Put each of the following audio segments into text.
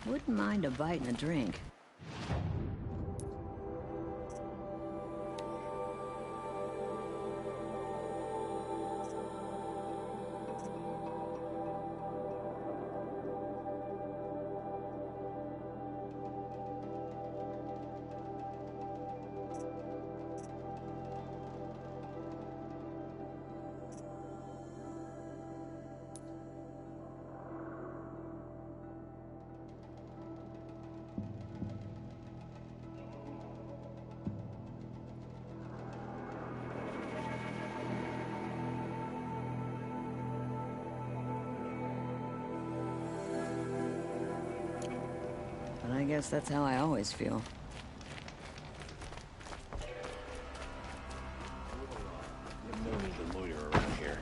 Wouldn't mind a bite and a drink. But I guess that's how I always feel. You have no need to loiter around here.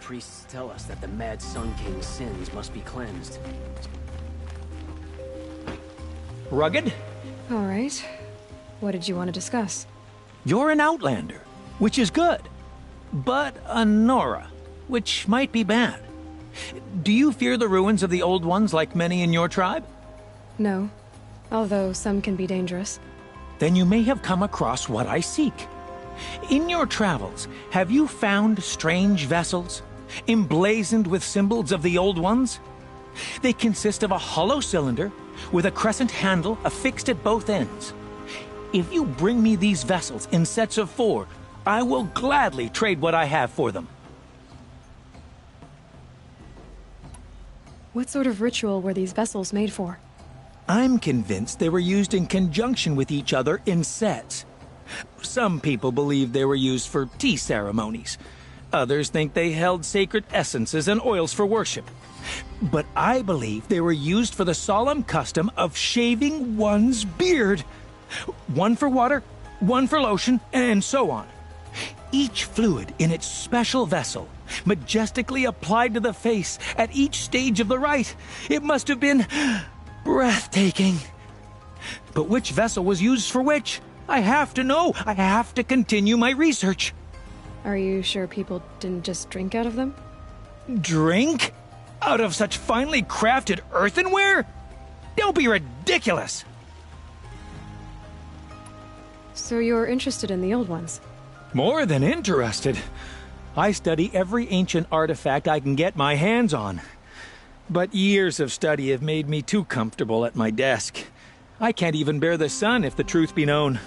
priests tell us that the Mad Sun King's sins must be cleansed. Rugged? All right. What did you want to discuss? You're an outlander, which is good. But a Nora, which might be bad. Do you fear the ruins of the Old Ones like many in your tribe? No. Although some can be dangerous. Then you may have come across what I seek. In your travels, have you found strange vessels, emblazoned with symbols of the Old Ones? They consist of a hollow cylinder with a crescent handle affixed at both ends. If you bring me these vessels in sets of 4, I will gladly trade what I have for them. What sort of ritual were these vessels made for? I'm convinced they were used in conjunction with each other in sets. Some people believe they were used for tea ceremonies. Others think they held sacred essences and oils for worship. But I believe they were used for the solemn custom of shaving one's beard. One for water, one for lotion, and so on. Each fluid in its special vessel, majestically applied to the face at each stage of the rite. It must have been breathtaking. But which vessel was used for which? I have to know. I have to continue my research. Are you sure people didn't just drink out of them? Drink? Out of such finely crafted earthenware? Don't be ridiculous! So you're interested in the old ones? More than interested. I study every ancient artifact I can get my hands on. But years of study have made me too comfortable at my desk. I can't even bear the sun, if the truth be known.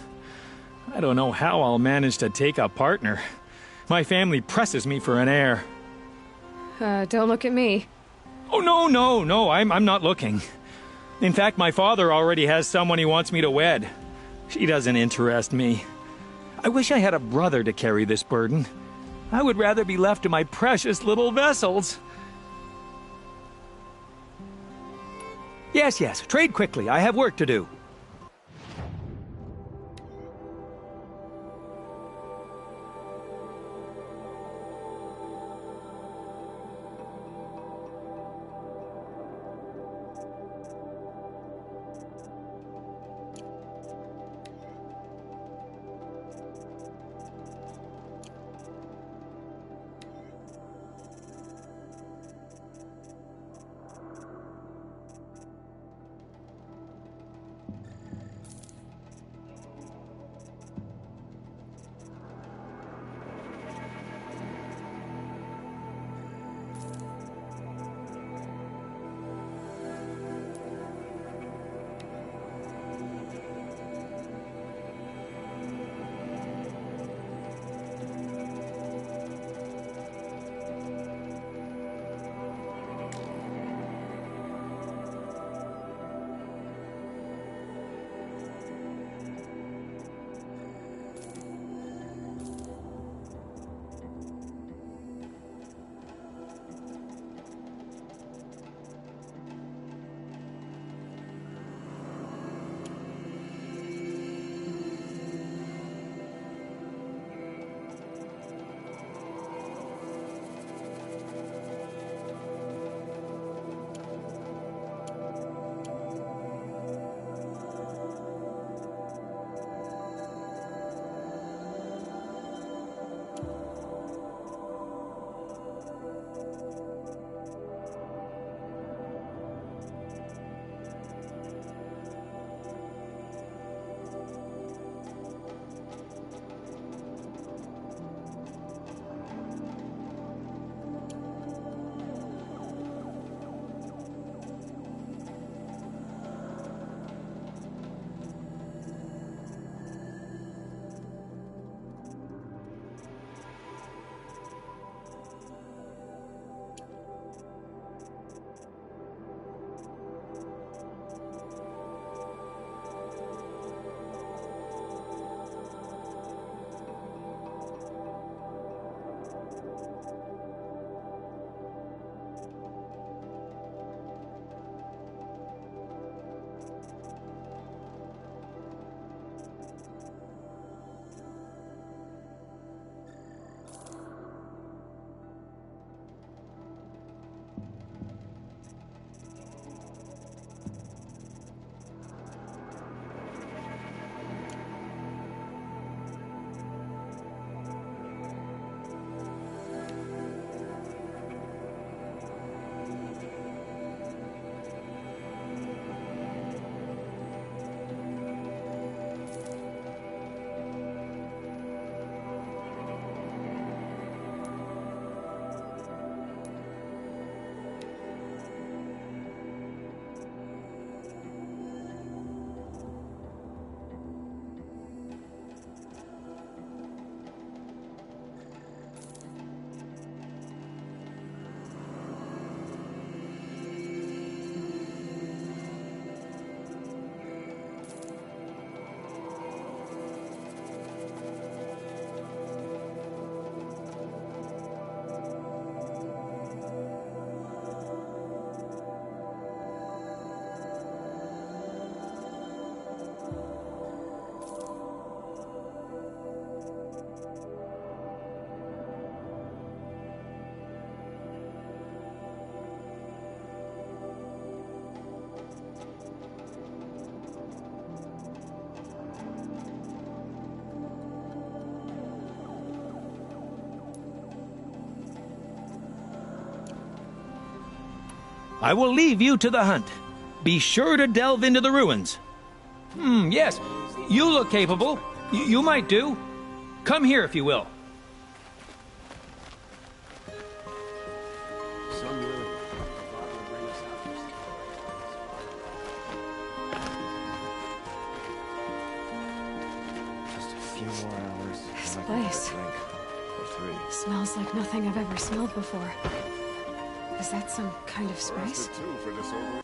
I don't know how I'll manage to take a partner. My family presses me for an heir. Don't look at me. Oh, no, I'm not looking. In fact, my father already has someone he wants me to wed. She doesn't interest me. I wish I had a brother to carry this burden. I would rather be left to my precious little vessels. Yes, trade quickly. I have work to do. I will leave you to the hunt. Be sure to delve into the ruins. Yes. You look capable. You might do. Come here if you will. Some willing. Bob will bring us out first. Just a few more hours. This and I can place. have a drink. Or 3. Smells like nothing I've ever smelled before. Is that some kind of spice? Arrested too for disorder.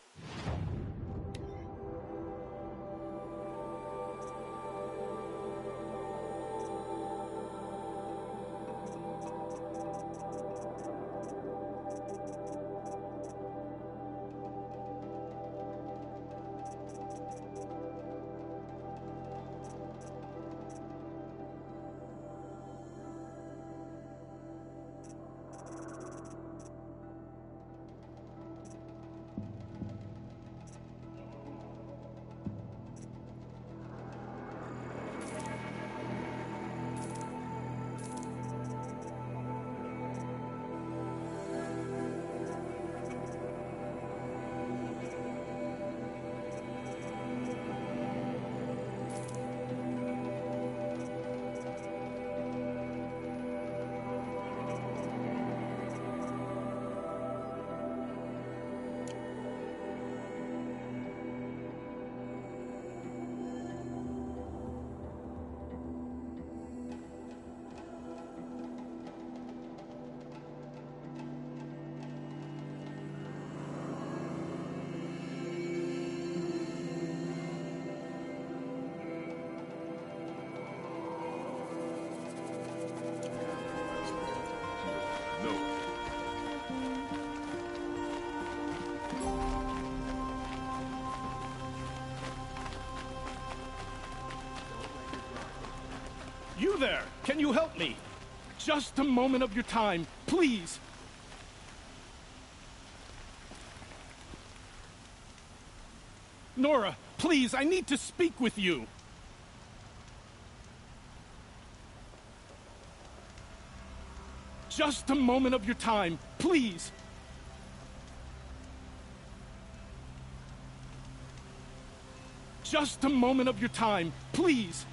You there! Can you help me? Just a moment of your time, please! Nora, please, I need to speak with you! Just a moment of your time, please! Just a moment of your time, please!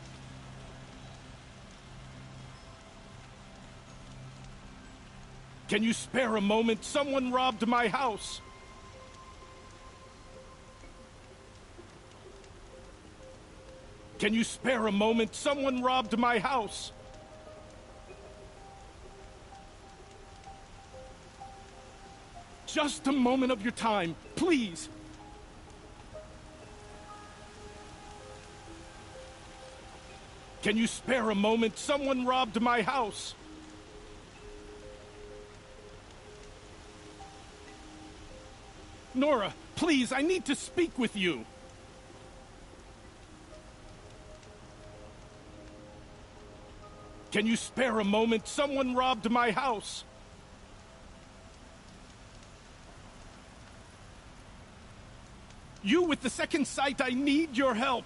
Can you spare a moment? Someone robbed my house. Can you spare a moment? Someone robbed my house. Just a moment of your time, please. Can you spare a moment? Someone robbed my house. Nora, please, I need to speak with you. Can you spare a moment? Someone robbed my house. You with the second sight, I need your help.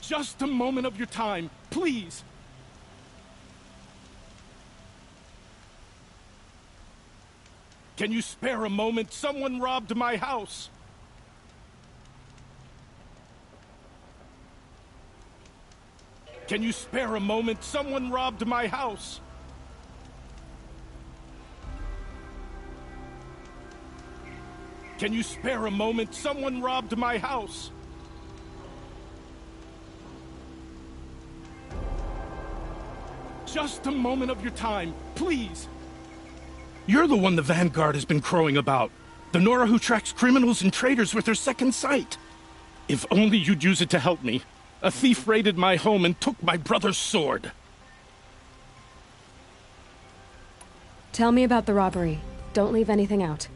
Just a moment of your time, please. Can you spare a moment? Someone robbed my house. Can you spare a moment? Someone robbed my house. Can you spare a moment? Someone robbed my house. Just a moment of your time, please. You're the one the Vanguard has been crowing about. The Nora who tracks criminals and traitors with her second sight. If only you'd use it to help me. A thief raided my home and took my brother's sword. Tell me about the robbery. Don't leave anything out.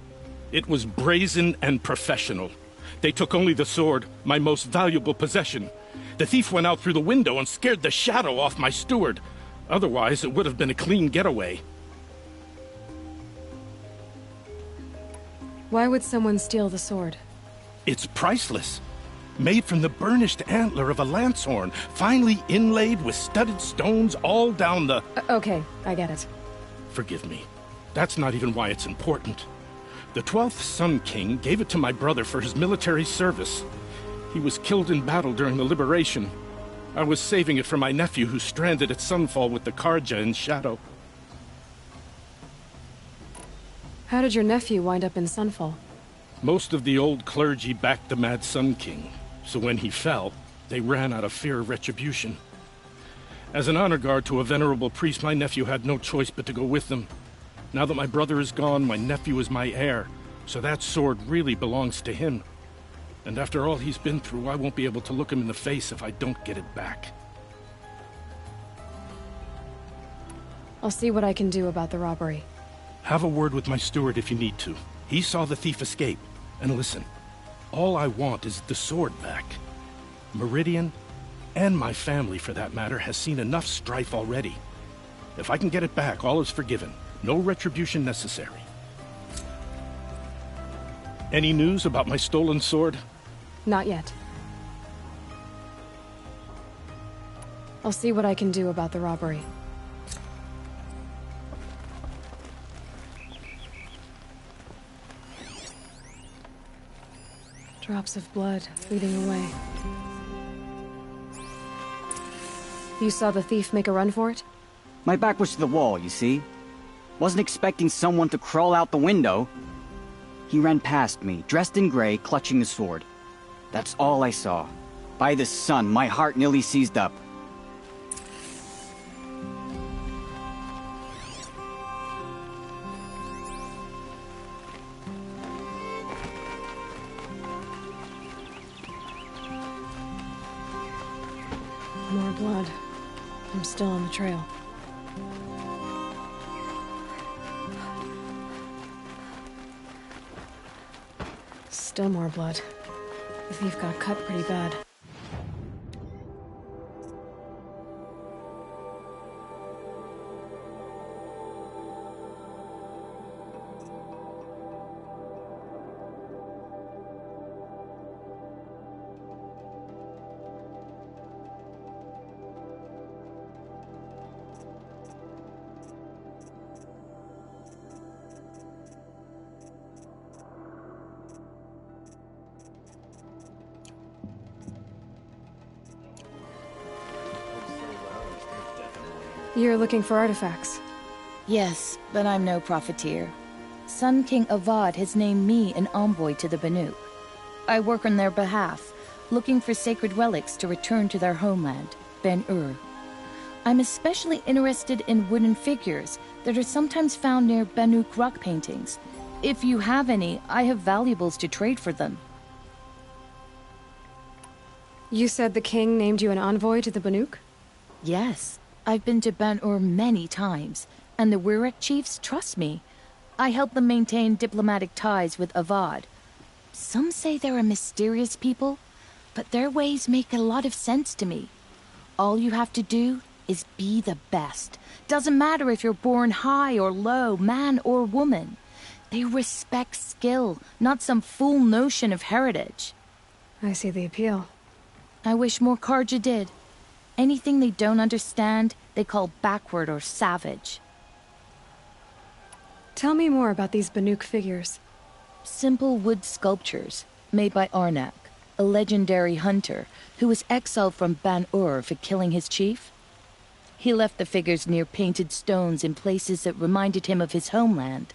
It was brazen and professional. They took only the sword, my most valuable possession. The thief went out through the window and scared the shadow off my steward. Otherwise, it would have been a clean getaway. Why would someone steal the sword? It's priceless. Made from the burnished antler of a lancehorn, finely inlaid with studded stones all down the... Okay, I get it. Forgive me. That's not even why it's important. The 12th Sun King gave it to my brother for his military service. He was killed in battle during the liberation. I was saving it for my nephew who's stranded at Sunfall with the Karja in Shadow. How did your nephew wind up in Sunfall? Most of the old clergy backed the Mad Sun King, so when he fell, they ran out of fear of retribution. As an honor guard to a venerable priest, my nephew had no choice but to go with them. Now that my brother is gone, my nephew is my heir, so that sword really belongs to him. And after all he's been through, I won't be able to look him in the face if I don't get it back. I'll see what I can do about the robbery. Have a word with my steward if you need to. He saw the thief escape. And listen, all I want is the sword back. Meridian, and my family for that matter, has seen enough strife already. If I can get it back, all is forgiven. No retribution necessary. Any news about my stolen sword? Not yet. I'll see what I can do about the robbery. Drops of blood leading away. You saw the thief make a run for it? My back was to the wall, you see. Wasn't expecting someone to crawl out the window. He ran past me, dressed in gray, clutching the sword. That's all I saw. By the sun, my heart nearly seized up. More blood. I'm still on the trail. Still more blood. The thief got cut pretty bad. You're looking for artifacts. Yes, but I'm no profiteer. Sun King Avad has named me an envoy to the Banuk. I work on their behalf, looking for sacred relics to return to their homeland, Ben-Ur. I'm especially interested in wooden figures that are sometimes found near Banuk rock paintings. If you have any, I have valuables to trade for them. You said the king named you an envoy to the Banuk? Yes, I've been to Ben-Ur many times, and the Wirek chiefs trust me. I help them maintain diplomatic ties with Avad. Some say they're a mysterious people, but their ways make a lot of sense to me. All you have to do is be the best. Doesn't matter if you're born high or low, man or woman. They respect skill, not some fool notion of heritage. I see the appeal. I wish more Karja did. Anything they don't understand, they call backward or savage. Tell me more about these Banuk figures. Simple wood sculptures, made by Arnak, a legendary hunter who was exiled from Ban-Ur for killing his chief. He left the figures near painted stones in places that reminded him of his homeland.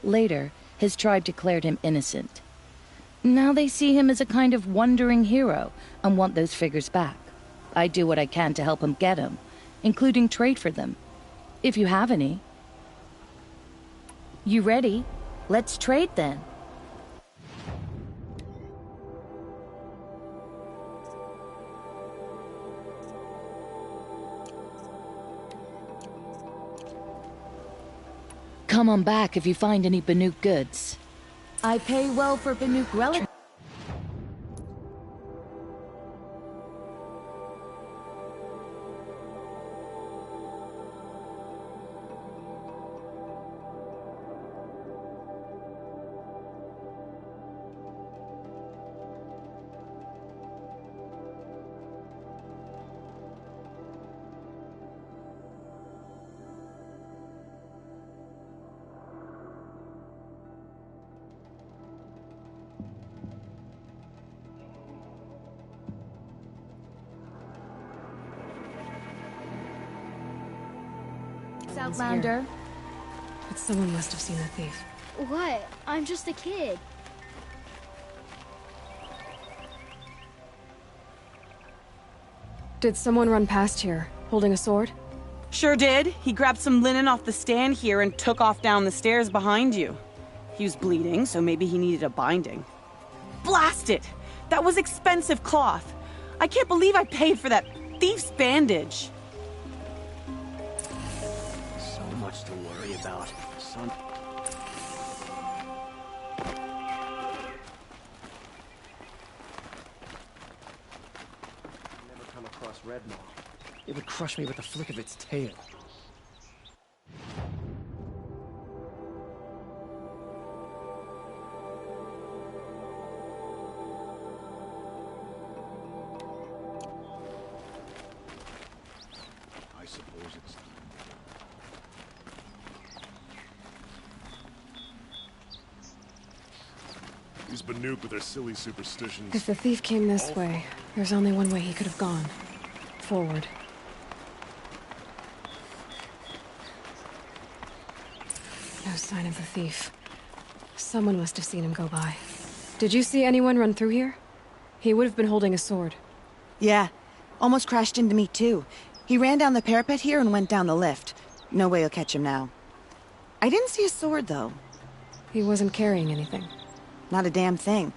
Later, his tribe declared him innocent. Now they see him as a kind of wandering hero and want those figures back. I do what I can to help him get them, including trade for them. If you have any. You ready? Let's trade then. Come on back if you find any Banuk goods. I pay well for Banuk relics. Someone's Outlander. here. But someone must have seen the thief. What? I'm just a kid. Did someone run past here, holding a sword? Sure did. He grabbed some linen off the stand here and took off down the stairs behind you. He was bleeding, so maybe he needed a binding. Blast it! That was expensive cloth. I can't believe I paid for that thief's bandage. So much to worry about. Son. Never come across Red Maw. It would crush me with the flick of its tail. I suppose it's time. These Banuk with their silly superstitions. If the thief came this way, there's only one way he could have gone. Forward. No sign of the thief. Someone must have seen him go by. Did you see anyone run through here? He would have been holding a sword. Yeah. Almost crashed into me, too. He ran down the parapet here and went down the lift. No way you'll catch him now. I didn't see a sword, though. He wasn't carrying anything. Not a damn thing.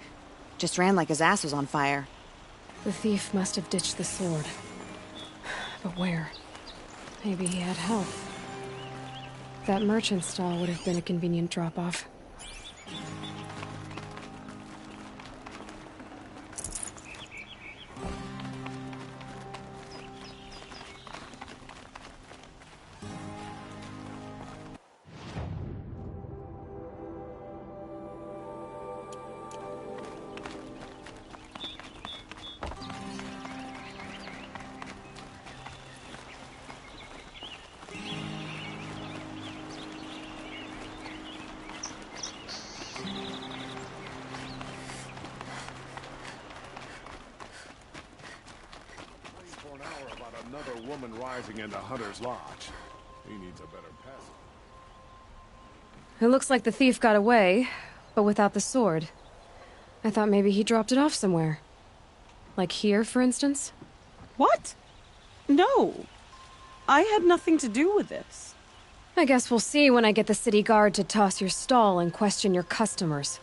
Just ran like his ass was on fire. The thief must have ditched the sword. But where? Maybe he had help. That merchant stall would have been a convenient drop-off. For an hour about another woman rising into Hunter's Lodge. He needs a better pass. It looks like the thief got away, but without the sword. I thought maybe he dropped it off somewhere. Like here, for instance? What? No. I had nothing to do with this. I guess we'll see when I get the city guard to toss your stall and question your customers.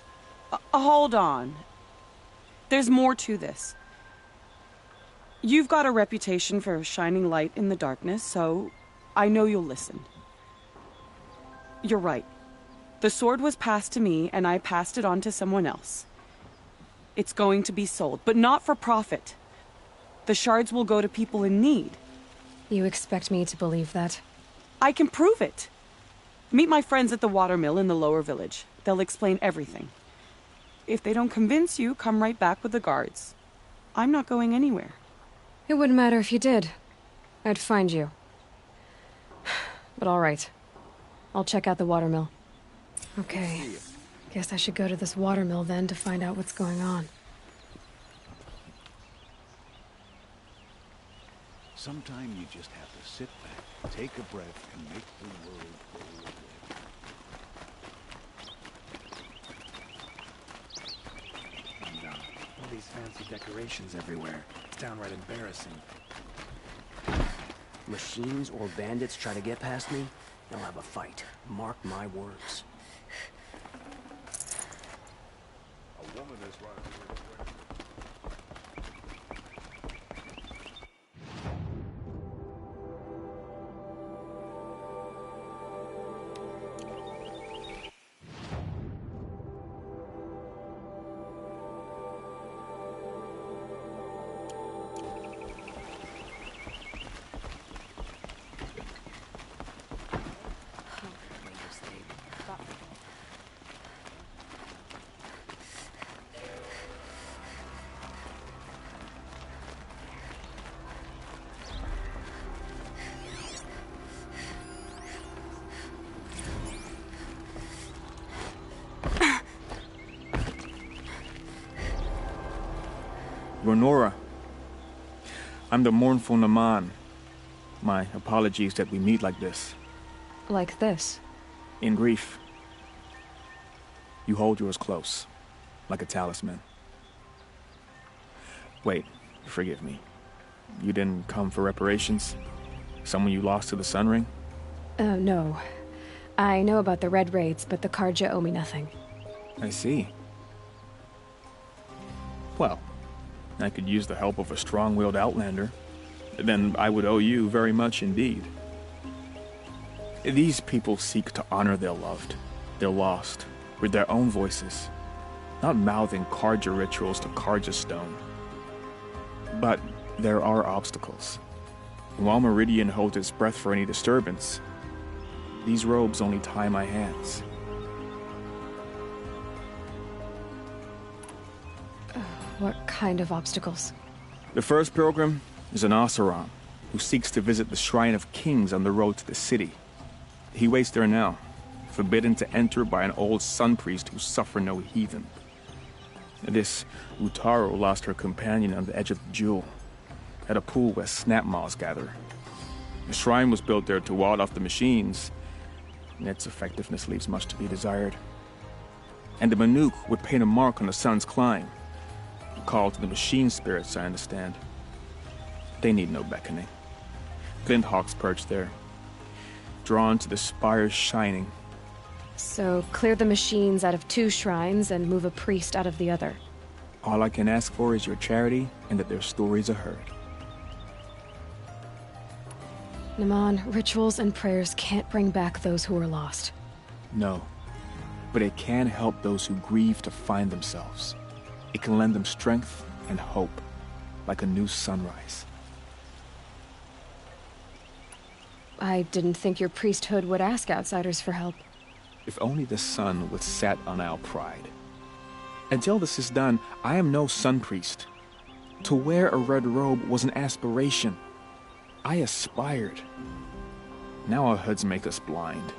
Hold on. There's more to this. You've got a reputation for shining light in the darkness, so I know you'll listen. You're right. The sword was passed to me, and I passed it on to someone else. It's going to be sold, but not for profit. The shards will go to people in need. You expect me to believe that? I can prove it. Meet my friends at the watermill in the lower village. They'll explain everything. If they don't convince you, come right back with the guards. I'm not going anywhere. It wouldn't matter if you did. I'd find you. But all right. I'll check out the watermill. Okay. Guess I should go to this watermill then to find out what's going on. Sometime you just have to sit back, take a breath, and make the world go away. All these fancy decorations everywhere. It's downright embarrassing. Machines or bandits try to get past me, they'll have a fight. Mark my words. A woman is rising into Ronora, I'm the mournful Naman. My apologies that we meet like this. Like this. In grief, you hold yours close, like a talisman. Wait, forgive me. You didn't come for reparations? Someone you lost to the Sun Ring? No. I know about the Red Raids, but the Karja owe me nothing. I see. Well, I could use the help of a strong-willed outlander. Then I would owe you very much indeed. These people seek to honor their loved, their lost, with their own voices, not mouthing Karja rituals to Karja stone. But there are obstacles. While Meridian holds its breath for any disturbance, these robes only tie my hands. What kind of obstacles? The first pilgrim is an Oseram who seeks to visit the Shrine of Kings on the road to the city. He waits there now, forbidden to enter by an old sun priest who suffered no heathen. This Utaro lost her companion on the edge of the jewel, at a pool where snap moths gather. The shrine was built there to ward off the machines, and its effectiveness leaves much to be desired. And the Manuk would paint a mark on the sun's climb, a call to the machine spirits, I understand. They need no beckoning. Glint hawks perch there, drawn to the spires shining. So, clear the machines out of 2 shrines and move a priest out of the other. All I can ask for is your charity and that their stories are heard. Naman, rituals and prayers can't bring back those who are lost. No, but it can help those who grieve to find themselves. It can lend them strength and hope, like a new sunrise. I didn't think your priesthood would ask outsiders for help. If only the sun would set on our pride. Until this is done, I am no sun priest. To wear a red robe was an aspiration. I aspired. Now our hoods make us blind.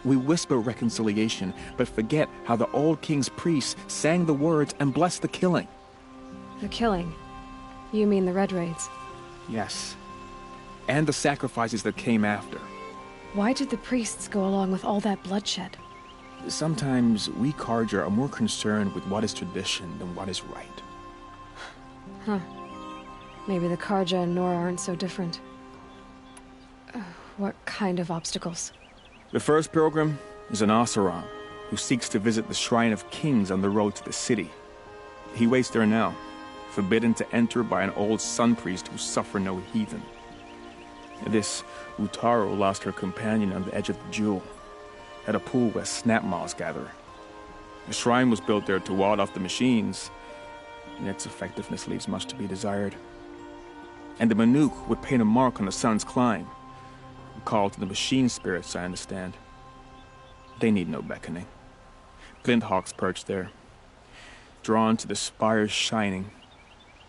We whisper reconciliation, but forget how the old king's priests sang the words and blessed the killing. The killing? You mean the Red Raids? Yes. And the sacrifices that came after. Why did the priests go along with all that bloodshed? Sometimes we Karja are more concerned with what is tradition than what is right. Huh. Maybe the Karja and Nora aren't so different. What kind of obstacles? The first pilgrim is an Oseram who seeks to visit the Shrine of Kings on the road to the city. He waits there now, forbidden to enter by an old sun priest who suffered no heathen. This Utaro lost her companion on the edge of the jewel, at a pool where snap moths gather. The shrine was built there to ward off the machines, and its effectiveness leaves much to be desired. And the Manuk would paint a mark on the sun's climb, a call to the machine spirits, I understand. They need no beckoning. Glint hawks perch there, drawn to the spires shining.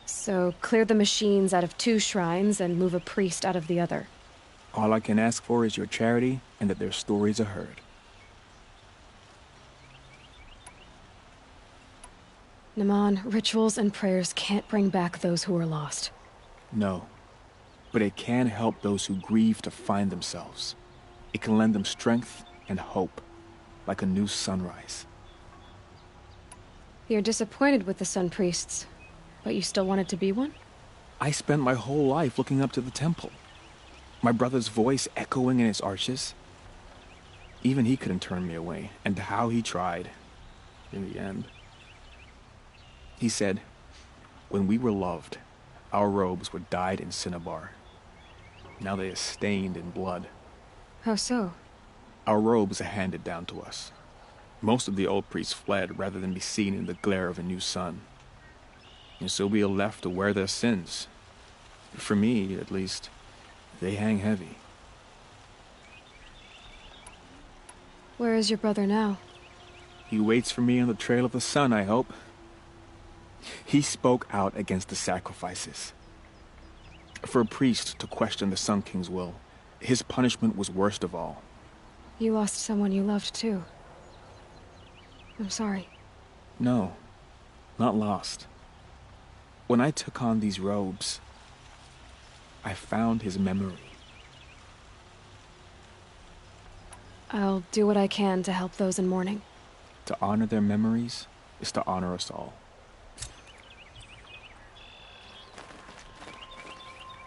So, clear the machines out of 2 shrines and move a priest out of the other. All I can ask for is your charity and that their stories are heard. Naman, rituals and prayers can't bring back those who are lost. No, but it can help those who grieve to find themselves. It can lend them strength and hope, like a new sunrise. You're disappointed with the Sun Priests, but you still wanted to be one? I spent my whole life looking up to the temple. My brother's voice echoing in its arches. Even he couldn't turn me away, and how he tried, in the end. He said, when we were loved, our robes were dyed in cinnabar. Now they are stained in blood. How so? Our robes are handed down to us. Most of the old priests fled rather than be seen in the glare of a new sun. And so we are left to wear their sins. For me, at least, they hang heavy. Where is your brother now? He waits for me on the trail of the sun, I hope. He spoke out against the sacrifices. For a priest to question the Sun King's will, his punishment was worst of all. You lost someone you loved, too. I'm sorry. No, not lost. When I took on these robes, I found his memory. I'll do what I can to help those in mourning. To honor their memories is to honor us all.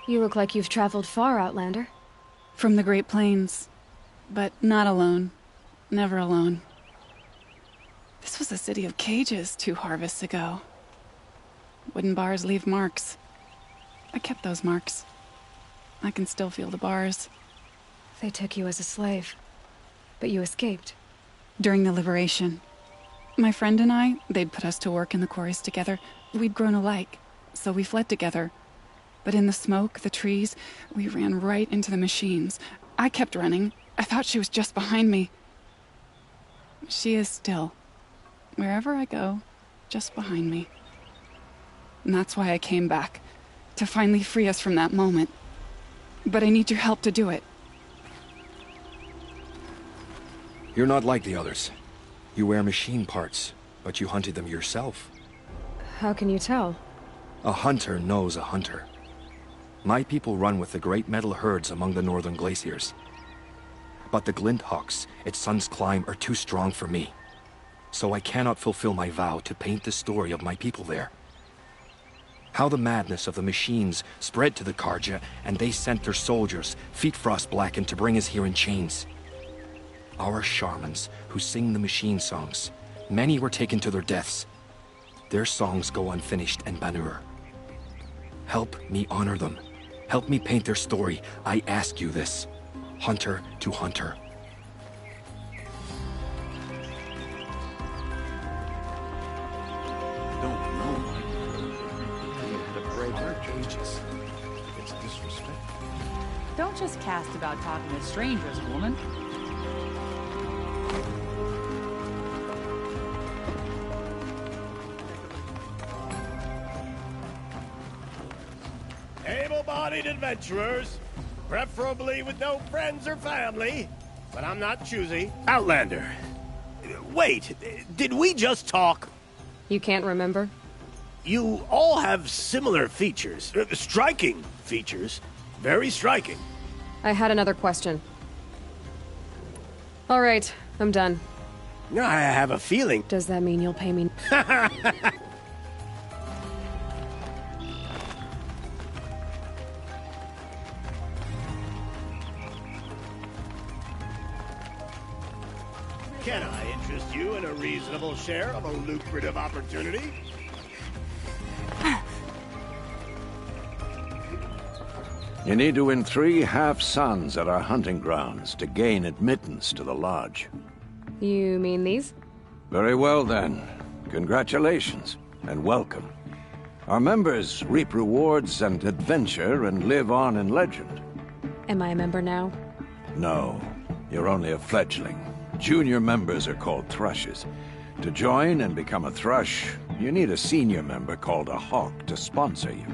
You look like you've traveled far, Outlander. From the Great Plains. But not alone. Never alone. This was a city of cages 2 harvests ago. Wooden bars leave marks. I kept those marks. I can still feel the bars. They took you as a slave, but you escaped. During the liberation. My friend and I, they'd put us to work in the quarries together. We'd grown alike, so we fled together. But in the smoke, the trees, we ran right into the machines. I kept running. I thought she was just behind me. She is still. Wherever I go, just behind me. And that's why I came back. To finally free us from that moment. But I need your help to do it. You're not like the others. You wear machine parts, but you hunted them yourself. How can you tell? A hunter knows a hunter. My people run with the great metal herds among the northern glaciers. But the glint hawks at Sun's Climb are too strong for me. So I cannot fulfill my vow to paint the story of my people there. How the madness of the machines spread to the Karja, and they sent their soldiers, feet frost blackened, to bring us here in chains. Our shamans, who sing the machine songs, many were taken to their deaths. Their songs go unfinished in Banur. Help me honor them. Help me paint their story. I ask you this. Hunter to hunter. Don't know my you had to break our cages. It's disrespectful. Don't just cast about talking to strangers, woman. Able-bodied adventurers, preferably with no friends or family, but I'm not choosy. Outlander. Wait, did we just talk? You can't remember? You all have similar features. Striking features. Very striking. I had another question. All right, I'm done. I have a feeling. Does that mean you'll pay me? Can I interest you in a reasonable share of a lucrative opportunity? You need to win 3 half-suns at our hunting grounds to gain admittance to the lodge. You mean these? Very well, then. Congratulations, and welcome. Our members reap rewards and adventure and live on in legend. Am I a member now? No, you're only a fledgling. Junior members are called thrushes. To join and become a thrush, you need a senior member called a hawk to sponsor you.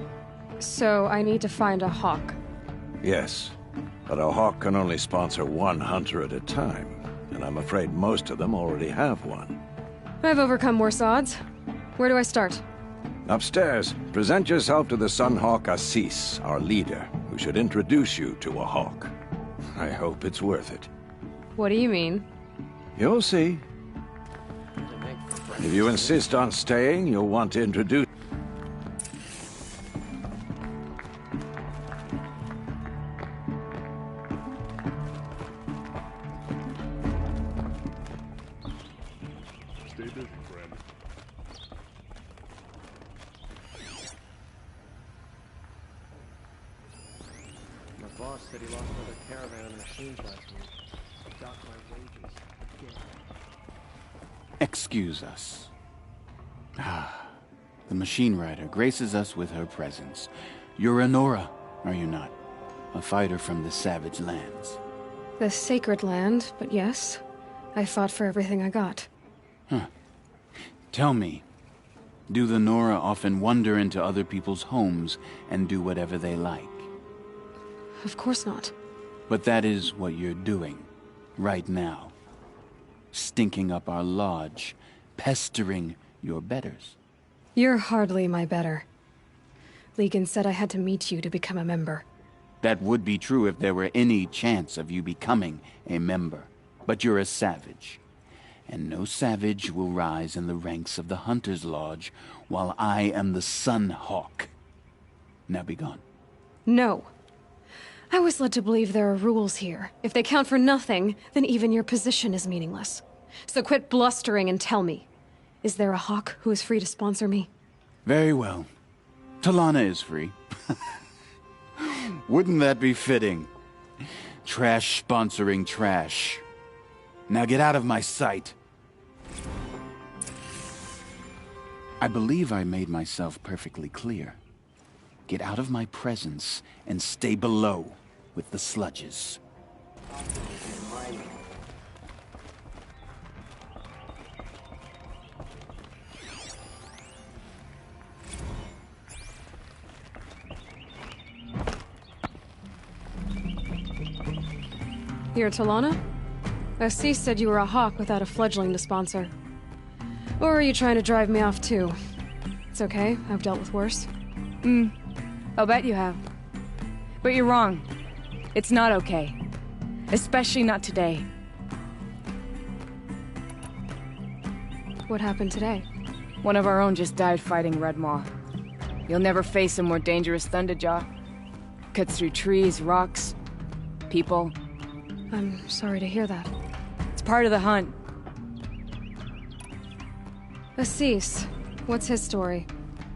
So I need to find a hawk. Yes, but a hawk can only sponsor 1 hunter at a time, and I'm afraid most of them already have one. I've overcome worse odds. Where do I start? Upstairs, present yourself to the Sunhawk Assis, our leader, who should introduce you to a hawk. I hope it's worth it. What do you mean? You'll see. If you insist on staying, you'll want to introduce... Stay busy, friend. My boss said he lost another caravan of machines last week. Docked my wages. Again. Excuse us. The machine rider graces us with her presence. You're Nora, are you not? A fighter from the savage lands. The sacred land, but yes. I fought for everything I got. Tell me, do the Nora often wander into other people's homes and do whatever they like? Of course not. But that is what you're doing, right now. Stinking up our lodge, pestering your betters. You're hardly my better. Legan said I had to meet you to become a member. That would be true if there were any chance of you becoming a member. But you're a savage. And no savage will rise in the ranks of the Hunter's Lodge while I am the Sun Hawk. Now be gone. No. I was led to believe there are rules here. If they count for nothing, then even your position is meaningless. So quit blustering and tell me. Is there a hawk who is free to sponsor me? Very well. Talana is free. Wouldn't that be fitting? Trash sponsoring trash. Now get out of my sight. I believe I made myself perfectly clear. Get out of my presence and stay below with the sludges. Here, Talana? Assis said you were a hawk without a fledgling to sponsor. Or are you trying to drive me off too? It's okay, I've dealt with worse. I'll bet you have. But you're wrong. It's not okay. Especially not today. What happened today? One of our own just died fighting Red Maw. You'll never face a more dangerous Thunderjaw. Cuts through trees, rocks, people. I'm sorry to hear that. It's part of the hunt. Assis, what's his story?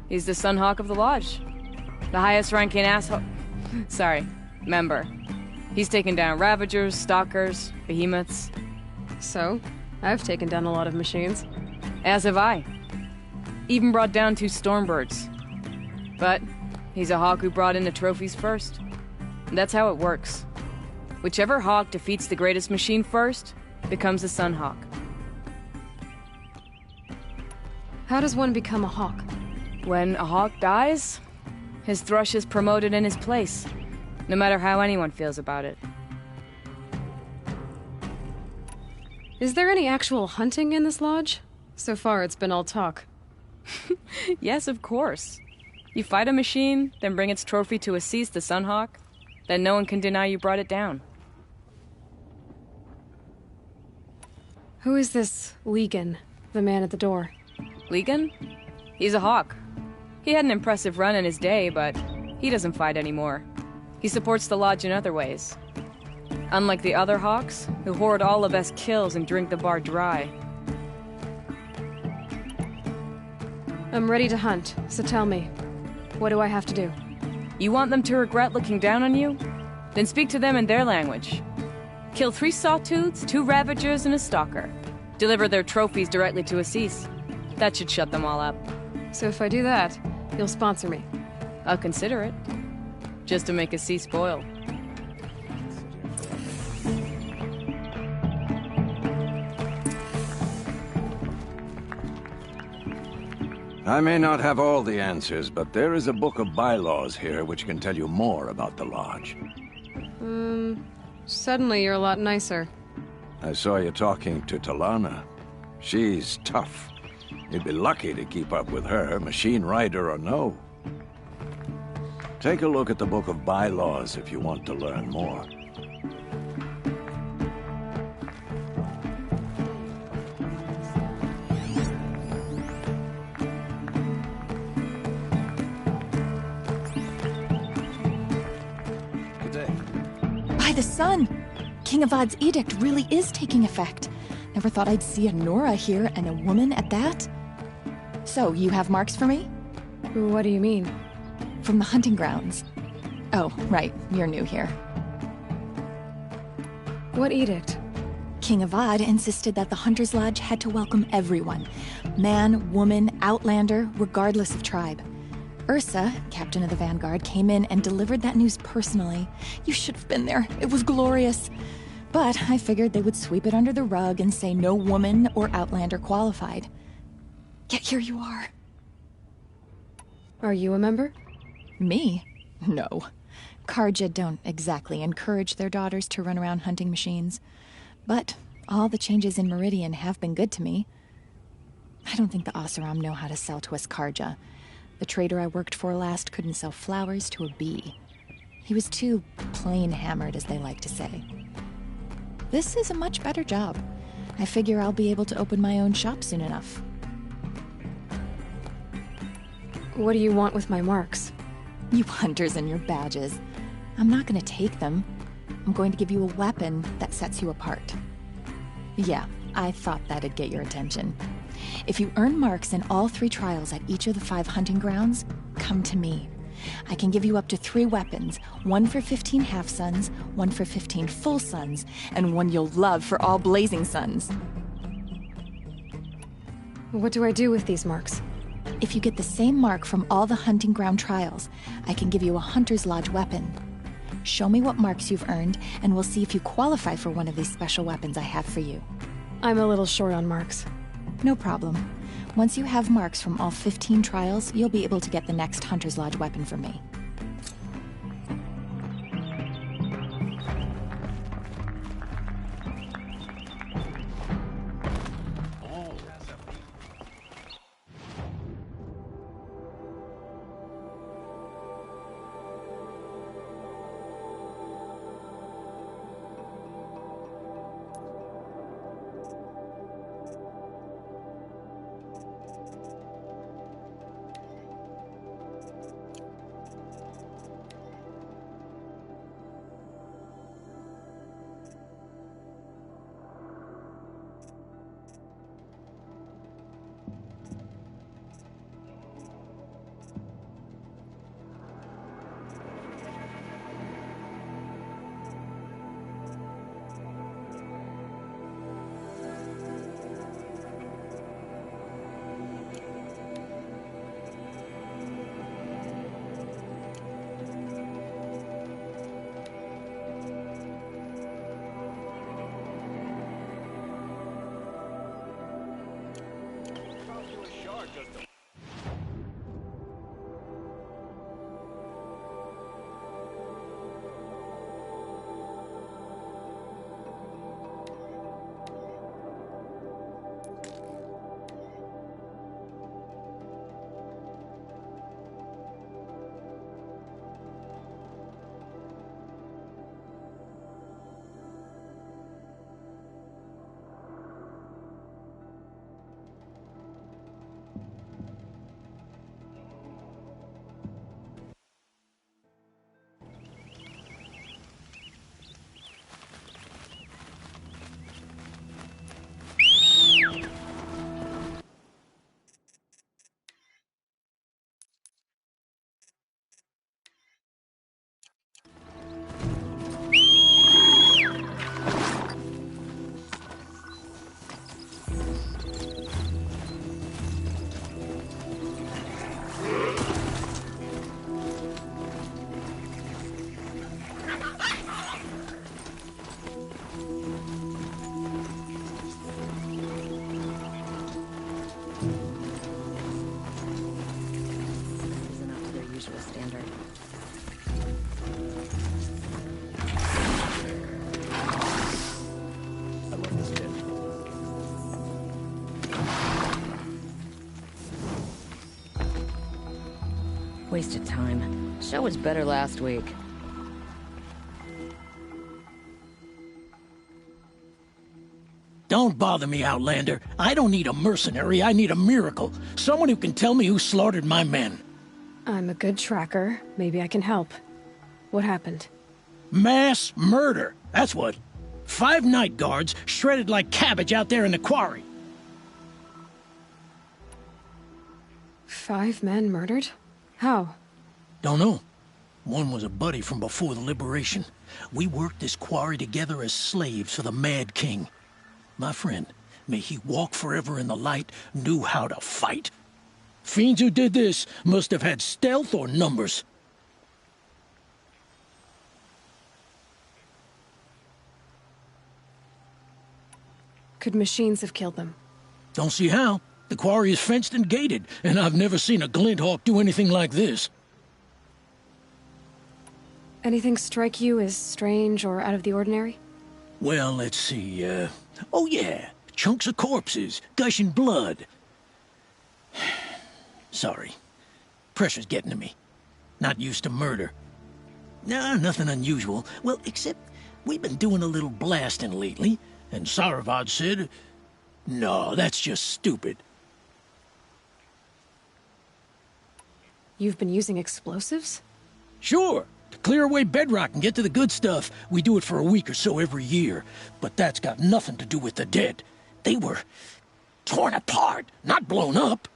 He's the Sunhawk of the Lodge. The highest ranking asshole... Sorry, member. He's taken down Ravagers, Stalkers, Behemoths. So, I've taken down a lot of machines. As have I. Even brought down 2 Stormbirds. But he's a hawk who brought in the trophies first. And that's how it works. Whichever hawk defeats the greatest machine first becomes a Sunhawk. How does one become a hawk? When a hawk dies, his thrush is promoted in his place, no matter how anyone feels about it. Is there any actual hunting in this lodge? So far, it's been all talk. Yes, of course. You fight a machine, then bring its trophy to Assis the Sunhawk, then no one can deny you brought it down. Who is this Legan, the man at the door? Legan? He's a hawk. He had an impressive run in his day, but he doesn't fight anymore. He supports the lodge in other ways. Unlike the other hawks, who hoard all the best kills and drink the bar dry. I'm ready to hunt, so tell me, what do I have to do? You want them to regret looking down on you? Then speak to them in their language. Kill 3 Sawtooths, 2 Ravagers, and a Stalker. Deliver their trophies directly to Assis. That should shut them all up. So if I do that, you'll sponsor me? I'll consider it. Just to make Assis spoil. I may not have all the answers, but there is a book of bylaws here which can tell you more about the lodge. Suddenly you're a lot nicer. I saw you talking to Talana. She's tough. You'd be lucky to keep up with her, machine rider or no. Take a look at the book of bylaws if you want to learn more. By the sun! King Avad's edict really is taking effect. Never thought I'd see a Nora here, and a woman at that. So, you have marks for me? What do you mean? From the hunting grounds. Oh, right, you're new here. What edict? King Avad insisted that the Hunter's Lodge had to welcome everyone. Man, woman, outlander, regardless of tribe. Ursa, captain of the Vanguard, came in and delivered that news personally. You should have been there. It was glorious. But I figured they would sweep it under the rug and say no woman or outlander qualified. Yet here you are. Are you a member? Me? No. Karja don't exactly encourage their daughters to run around hunting machines. But all the changes in Meridian have been good to me. I don't think the Oseram know how to sell to us Karja. The trader I worked for last couldn't sell flowers to a bee. He was too plain hammered, as they like to say. This is a much better job. I figure I'll be able to open my own shop soon enough. What do you want with my marks? You hunters and your badges. I'm not gonna take them. I'm going to give you a weapon that sets you apart. Yeah, I thought that'd get your attention. If you earn marks in all 3 trials at each of the 5 hunting grounds, come to me. I can give you up to 3 weapons, one for 15 half-suns, one for 15 full suns, and one you'll love for all blazing suns. What do I do with these marks? If you get the same mark from all the hunting ground trials, I can give you a Hunter's Lodge weapon. Show me what marks you've earned, and we'll see if you qualify for one of these special weapons I have for you. I'm a little short on marks. No problem. Once you have marks from all 15 trials, you'll be able to get the next Hunter's Lodge weapon from me. Wasted time. Show was better last week. Don't bother me, Outlander. I don't need a mercenary, I need a miracle. Someone who can tell me who slaughtered my men. I'm a good tracker. Maybe I can help. What happened? Mass murder, that's what. 5 night guards shredded like cabbage out there in the quarry. 5 men murdered? How? Don't know. One was a buddy from before the liberation. We worked this quarry together as slaves for the Mad King. My friend, may he walk forever in the light, knew how to fight. Fiends who did this must have had stealth or numbers. Could machines have killed them? Don't see how. The quarry is fenced and gated, and I've never seen a glint hawk do anything like this. Anything strike you as strange or out of the ordinary? Well, let's see, oh yeah, chunks of corpses, gushing blood. Sorry. Pressure's getting to me. Not used to murder. Nah, nothing unusual. Well, except We've been doing a little blasting lately, and Saravad said, no, that's just stupid. You've been using explosives? Sure. To clear away bedrock and get to the good stuff, we do it for a week or so every year. But that's got nothing to do with the dead. They were torn apart, not blown up.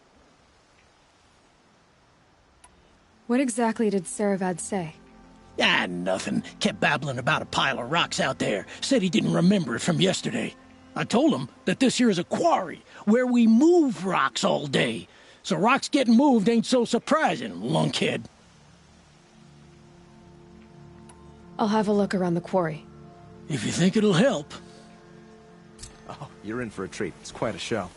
What exactly did Saravad say? Ah, nothing. Kept babbling about a pile of rocks out there. Said he didn't remember it from yesterday. I told him that this here is a quarry, where we move rocks all day. So rocks getting moved ain't so surprising, lunkhead. I'll have a look around the quarry. If you think it'll help. Oh, you're in for a treat. It's quite a show.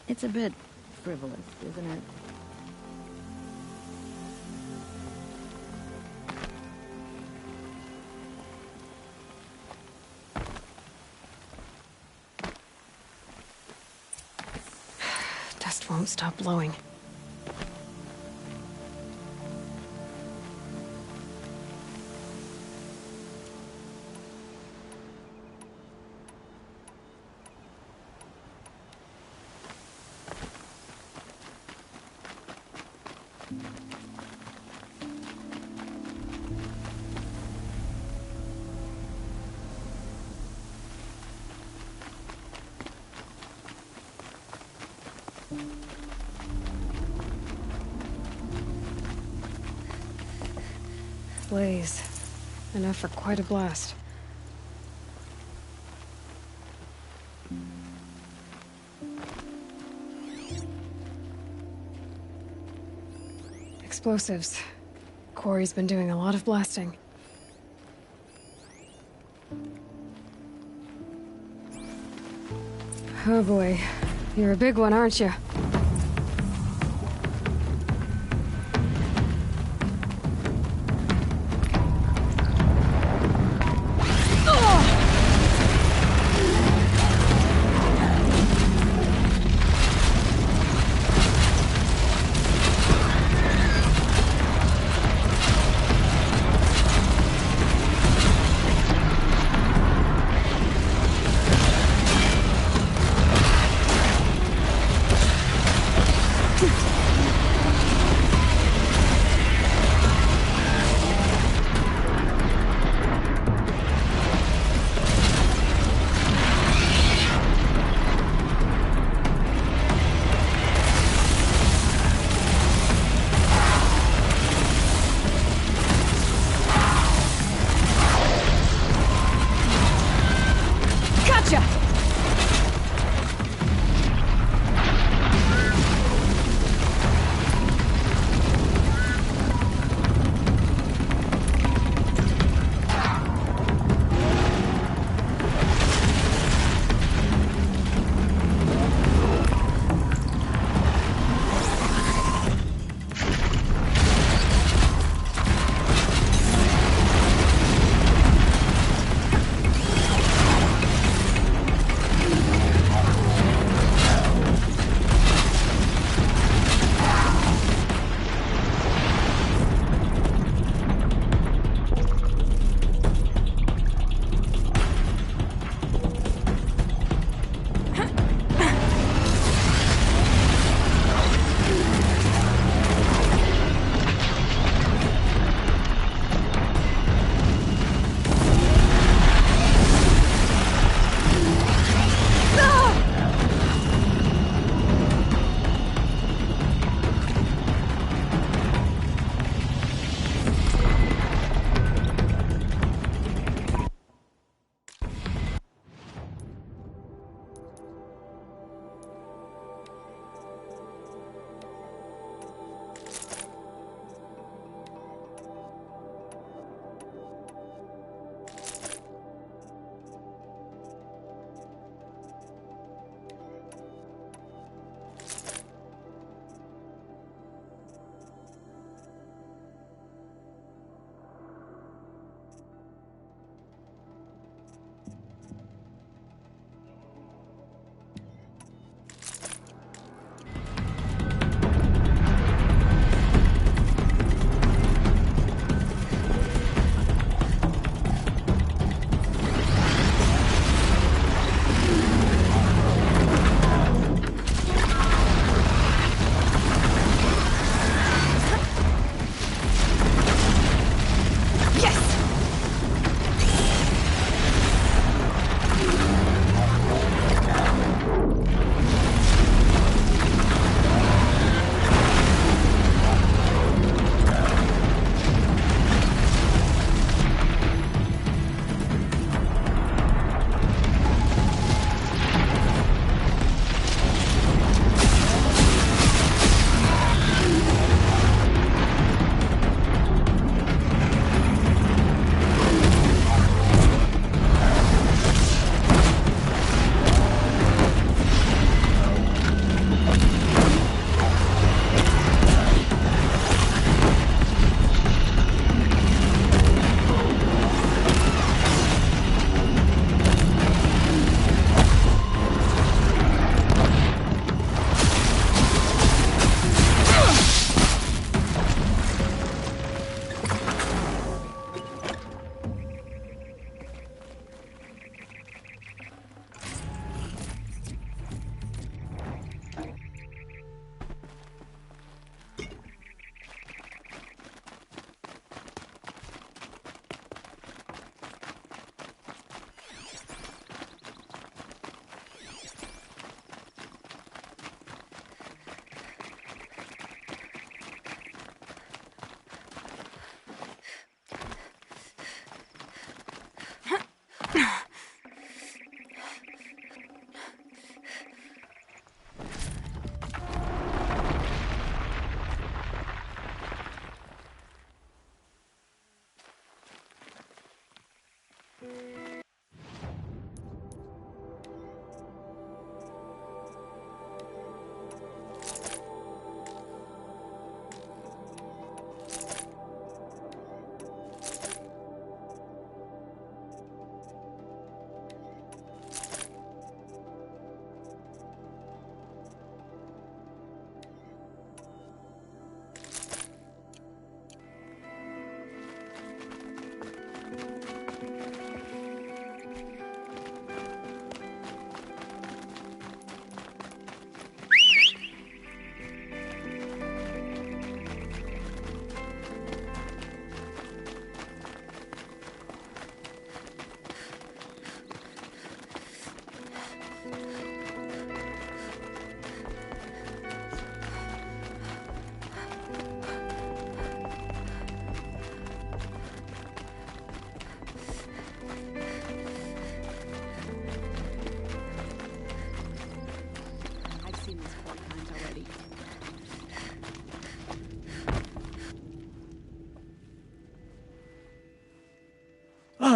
It's a bit frivolous, isn't it? Dust won't stop blowing. Blaze. Enough for quite a blast. Explosives. Quarry's been doing a lot of blasting. Oh boy. You're a big one, aren't you?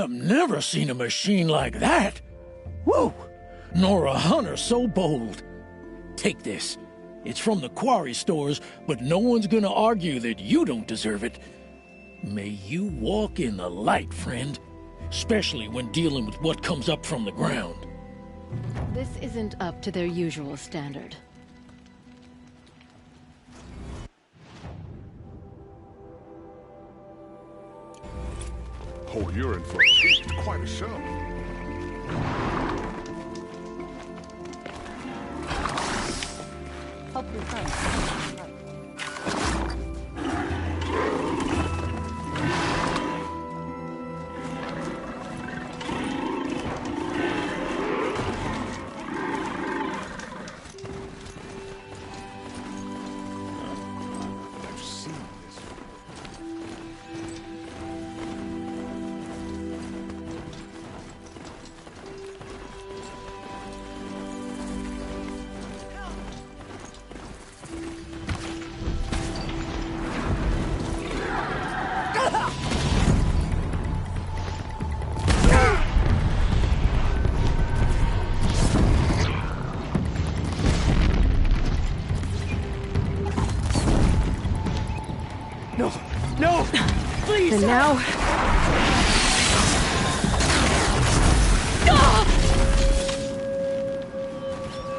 I've never seen a machine like that. Whoa! Nor a hunter so bold. Take this. It's from the quarry stores, but no one's gonna argue that you don't deserve it. May you walk in the light, friend. Especially when dealing with what comes up from the ground. This isn't up to their usual standard. Oh, you're in for a treat. Quite a show. Help your friend. I've seen this. No! No! Please! And now...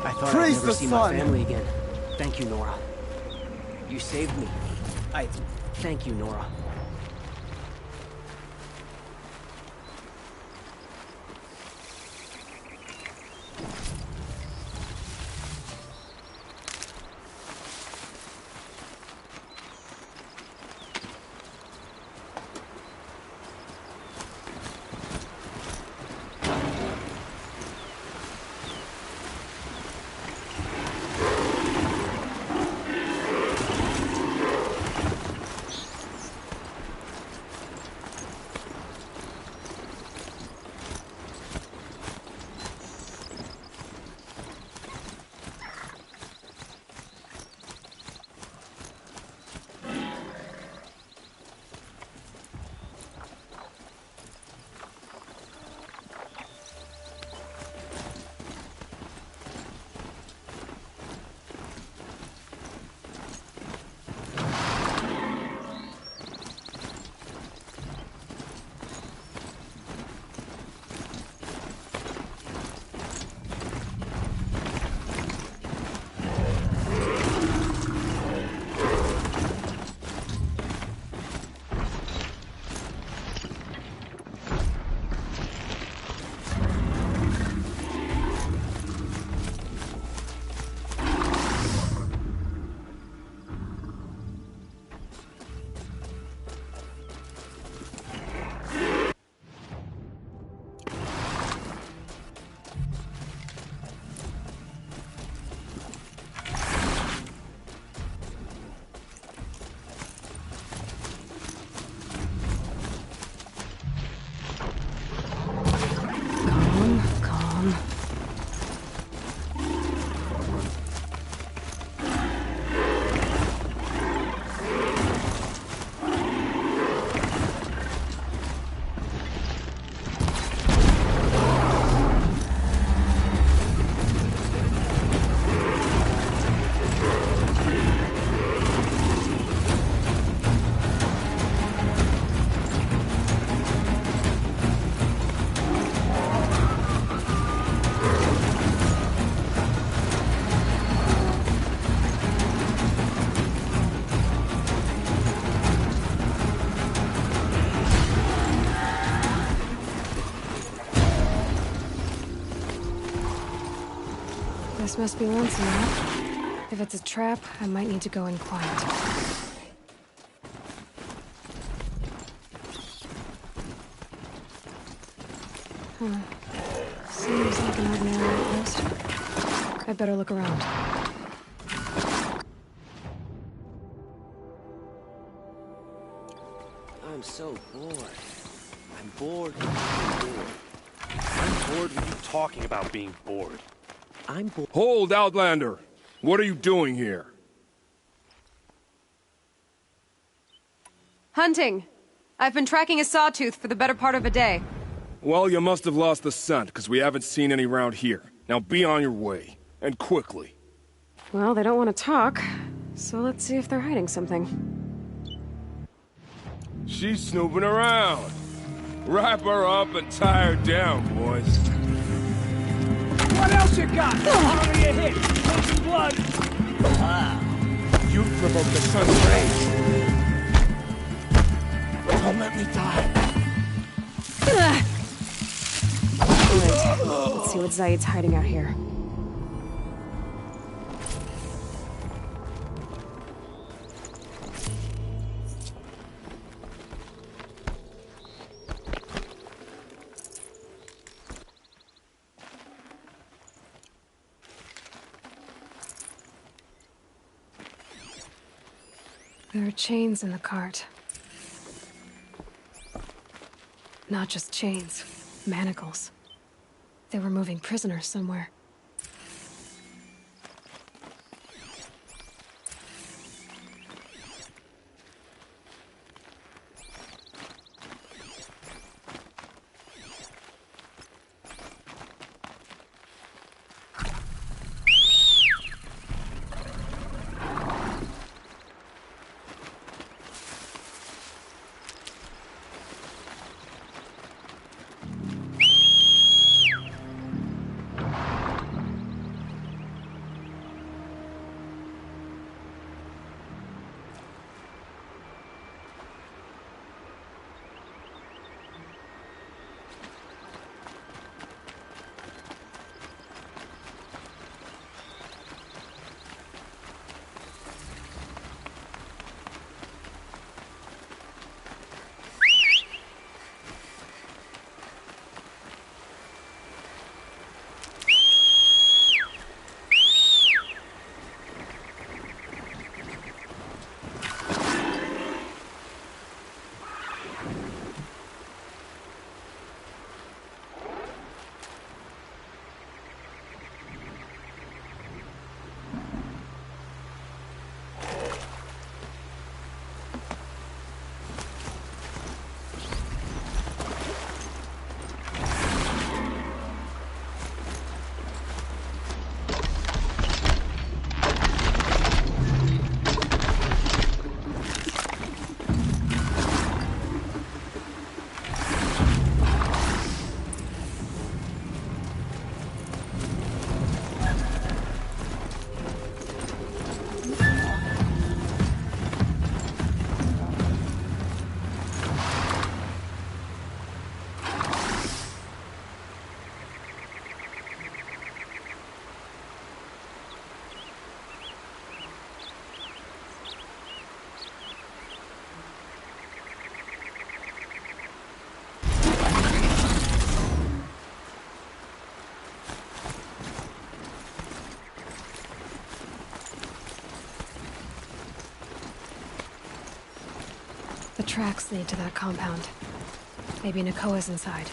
I thought Praise I'd never the see sun. my family again. Thank you, Nora. You saved me. Thank you, Nora. Calm. This must be lonesome now. If it's a trap, I might need to go in quiet. Seems like an ordinary outpost. I'd better look around. I'm so bored. I'm bored with being bored. I'm bored with you talking about being bored. I'm bored. Hold, Outlander! What are you doing here? Hunting! I've been tracking a sawtooth for the better part of a day. Well, you must have lost the scent, because we haven't seen any round here. Now be on your way. And quickly. Well, they don't want to talk, so let's see if they're hiding something. She's snooping around. Wrap her up and tie her down, boys. What else you got? How do you hit? Some blood. You provoked the sun's rays. Don't let me die. Alright, let's see what Zaid's hiding out here. There are chains in the cart. Not just chains, manacles. They were moving prisoners somewhere. The tracks lead to that compound. Maybe Nakoa's inside.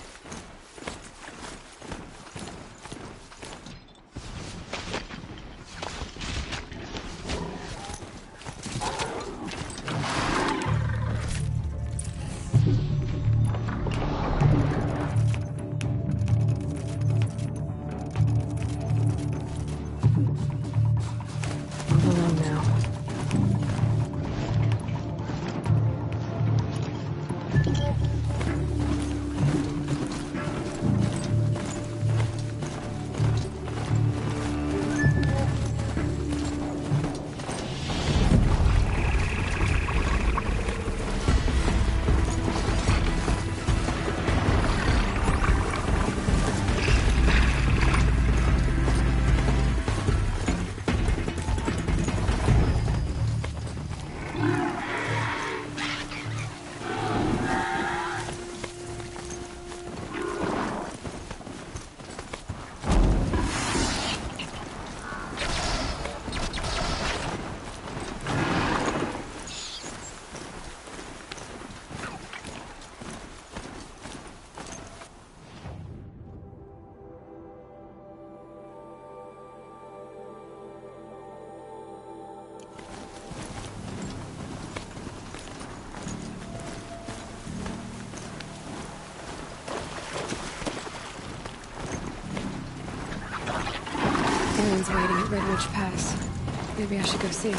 Someone's waiting at Redwitch Pass. Maybe I should go see.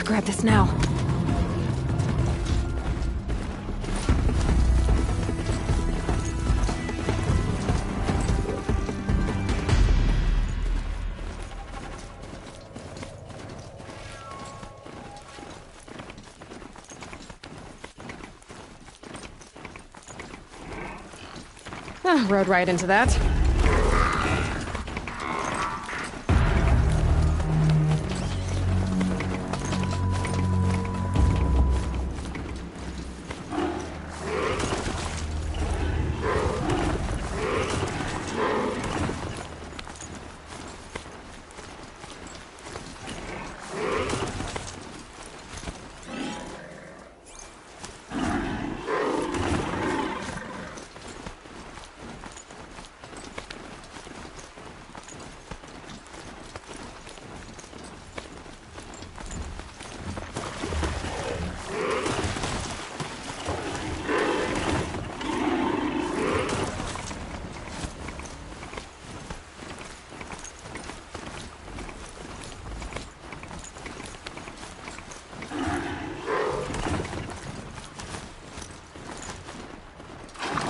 Grab this now. Rode right into that.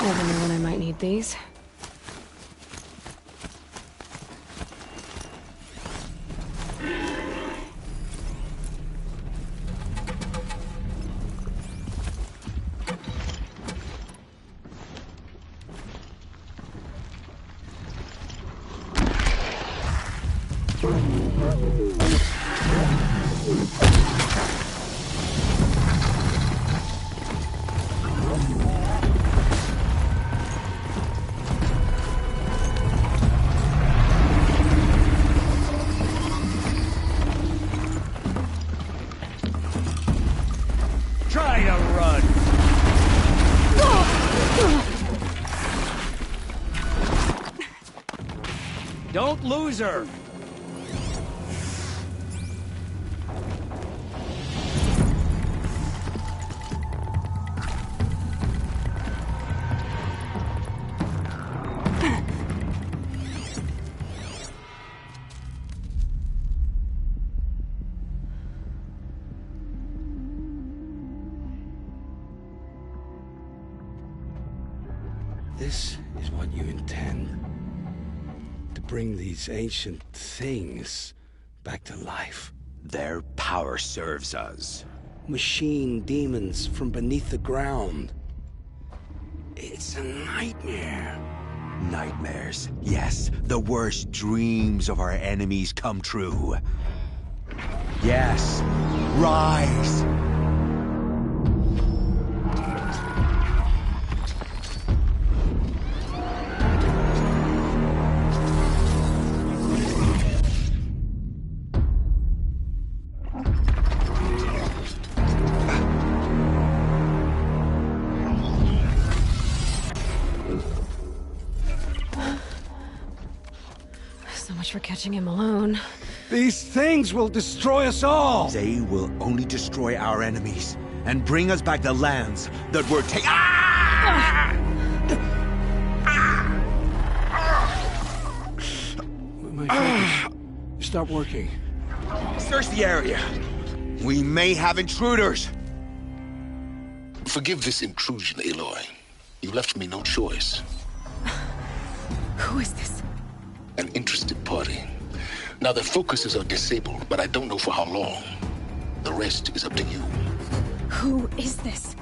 Never know when I might need these. Try to run! Don't lose her! This is what you intend? To bring these ancient things back to life? Their power serves us. Machine demons from beneath the ground. It's a nightmare. Nightmares, yes. The worst dreams of our enemies come true. Yes, rise! much for catching him alone. These things will destroy us all! They will only destroy our enemies and bring us back the lands that were taken. My focus. Stop working. Search the area. We may have intruders. Forgive this intrusion, Aloy. You left me no choice. Who is this? An interested party. Now their focuses are disabled, but I don't know for how long. The rest is up to you. Who is this?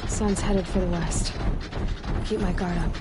Sun's headed for the west. Keep my guard up.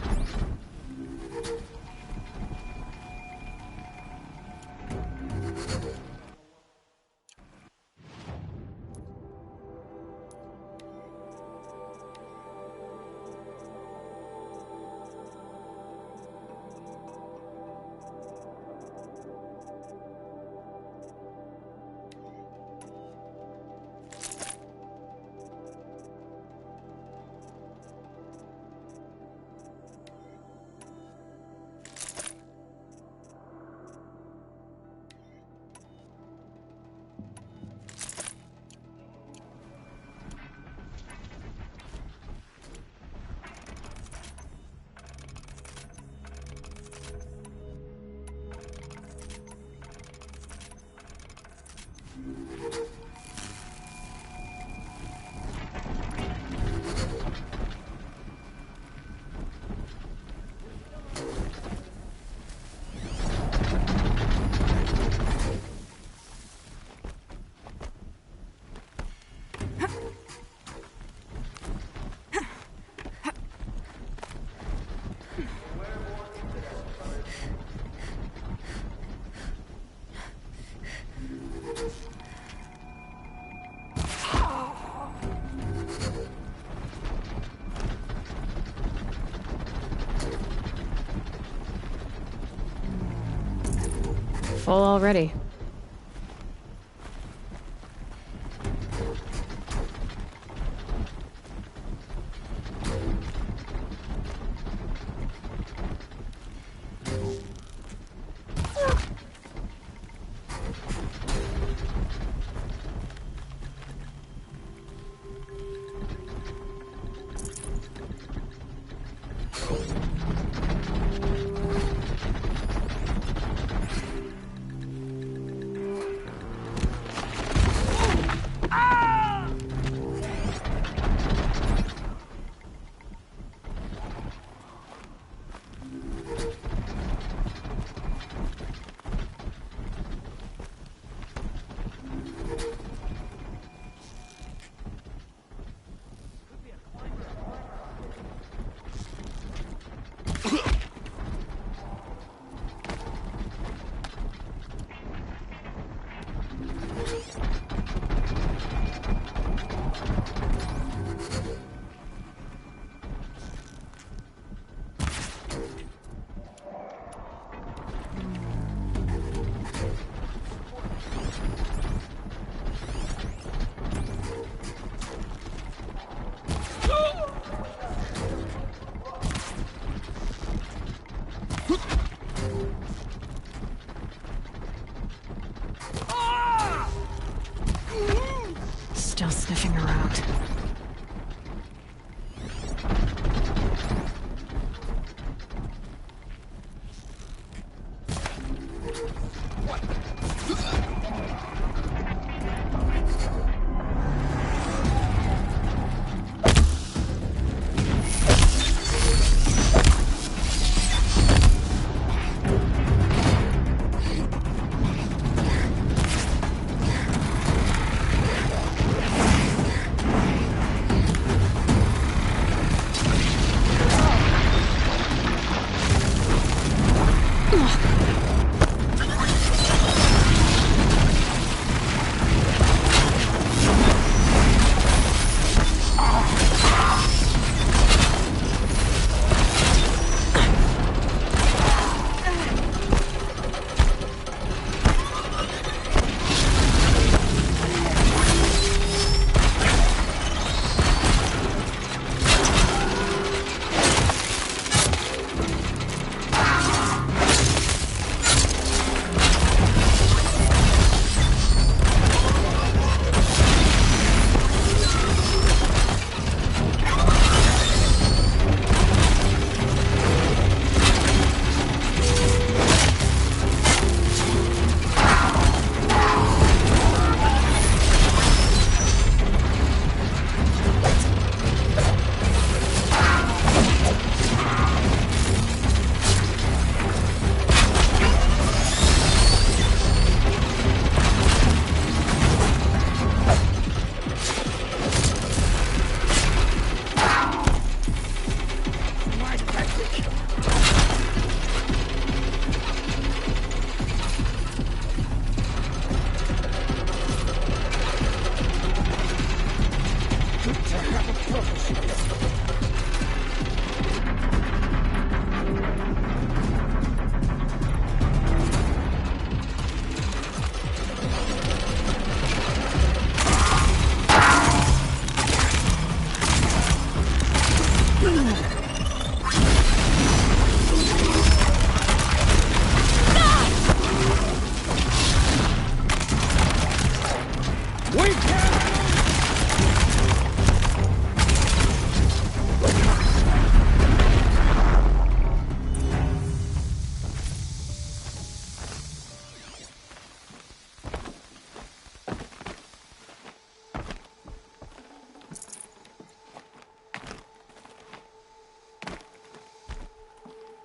Full already. Still sniffing around.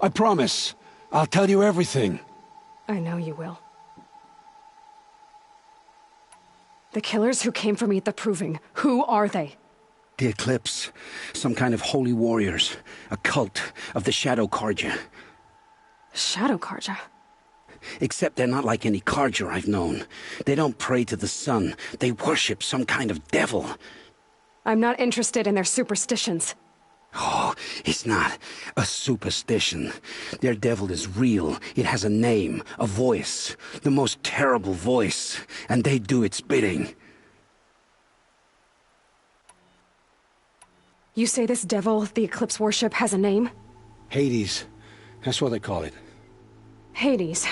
I promise. I'll tell you everything. I know you will. The killers who came for me at the Proving, who are they? The Eclipse. Some kind of holy warriors. A cult of the Shadow Carja. Shadow Carja? Except they're not like any Carja I've known. They don't pray to the sun. They worship some kind of devil. I'm not interested in their superstitions. Oh, it's not a superstition. Their devil is real. It has a name, a voice, the most terrible voice, and they do its bidding. You say this devil the Eclipse worship has a name? Hades. That's what they call it. Hades.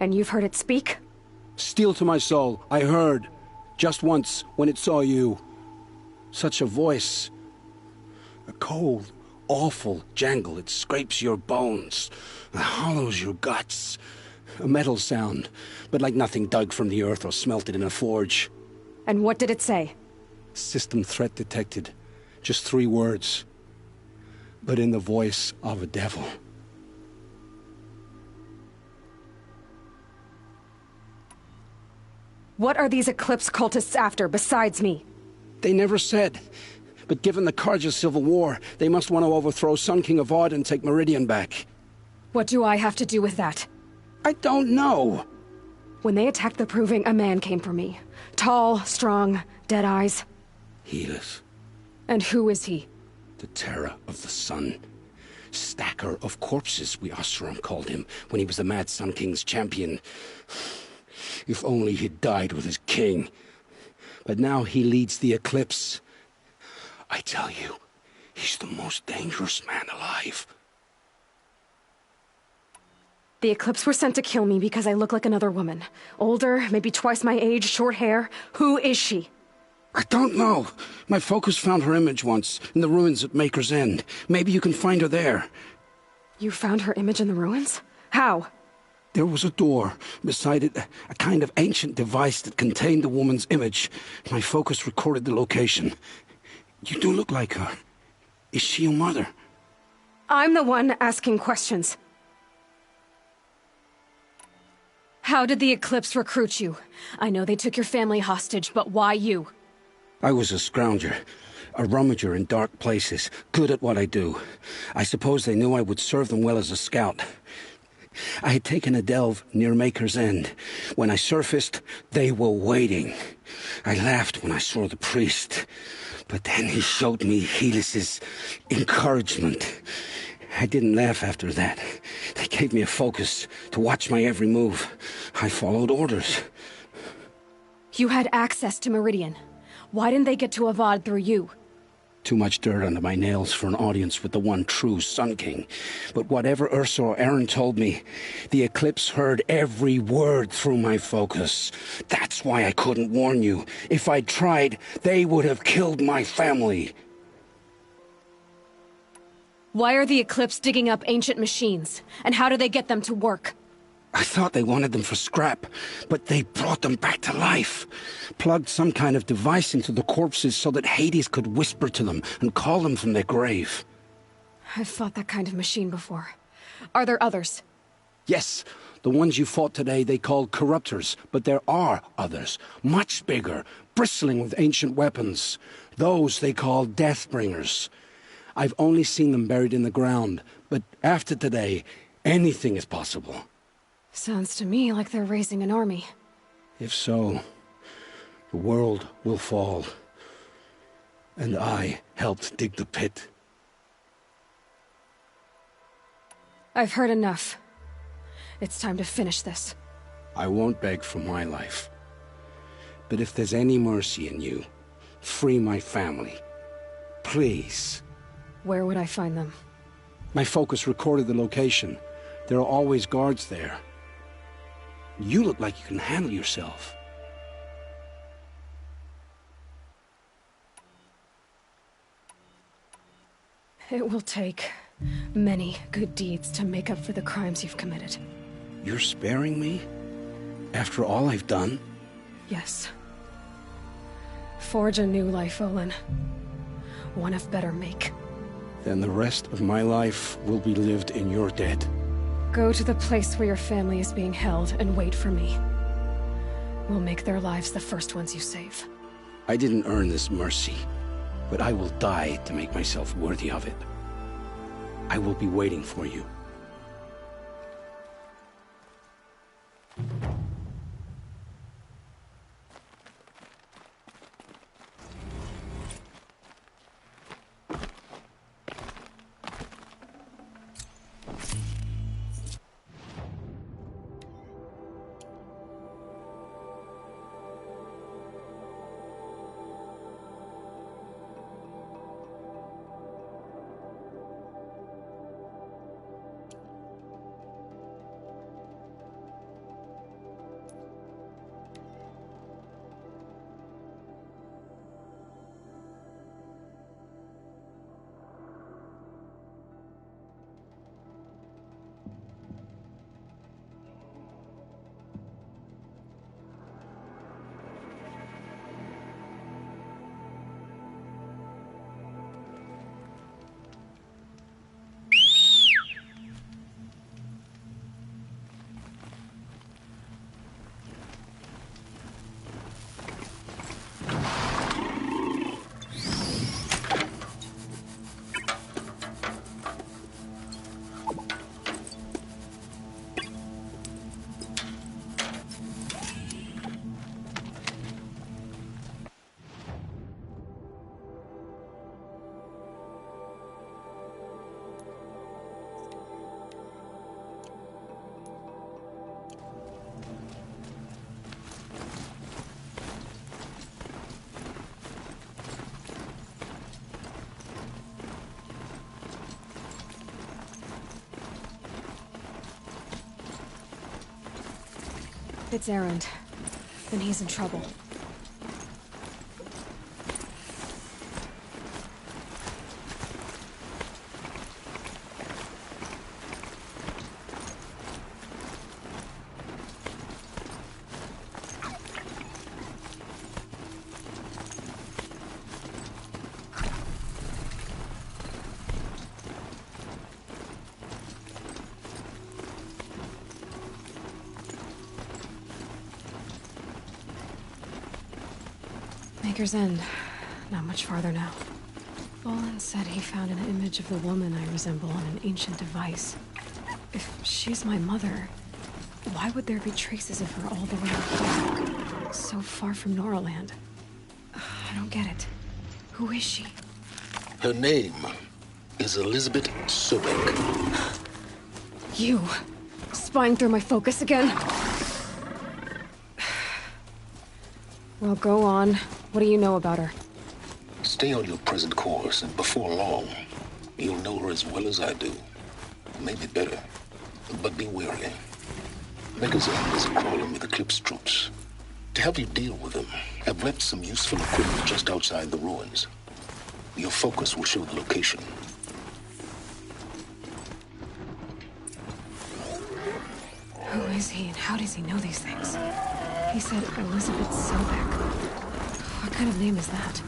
And you've heard it speak? Steel to my soul, I heard. Just once, when it saw you. Such a voice. A cold, awful jangle. It scrapes your bones. It hollows your guts. A metal sound, but like nothing dug from the earth or smelted in a forge. And what did it say? System threat detected. Just 3 words. But in the voice of a devil. What are these Eclipse cultists after, besides me? They never said. But given the Carja civil war, they must want to overthrow Sun King Avad and take Meridian back. What do I have to do with that? I don't know. When they attacked the Proving, a man came for me. Tall, strong, dead eyes. Helis. And who is he? The terror of the sun. Stacker of corpses, we Oseram called him, when he was the Mad Sun King's champion. If only he'd died with his king. But now he leads the Eclipse. I tell you, he's the most dangerous man alive. The Eclipse were sent to kill me because I look like another woman. Older, maybe twice my age, short hair. Who is she? I don't know. My focus found her image once, in the ruins at Maker's End. Maybe you can find her there. You found her image in the ruins? How? There was a door. Beside it, a kind of ancient device that contained the woman's image. My focus recorded the location. You do look like her. Is she your mother? I'm the one asking questions. How did the Eclipse recruit you? I know they took your family hostage, but why you? I was a scrounger. A rummager in dark places. Good at what I do. I suppose they knew I would serve them well as a scout. I had taken a delve near Maker's End. When I surfaced, they were waiting. I laughed when I saw the priest. But then he showed me Helis's encouragement. I didn't laugh after that. They gave me a focus to watch my every move. I followed orders. You had access to Meridian. Why didn't they get to Avad through you? Too much dirt under my nails for an audience with the one true Sun King. But whatever Ursa or Aaron told me, the Eclipse heard every word through my focus. That's why I couldn't warn you. If I'd tried, they would have killed my family. Why are the Eclipse digging up ancient machines? And how do they get them to work? I thought they wanted them for scrap, but they brought them back to life. Plugged some kind of device into the corpses so that Hades could whisper to them and call them from their grave. I've fought that kind of machine before. Are there others? Yes, the ones you fought today they called corruptors, but there are others, much bigger, bristling with ancient weapons. Those they call Deathbringers. I've only seen them buried in the ground, but after today, anything is possible. Sounds to me like they're raising an army. If so, the world will fall. And I helped dig the pit. I've heard enough. It's time to finish this. I won't beg for my life. But if there's any mercy in you, free my family. Please. Where would I find them? My focus recorded the location. There are always guards there. You look like you can handle yourself. It will take many good deeds to make up for the crimes you've committed. You're sparing me? After all I've done? Yes. Forge a new life, Olin. One of better make. Then the rest of my life will be lived in your debt. Go to the place where your family is being held and wait for me. We'll make their lives the first ones you save. I didn't earn this mercy, but I will die to make myself worthy of it. I will be waiting for you. It's Erend. Then he's in trouble. Maker's End. Not much farther now. Olin said he found an image of the woman I resemble on an ancient device. If she's my mother, why would there be traces of her all the way up here? So far from Noraland. I don't get it. Who is she? Her name is Elizabeth Sobek. You! Spying through my focus again? Well, go on. What do you know about her? Stay on your present course, and before long, you'll know her as well as I do. Maybe better, but be wary. Maker's End is crawling with Eclipse troops. To help you deal with them, I've left some useful equipment just outside the ruins. Your focus will show the location. Who is he and how does he know these things? He said Elizabeth Sobek. What kind of name is that?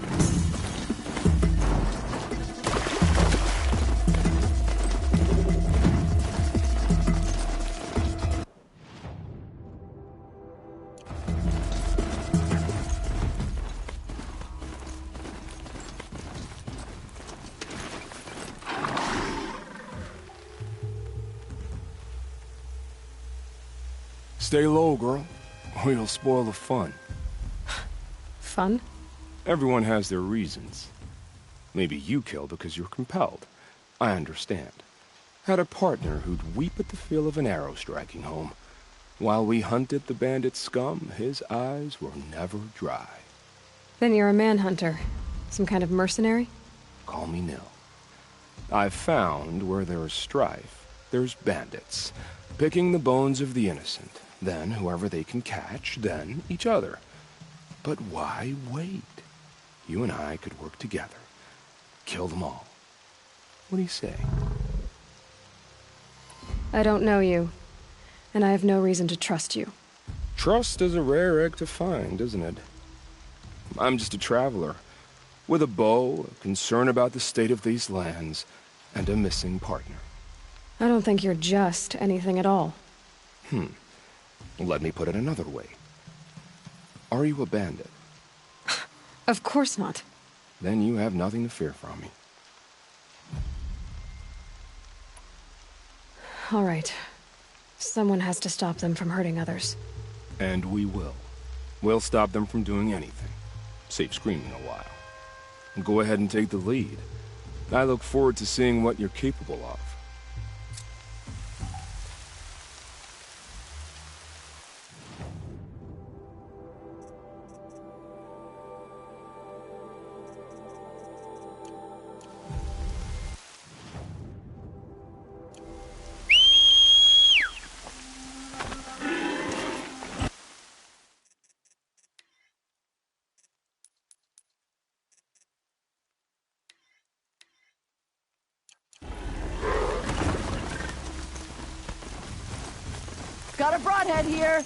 Stay low, girl, or you'll spoil the fun. Fun? Everyone has their reasons. Maybe you kill because you're compelled. I understand. Had a partner who'd weep at the feel of an arrow striking home. While we hunted the bandit scum, his eyes were never dry. Then you're a manhunter. Some kind of mercenary? Call me Nil. I've found where there is strife, there's bandits, picking the bones of the innocent, then whoever they can catch, then each other. But why wait? You and I could work together. Kill them all. What do you say? I don't know you, and I have no reason to trust you. Trust is a rare egg to find, isn't it? I'm just a traveler, with a bow, a concern about the state of these lands, and a missing partner. I don't think you're just anything at all. Let me put it another way. Are you a bandit? Of course not. Then you have nothing to fear from me. All right. Someone has to stop them from hurting others. And we will. We'll stop them from doing anything. Save screaming a while. Go ahead and take the lead. I look forward to seeing what you're capable of. Got a broadhead here.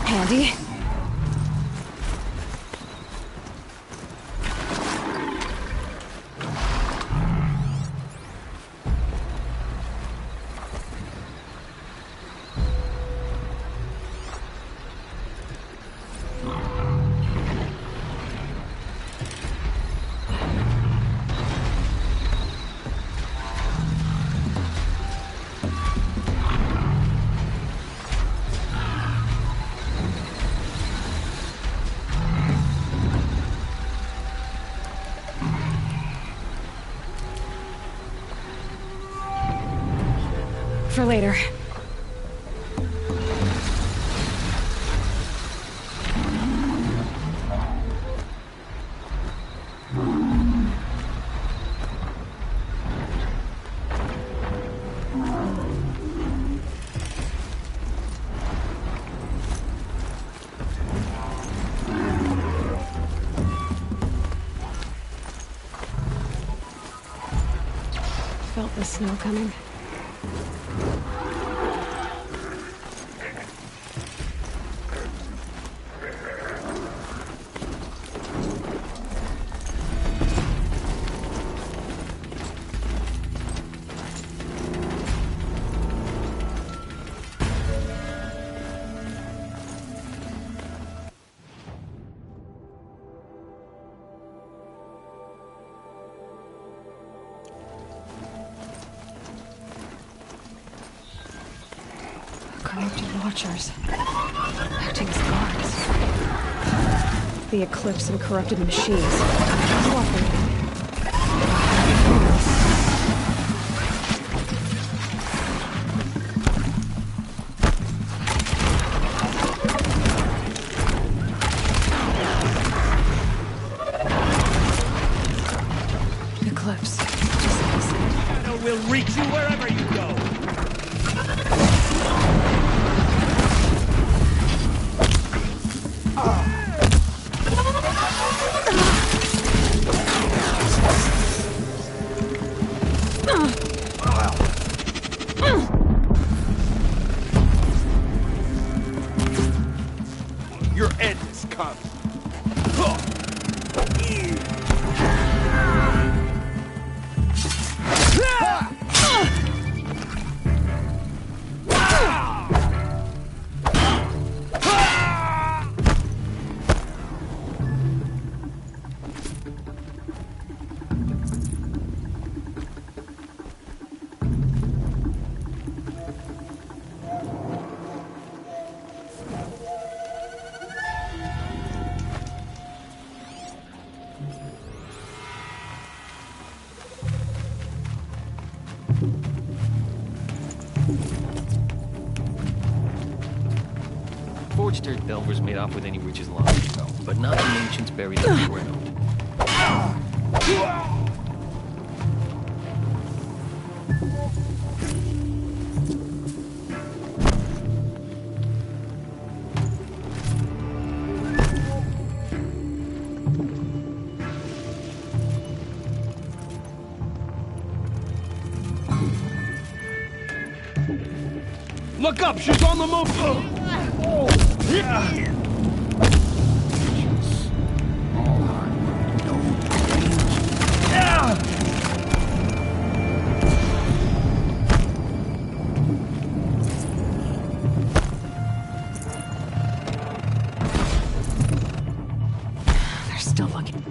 Handy. For later. Felt the snow coming. Corrupted Watchers. Acting as guards. The Eclipse and corrupted machines. Cooperating. Forged dirt delvers made off with any riches long ago, but not the ancients buried everywhere known. Look up! She's on the move! They're still looking.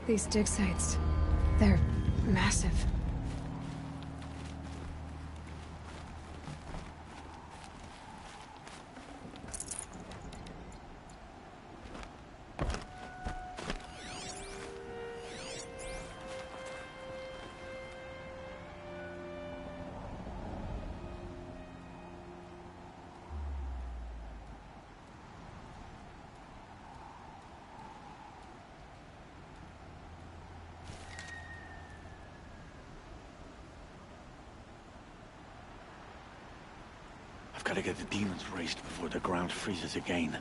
These dig sites, they're massive. I've got to get the demons raced before the ground freezes again.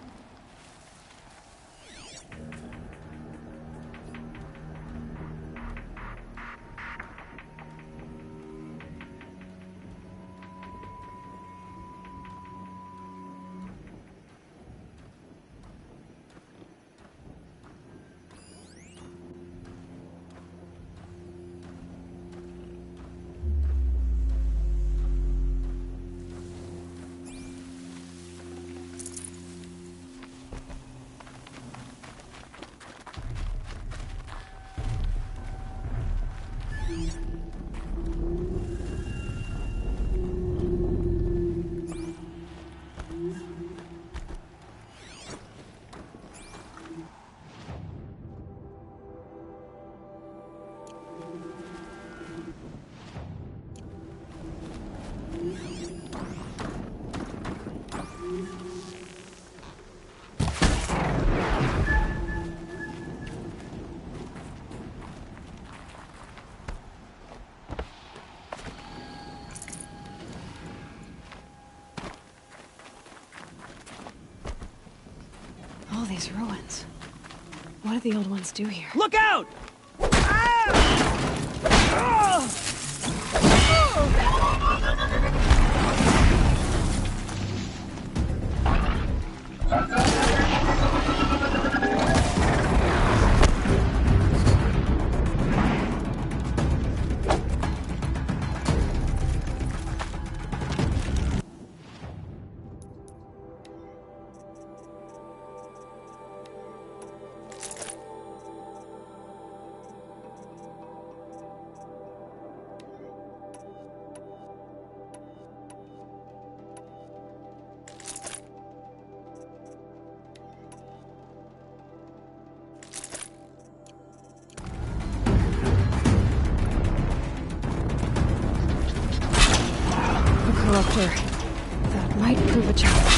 All these ruins. What did the old ones do here? Look out! Corruptor. That might prove a challenge.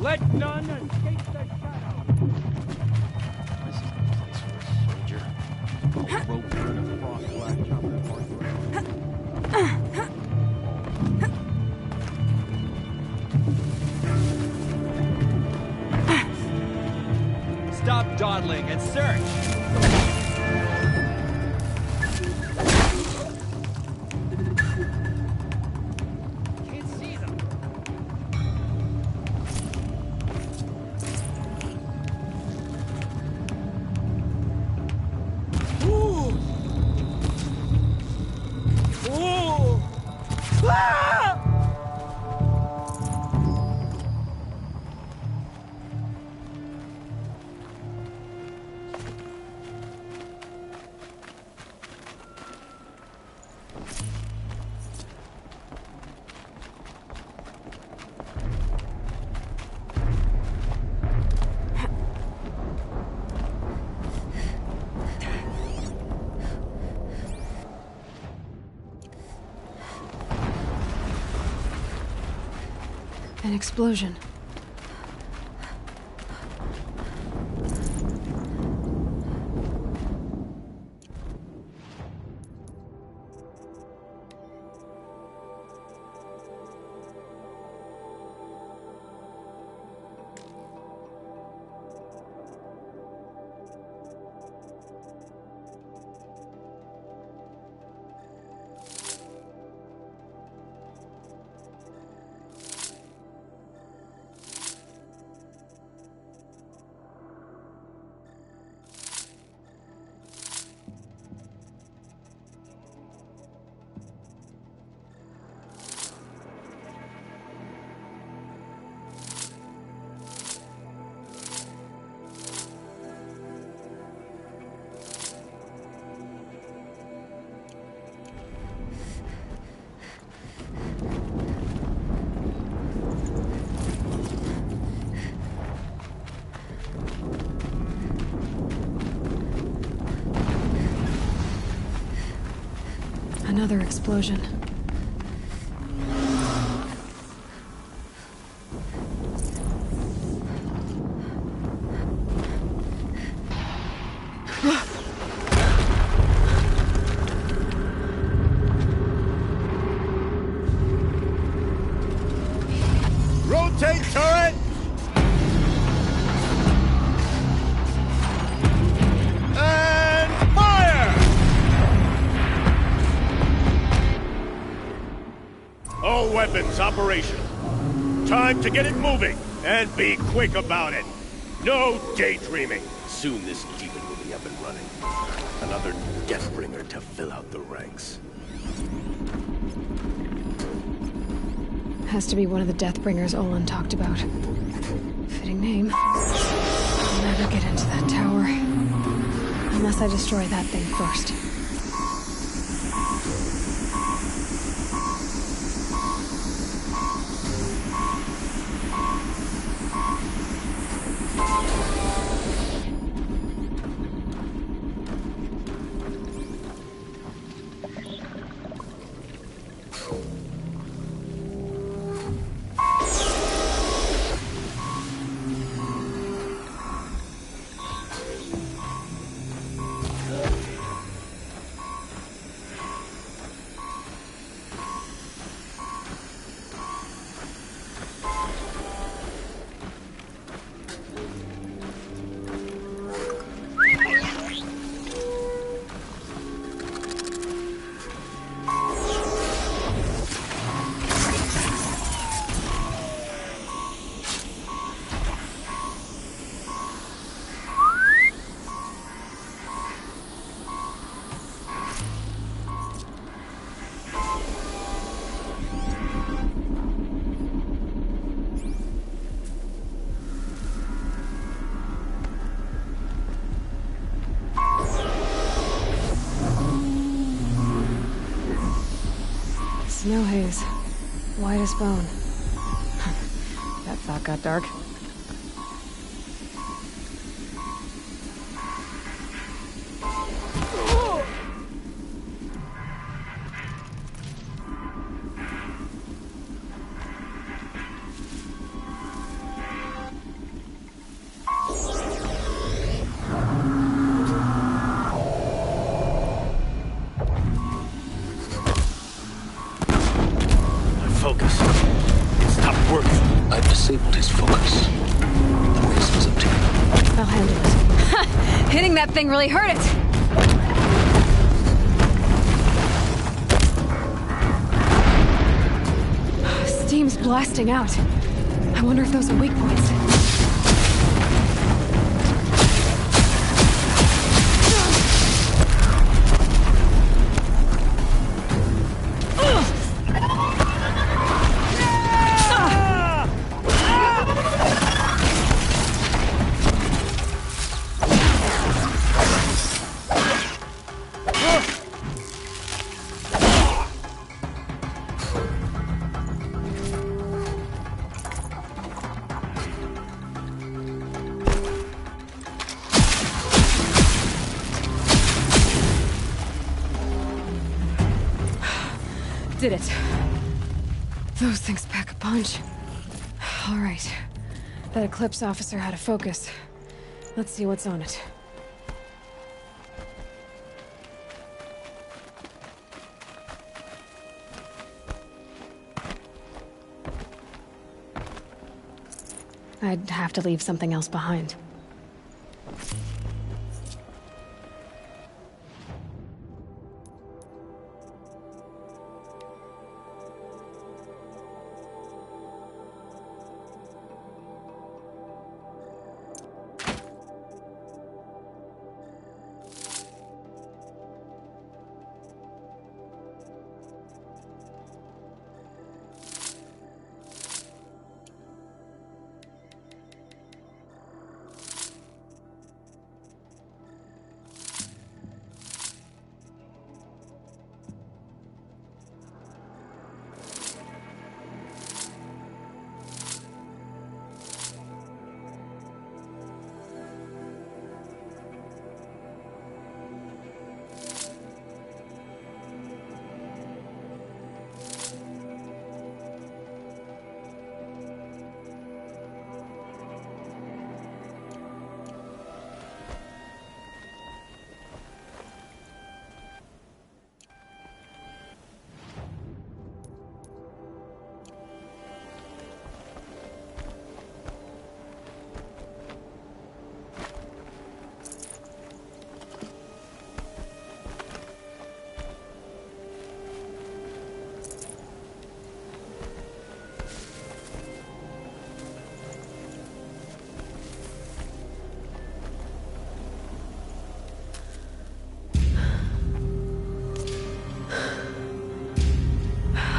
Let none escape the shadow. This is no place for a soldier. All rope and a frost black chopping apart Stop dawdling and search! An explosion. Another explosion. Rotate turret! And fire! All weapons operational. Time to get it moving, and be quick about it. No daydreaming. Soon this demon will be up and running. Another Deathbringer to fill out the ranks. Has to be one of the Deathbringers Olin talked about. Fitting name. I'll never get into that tower. Unless I destroy that thing first. Snow haze. White as bone. That thought got dark. focus. It stopped working. I've disabled his focus. The rest is up to you. I'll handle it. Hitting that thing really hurt it! Steam's blasting out. I wonder if those are weak points. Did it. Those things pack a punch. All right. That Eclipse officer had a focus. Let's see what's on it. I'd have to leave something else behind.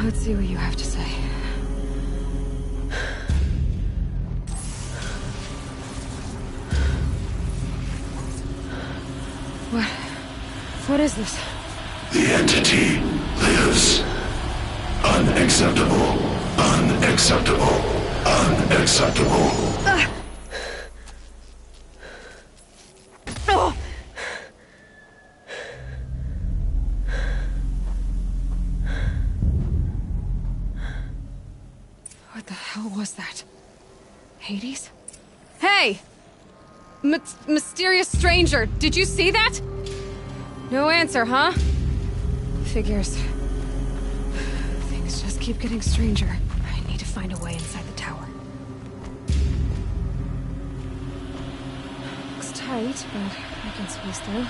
Let's see what you have to say. What is this? The entity lives. Unacceptable. Unacceptable. Unacceptable. Oh! What the hell was that? Hades? Hey! Mysterious stranger, did you see that? No answer, huh? Figures. Things just keep getting stranger. I need to find a way inside the tower. Looks tight, but I can squeeze through.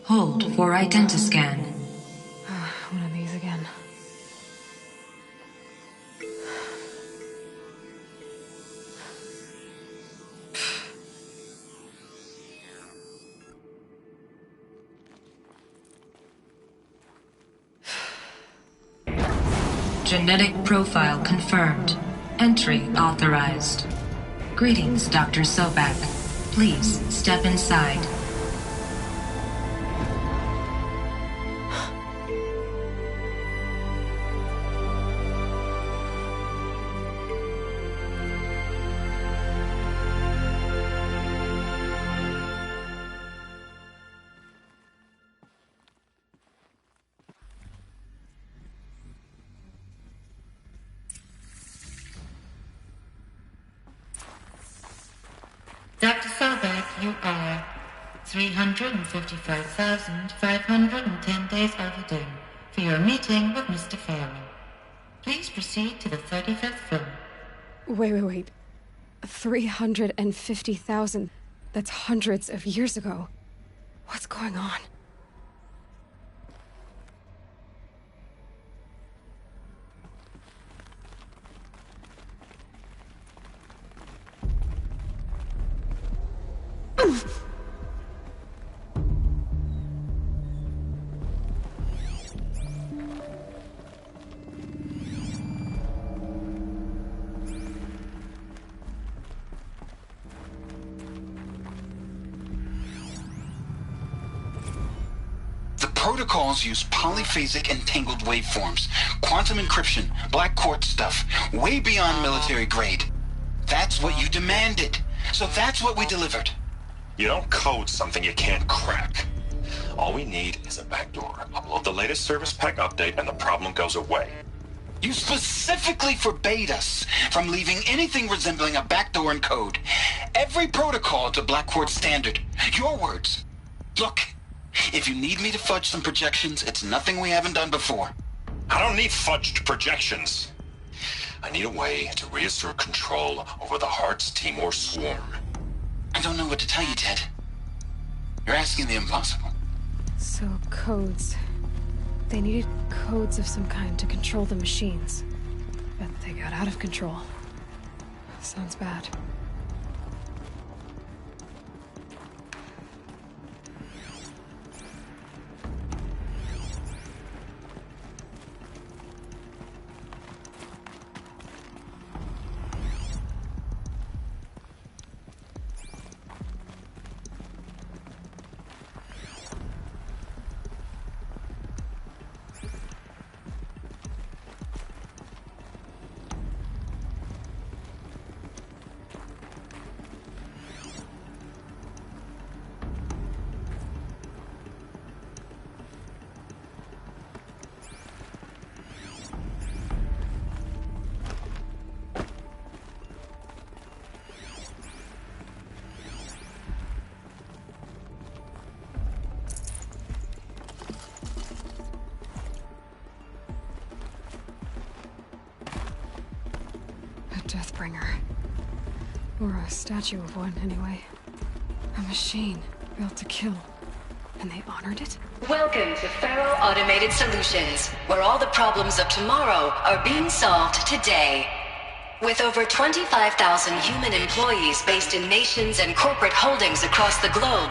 Hold for identiscan. One of these again. Genetic profile confirmed. Entry authorized. Greetings, Dr. Sobak. Please step inside. 355,510 days overdue for your meeting with Mr. Farrell. Please proceed to the 35th floor. Wait. 350,000. That's hundreds of years ago. What's going on? Protocols use polyphasic entangled waveforms, quantum encryption, black quartz stuff, way beyond military grade. That's what you demanded. So that's what we delivered. You don't code something you can't crack. All we need is a backdoor. Upload the latest service pack update and the problem goes away. You specifically forbade us from leaving anything resembling a backdoor in code. Every protocol to Black Quartz standard. Your words. Look. If you need me to fudge some projections, it's nothing we haven't done before. I don't need fudged projections. I need a way to reassert control over the Heart's Timor swarm. I don't know what to tell you, Ted. You're asking the impossible. So, codes. They needed codes of some kind to control the machines. But they got out of control. Sounds bad. Deathbringer. Or a statue of one, anyway. A machine built to kill. And they honored it? Welcome to Faro Automated Solutions, where all the problems of tomorrow are being solved today. With over 25,000 human employees based in nations and corporate holdings across the globe,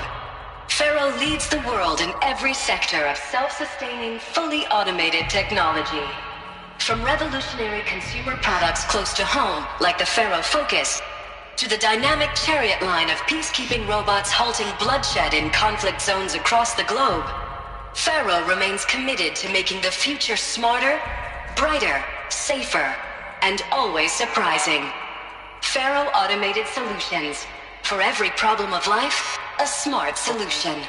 Faro leads the world in every sector of self-sustaining, fully automated technology. From revolutionary consumer products close to home, like the Faro Focus, to the dynamic Chariot line of peacekeeping robots halting bloodshed in conflict zones across the globe, Faro remains committed to making the future smarter, brighter, safer, and always surprising. Faro Automated Solutions. For every problem of life, a smart solution.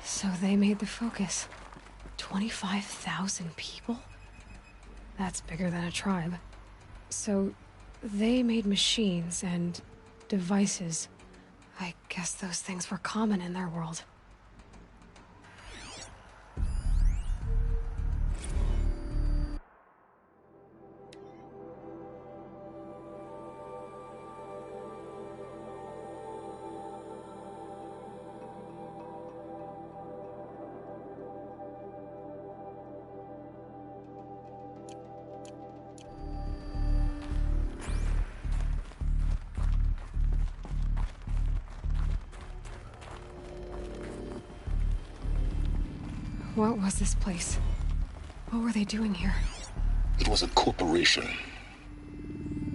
So they made the Focus. 25,000 people? That's bigger than a tribe. So, they made machines and devices. I guess those things were common in their world. What was this place? What were they doing here? It was a corporation.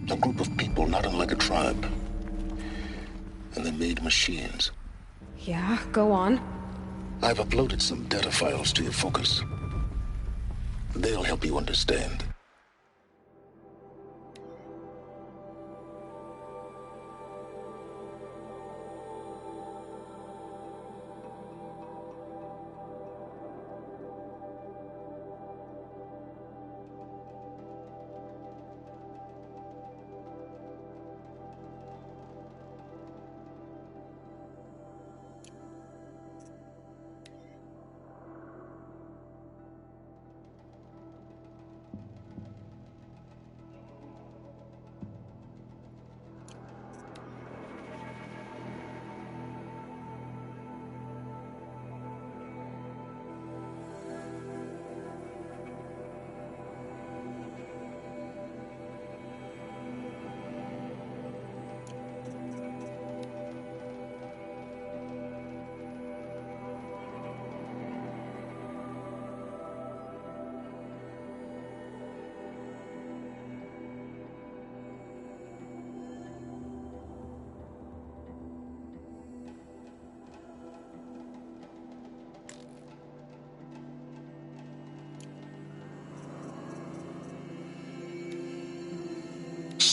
A group of people not unlike a tribe. And they made machines. Yeah, go on. I've uploaded some data files to your Focus. They'll help you understand.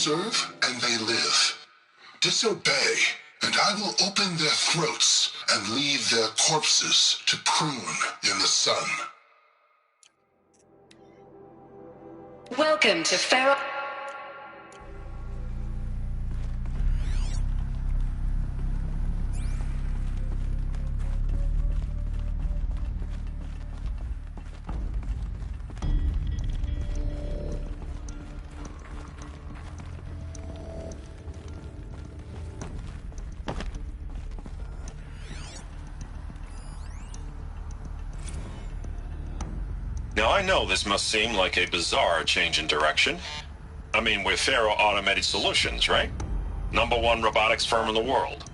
serve and they live. Disobey, and I will open their throats and leave their corpses to prune in the sun. Welcome to Pharaoh. Now, I know this must seem like a bizarre change in direction. I mean, we're Pharaoh Automated Solutions, right? #1 robotics firm in the world.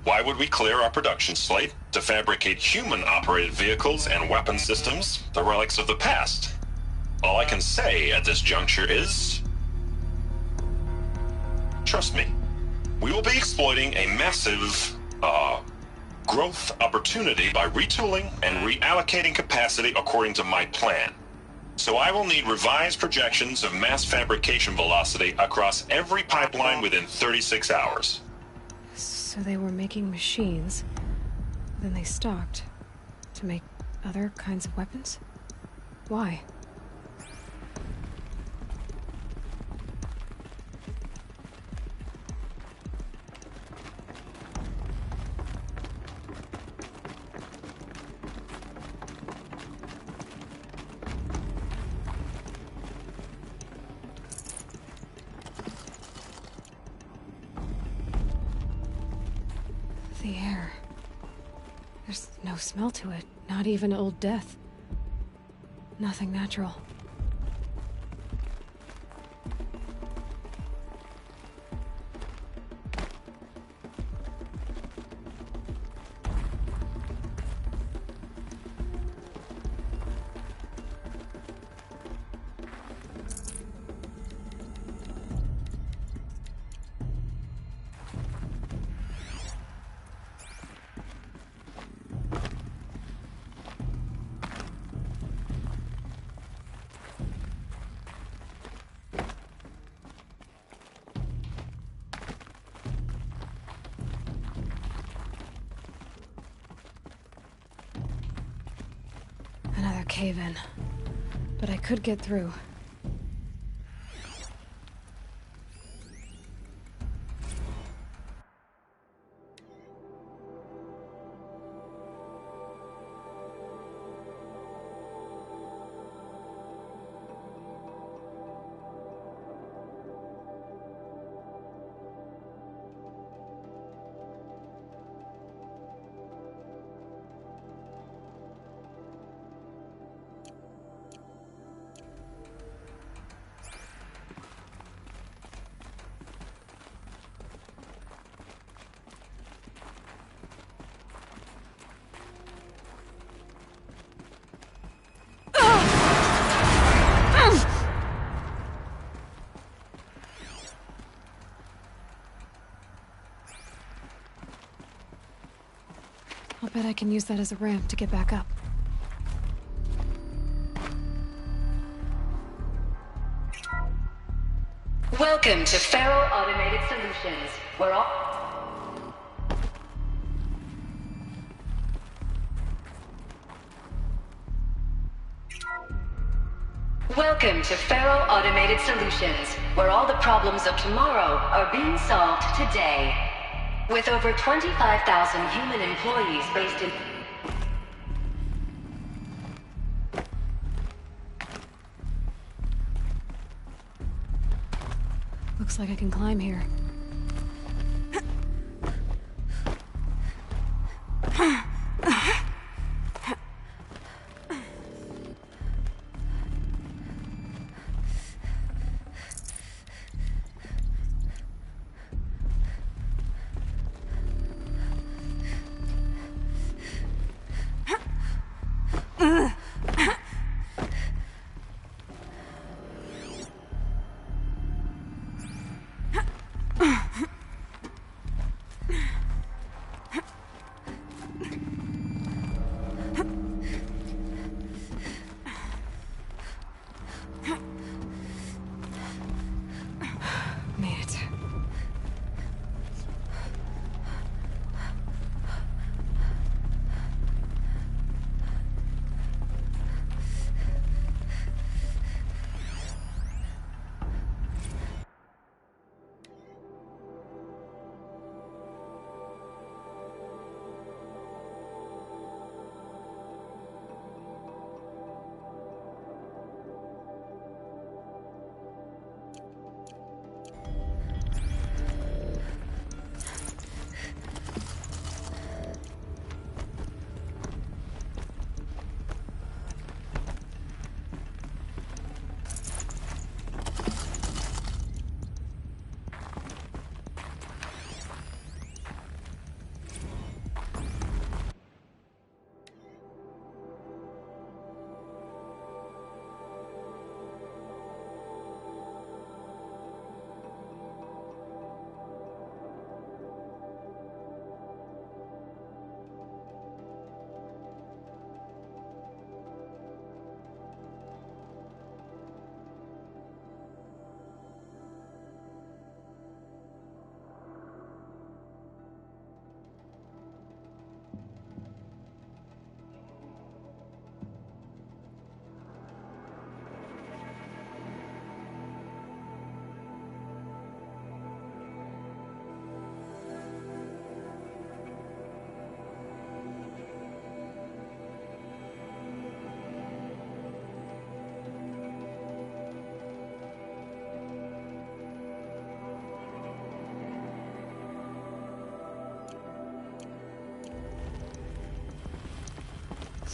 Why would we clear our production slate to fabricate human-operated vehicles and weapon systems, the relics of the past? All I can say at this juncture is... trust me, we will be exploiting a massive, growth opportunity by retooling and reallocating capacity according to my plan. So I will need revised projections of mass fabrication velocity across every pipeline within 36 hours. So they were making machines, then they stopped to make other kinds of weapons? Why? The air. There's no smell to it, not even old death. Nothing natural. Another cave-in. But I could get through. I'll bet I can use that as a ramp to get back up. Welcome to Pharaoh Automated Solutions, where all... Welcome to Pharaoh Automated Solutions, where all the problems of tomorrow are being solved today. With over 25,000 human employees based in... Looks like I can climb here.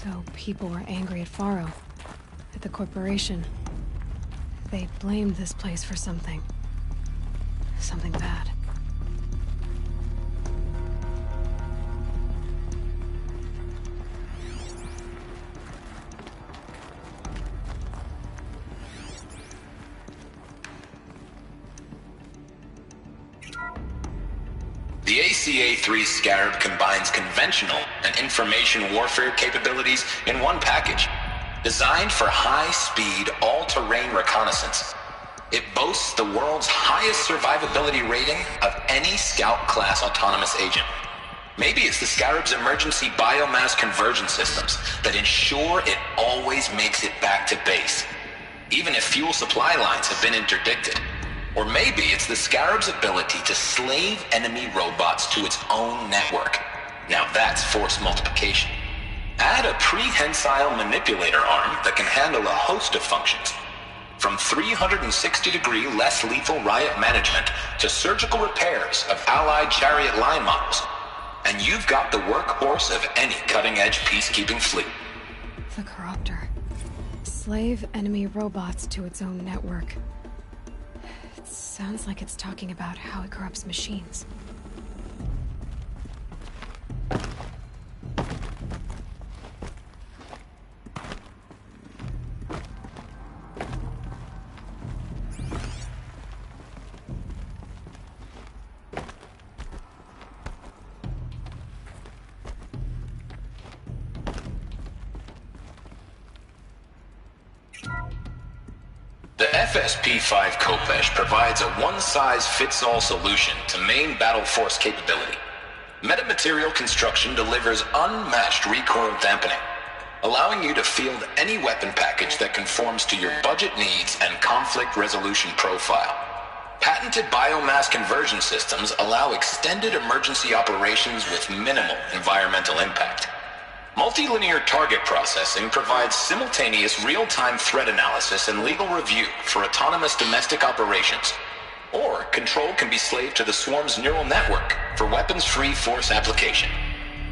So people were angry at Faro, at the corporation. They blamed this place for something. Something bad. The ACA-3 Scarab combines conventional and information warfare capabilities in one package. Designed for high-speed, all-terrain reconnaissance, it boasts the world's highest survivability rating of any Scout-class autonomous agent. Maybe it's the Scarab's emergency biomass conversion systems that ensure it always makes it back to base, even if fuel supply lines have been interdicted. Or maybe it's the Scarab's ability to slave enemy robots to its own network. Now that's force multiplication. Add a prehensile manipulator arm that can handle a host of functions, from 360-degree less lethal riot management to surgical repairs of Allied chariot line models. And you've got the workhorse of any cutting-edge peacekeeping fleet. The Corruptor. Slave enemy robots to its own network. It sounds like it's talking about how it corrupts machines. The FSP-5 Kopesh provides a one-size-fits-all solution to main battle force capability. Metamaterial construction delivers unmatched recoil dampening, allowing you to field any weapon package that conforms to your budget needs and conflict resolution profile. Patented biomass conversion systems allow extended emergency operations with minimal environmental impact. Multilinear target processing provides simultaneous real-time threat analysis and legal review for autonomous domestic operations. Or control can be slaved to the swarm's neural network for weapons-free force application.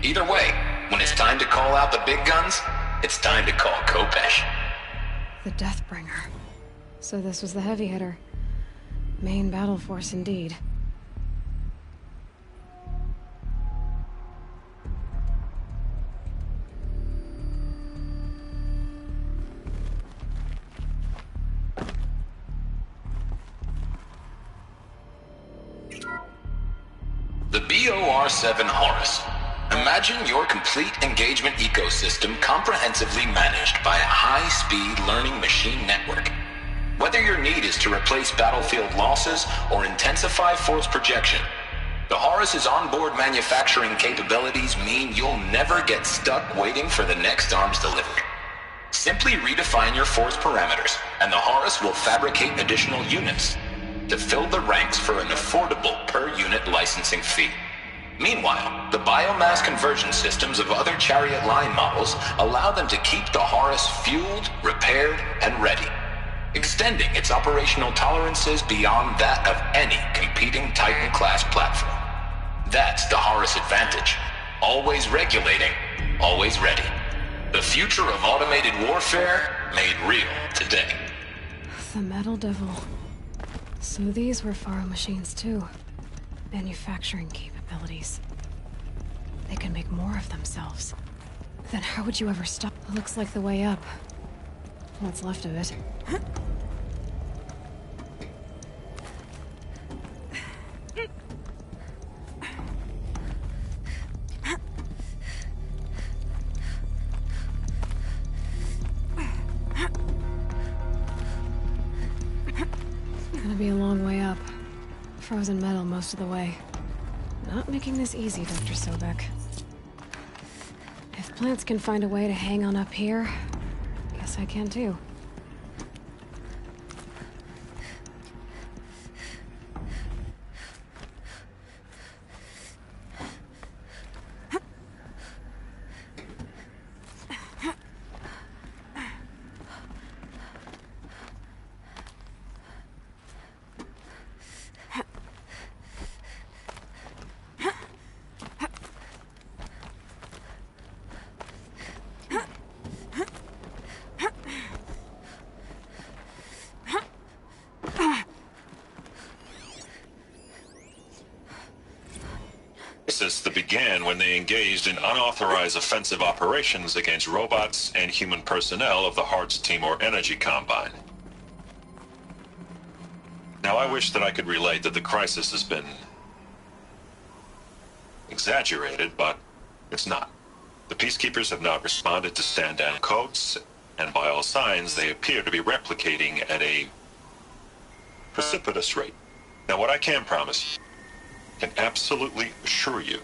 Either way, when it's time to call out the big guns, it's time to call Kopesh. The Deathbringer. So this was the heavy hitter. Main battle force indeed. The BOR-7 Horus. Imagine your complete engagement ecosystem comprehensively managed by a high-speed learning machine network. Whether your need is to replace battlefield losses or intensify force projection, the Horus's onboard manufacturing capabilities mean you'll never get stuck waiting for the next arms delivery. Simply redefine your force parameters, and the Horus will fabricate additional units to fill the ranks for an affordable per-unit licensing fee. Meanwhile, the biomass conversion systems of other chariot line models allow them to keep the Horus fueled, repaired, and ready, extending its operational tolerances beyond that of any competing Titan-class platform. That's the Horus advantage. Always regulating, always ready. The future of automated warfare made real today. The Metal Devil. So these were Faro machines too. Manufacturing capabilities. They can make more of themselves. Then how would you ever stop? Looks like the way up. What's left of it. Gonna be a long way up. Frozen metal most of the way. Not making this easy, Dr. Sobek. If plants can find a way to hang on up here, guess I can too. crisis that began when they engaged in unauthorized offensive operations against robots and human personnel of the Hearts Timor Energy Combine. Now, I wish that I could relate that the crisis has been exaggerated, but it's not. The Peacekeepers have not responded to stand-down codes, and by all signs, they appear to be replicating at a precipitous rate. Now, what I can promise, can absolutely assure you,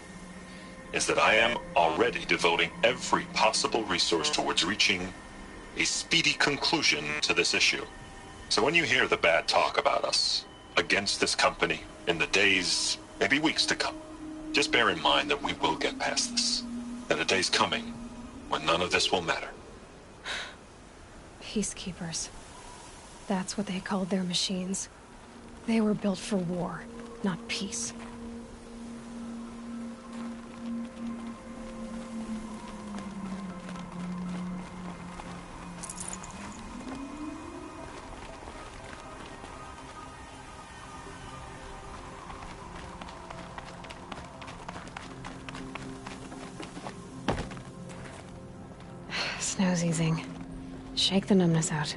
is that I am already devoting every possible resource towards reaching a speedy conclusion to this issue. So when you hear the bad talk about us against this company in the days, maybe weeks to come, just bear in mind that we will get past this. That a day's coming when none of this will matter. Peacekeepers. That's what they called their machines. They were built for war, not peace. Snow's easing. Shake the numbness out.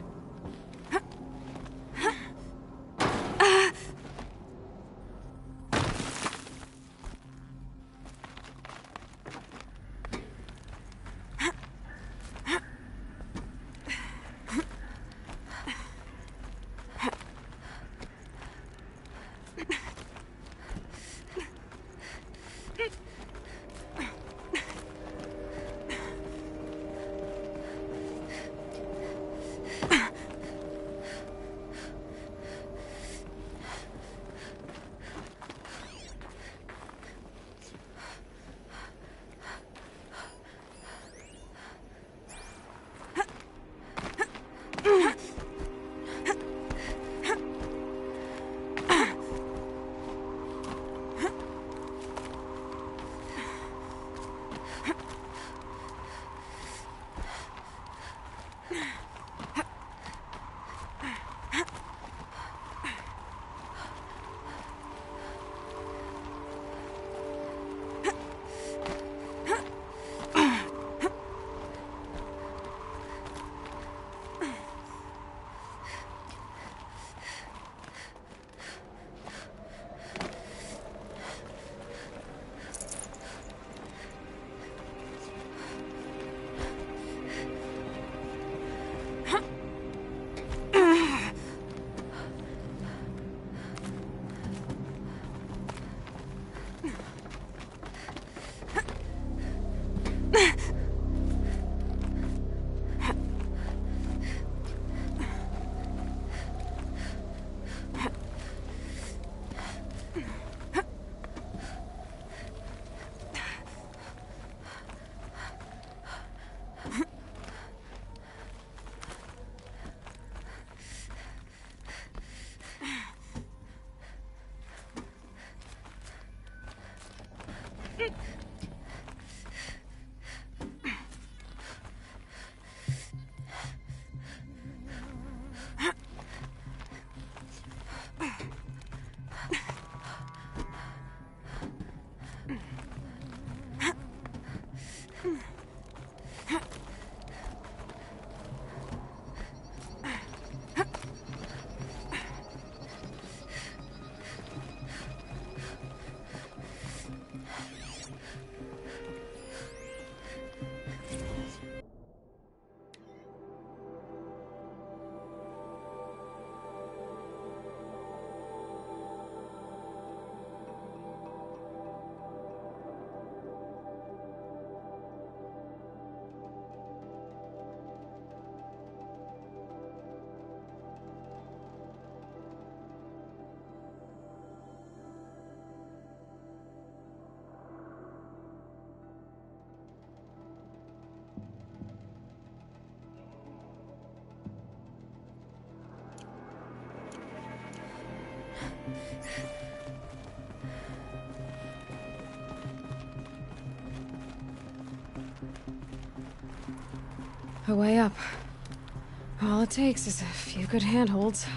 A way up. All it takes is a few good handholds.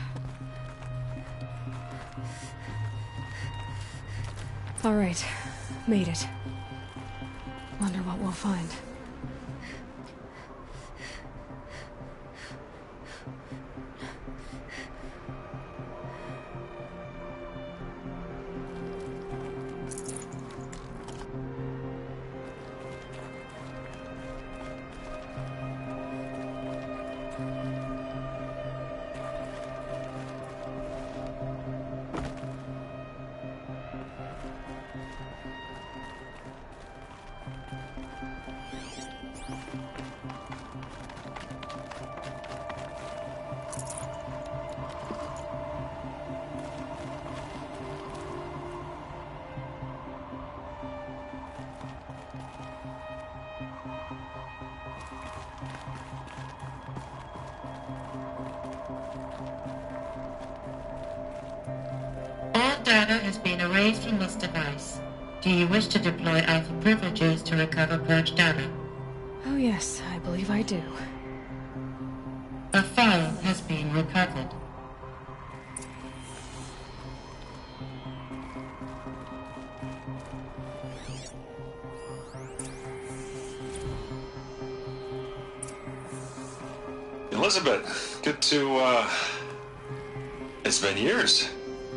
All right. Made it. Wonder what we'll find. All data has been erased from this device. Do you wish to deploy Alpha privileges to recover purged data? Oh yes, I believe I do. A file has been recovered. Elizabeth, good to, It's been years.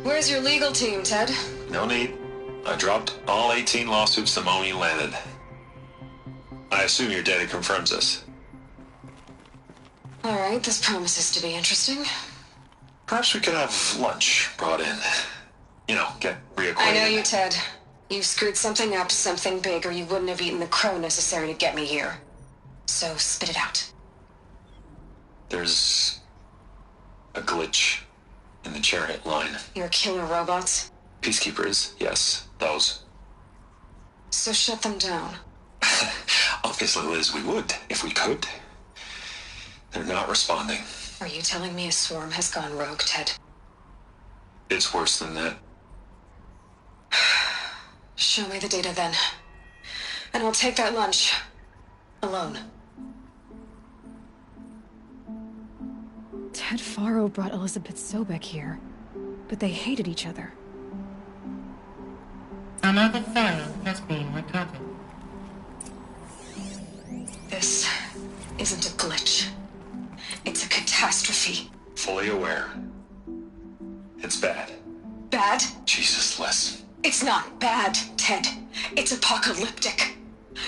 Where's your legal team, Ted? No need. I dropped all 18 lawsuits the moment you landed. I assume your data confirms this. Alright, this promises to be interesting. Perhaps we could have lunch brought in. You know, get reacquainted. I know you, Ted. You screwed something up, something big, or you wouldn't have eaten the crow necessary to get me here. So spit it out. There's a glitch in the chariot line. Your killer robots? Peacekeepers, yes, those. So shut them down. Obviously, Liz, we would, if we could. They're not responding. Are you telling me a swarm has gone rogue, Ted? It's worse than that. Show me the data then. And I'll take that lunch. Alone. Ted Faro brought Elizabeth Sobek here, but they hated each other. Another file has been recovered. This isn't a glitch. It's a catastrophe. Fully aware. It's bad. Bad? Jesus, Les. It's not bad, Ted. It's apocalyptic.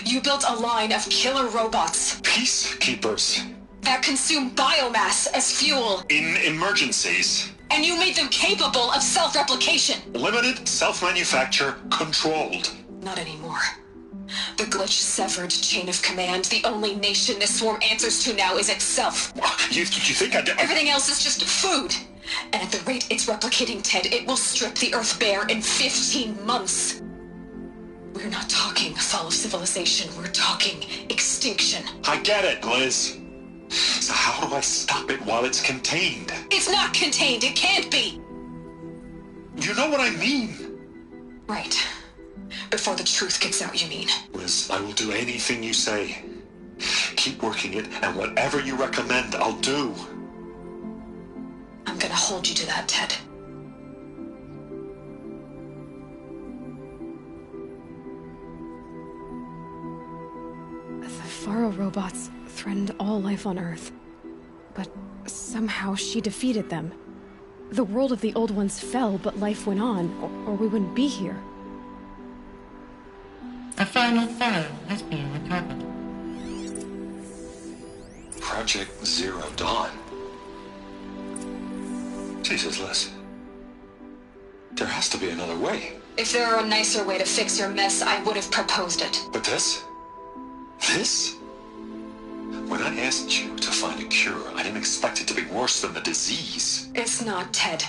You built a line of killer robots. Peacekeepers. That consume biomass as fuel. In emergencies. And you made them capable of self-replication. Limited, self-manufacture, controlled. Not anymore. The glitch severed chain of command. The only nation this swarm answers to now is itself. You think I did? Everything else is just food. And at the rate it's replicating, Ted, it will strip the Earth bare in 15 months. We're not talking fall of civilization. We're talking extinction. I get it, Liz. So how do I stop it while it's contained? It's not contained. It can't be. You know what I mean. Right. Before the truth gets out, you mean? Liz, I will do anything you say. Keep working it, and whatever you recommend, I'll do. I'm gonna hold you to that, Ted. The Faro robots threatened all life on Earth. But somehow she defeated them. The world of the old ones fell, but life went on, or we wouldn't be here. A final file has been recovered. Project Zero Dawn. Jesus, Liz. There has to be another way. If there were a nicer way to fix your mess, I would have proposed it. But this? This? When I asked you to find a cure, I didn't expect it to be worse than the disease. It's not, Ted.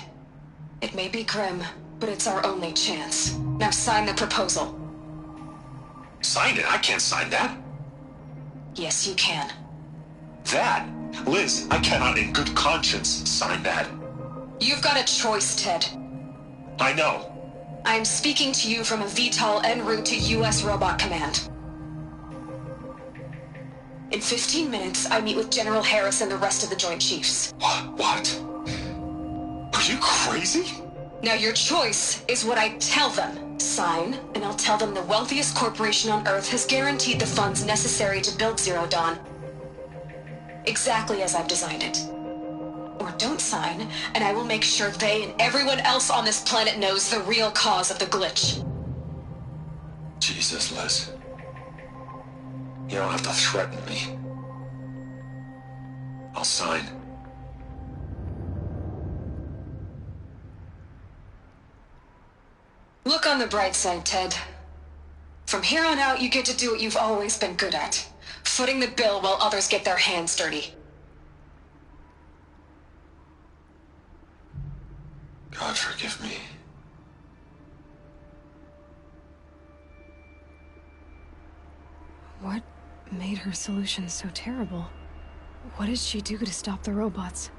It may be grim, but it's our only chance. Now sign the proposal. Sign it? I can't sign that. Yes, you can. That? Liz, I cannot in good conscience sign that. You've got a choice, Ted. I know. I am speaking to you from a VTOL en route to U.S. Robot Command. In 15 minutes, I meet with General Harris and the rest of the Joint Chiefs. What? Are you crazy? Now your choice is what I tell them. Sign, and I'll tell them the wealthiest corporation on Earth has guaranteed the funds necessary to build Zero Dawn. Exactly as I've designed it. Or don't sign, and I will make sure they and everyone else on this planet knows the real cause of the glitch. Jesus, Liz. You don't have to threaten me. I'll sign. Look on the bright side, Ted. From here on out, you get to do what you've always been good at. Footing the bill while others get their hands dirty. God forgive me. What made her solution so terrible? What did she do to stop the robots?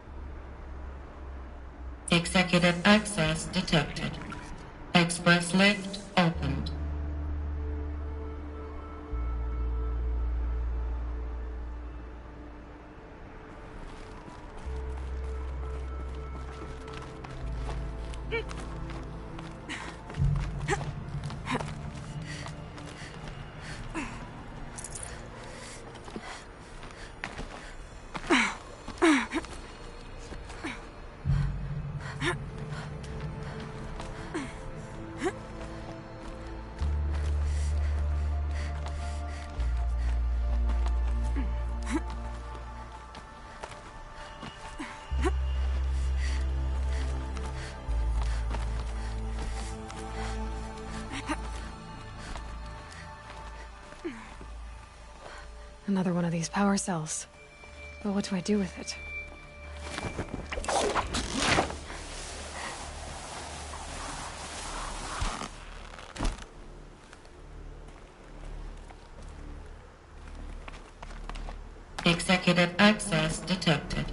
Executive access detected. Express lift opened. Another one of these power cells. But what do I do with it? Executive access detected.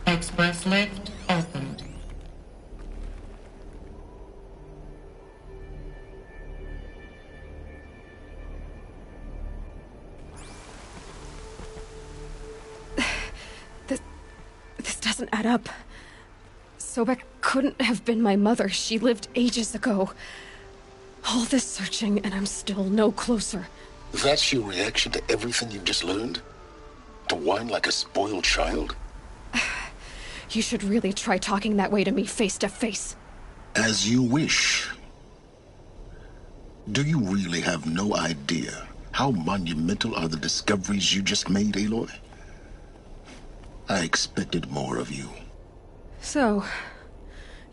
Express lift opened. This doesn't add up. Sobek couldn't have been my mother. She lived ages ago. All this searching, and I'm still no closer. That's your reaction to everything you've just learned? To whine like a spoiled child? You should really try talking that way to me face to face. As you wish. Do you really have no idea how monumental are the discoveries you just made, Aloy? I expected more of you. So,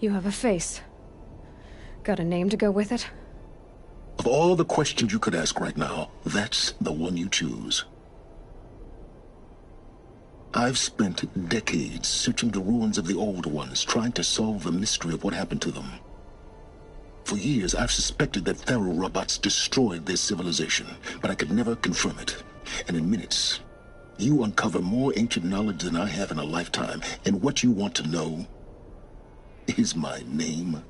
you have a face. Got a name to go with it? Of all the questions you could ask right now, that's the one you choose. I've spent decades searching the ruins of the old ones, trying to solve the mystery of what happened to them. For years, I've suspected that Faro robots destroyed their civilization, but I could never confirm it. And in minutes, you uncover more ancient knowledge than I have in a lifetime, and what you want to know is my name.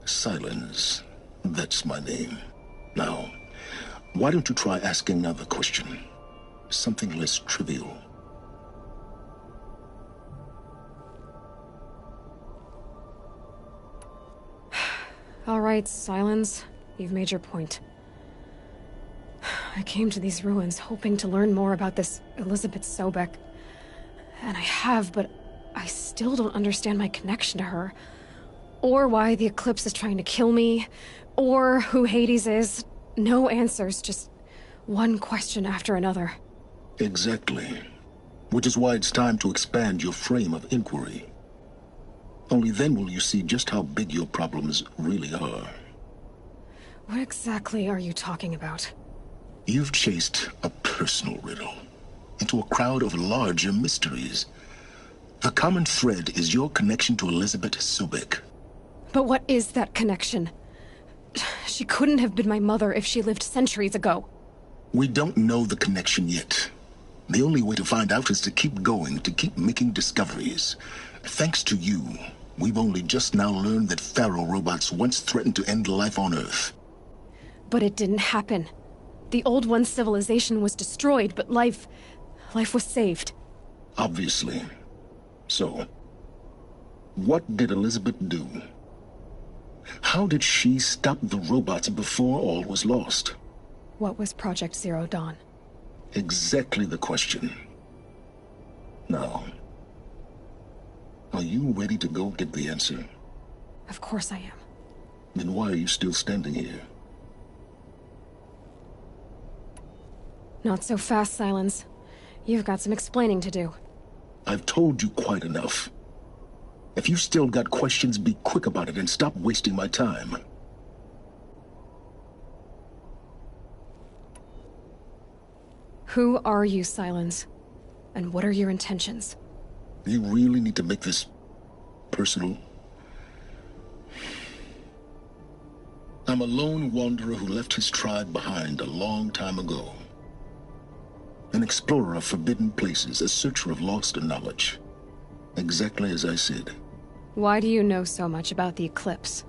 Silence. That's my name. Now, why don't you try asking another question? Something less trivial. All right, Silence. You've made your point. I came to these ruins hoping to learn more about this Elizabeth Sobek. And I have, but I still don't understand my connection to her. Or why the Eclipse is trying to kill me. Or who Hades is. No answers, just one question after another. Exactly. Which is why it's time to expand your frame of inquiry. Only then will you see just how big your problems really are. What exactly are you talking about? You've chased a personal riddle into a crowd of larger mysteries. The common thread is your connection to Elizabeth Sobek. But what is that connection? She couldn't have been my mother if she lived centuries ago. We don't know the connection yet. The only way to find out is to keep going, to keep making discoveries. Thanks to you, we've only just now learned that Faro robots once threatened to end life on Earth. But it didn't happen. The Old One's civilization was destroyed, but life was saved. Obviously. So, What did Elizabeth do? How did she stop the robots before all was lost? What was Project Zero Dawn? Exactly the question. Now, are you ready to go get the answer? Of course I am. Then why are you still standing here? Not so fast, Silence. You've got some explaining to do. I've told you quite enough. If you've still got questions, be quick about it and stop wasting my time. Who are you, Silence? And what are your intentions? You really need to make this personal? I'm a lone wanderer who left his tribe behind a long time ago. An explorer of forbidden places, a searcher of lost knowledge. Exactly as I said. Why do you know so much about the Eclipse?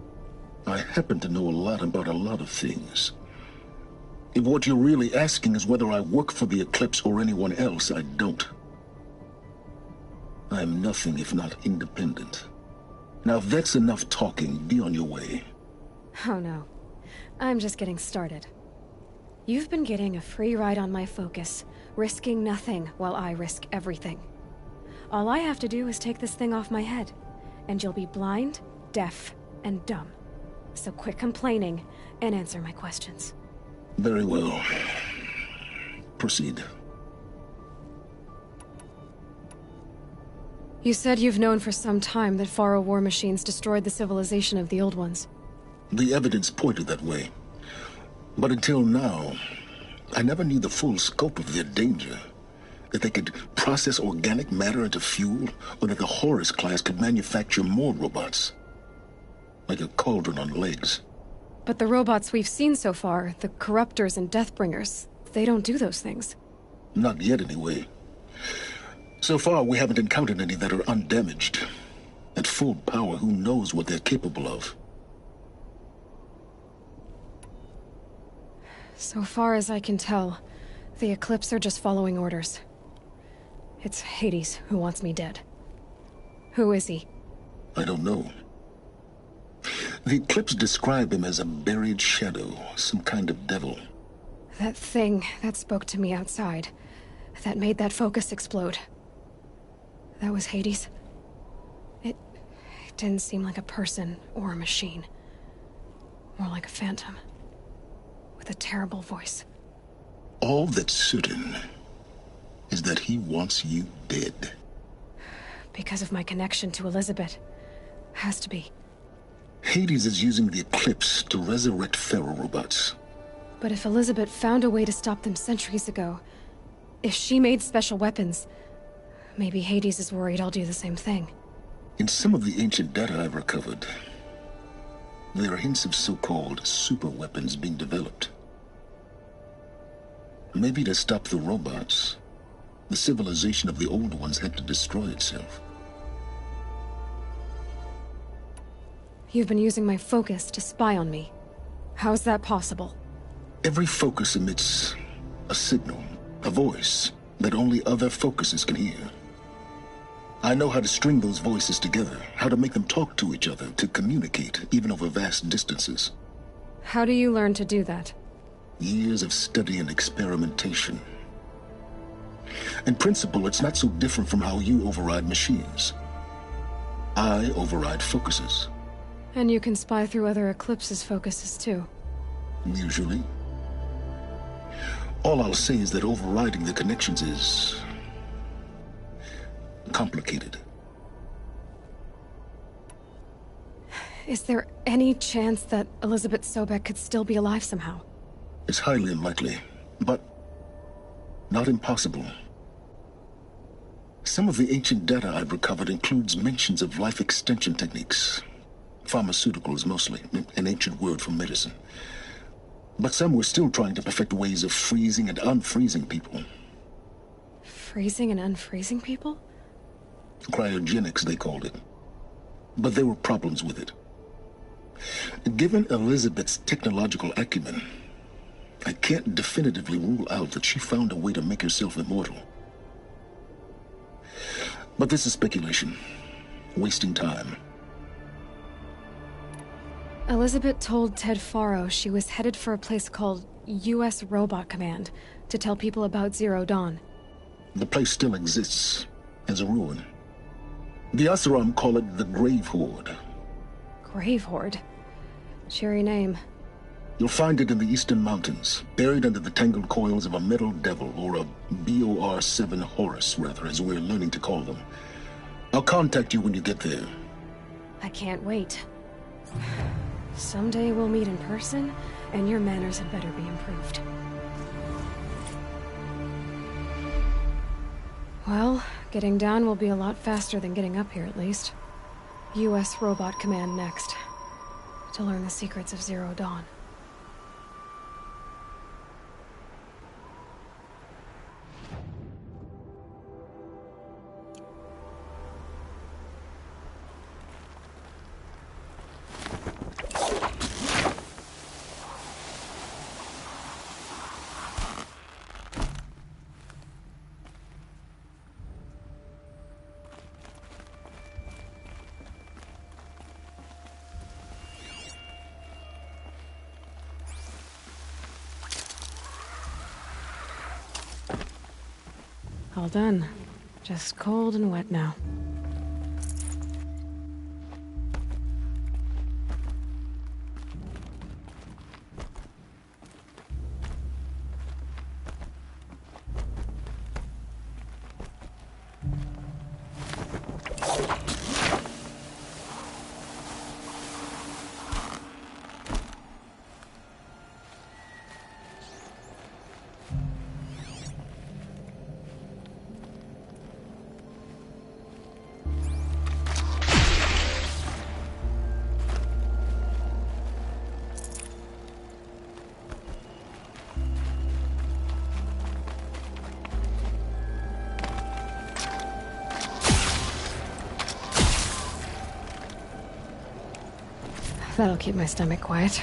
I happen to know a lot about a lot of things. If what you're really asking is whether I work for the Eclipse or anyone else, I don't. I am nothing if not independent. Now, if that's enough talking, be on your way. Oh no. I'm just getting started. You've been getting a free ride on my focus, risking nothing while I risk everything. All I have to do is take this thing off my head, and you'll be blind, deaf, and dumb. So quit complaining and answer my questions. Very well. Proceed. You said you've known for some time that Faro war machines destroyed the civilization of the old ones. The evidence pointed that way. But until now, I never knew the full scope of their danger. That they could process organic matter into fuel, or that the Horus class could manufacture more robots. Like a cauldron on legs. But the robots we've seen so far, the Corruptors and Deathbringers, they don't do those things. Not yet, anyway. So far, we haven't encountered any that are undamaged. At full power, who knows what they're capable of? So far as I can tell, the Eclipse are just following orders. It's Hades who wants me dead. Who is he? I don't know. The Eclipse describe him as a buried shadow, some kind of devil. That thing that spoke to me outside, that made that focus explode. That was Hades. It didn't seem like a person or a machine. More like a phantom. With a terrible voice. All that's certain is that he wants you dead. Because of my connection to Elizabeth. Has to be. Hades is using the Eclipse to resurrect Pharaoh robots. But if Elizabeth found a way to stop them centuries ago, if she made special weapons, maybe Hades is worried I'll do the same thing. In some of the ancient data I've recovered, there are hints of so-called super weapons being developed. Maybe to stop the robots, the civilization of the old ones had to destroy itself. You've been using my focus to spy on me. How's that possible? Every focus emits a signal, a voice, that only other focuses can hear. I know how to string those voices together, how to make them talk to each other, to communicate, even over vast distances. How do you learn to do that? Years of study and experimentation. In principle, it's not so different from how you override machines. I override focuses. And you can spy through other Eclipse's focuses too. Usually. All I'll say is that overriding the connections is complicated. Is there any chance that Elizabeth Sobek could still be alive somehow? It's highly unlikely, but not impossible. Some of the ancient data I've recovered includes mentions of life extension techniques. Pharmaceuticals, mostly, an ancient word for medicine. But some were still trying to perfect ways of freezing and unfreezing people. Freezing and unfreezing people? Cryogenics, they called it. But there were problems with it. Given Elizabeth's technological acumen, I can't definitively rule out that she found a way to make herself immortal. But this is speculation. Wasting time. Elizabeth told Ted Faro she was headed for a place called U.S. Robot Command to tell people about Zero Dawn. The place still exists as a ruin. The Asaram call it the Grave Horde. Grave Horde? Cheery name. You'll find it in the Eastern Mountains, buried under the tangled coils of a metal devil, or a BOR-7 Horus, rather, as we're learning to call them. I'll contact you when you get there. I can't wait. Someday we'll meet in person, and your manners had better be improved. Well, getting down will be a lot faster than getting up here, at least. U.S. Robot Command next. To learn the secrets of Zero Dawn. All done. Just cold and wet now. That'll keep my stomach quiet.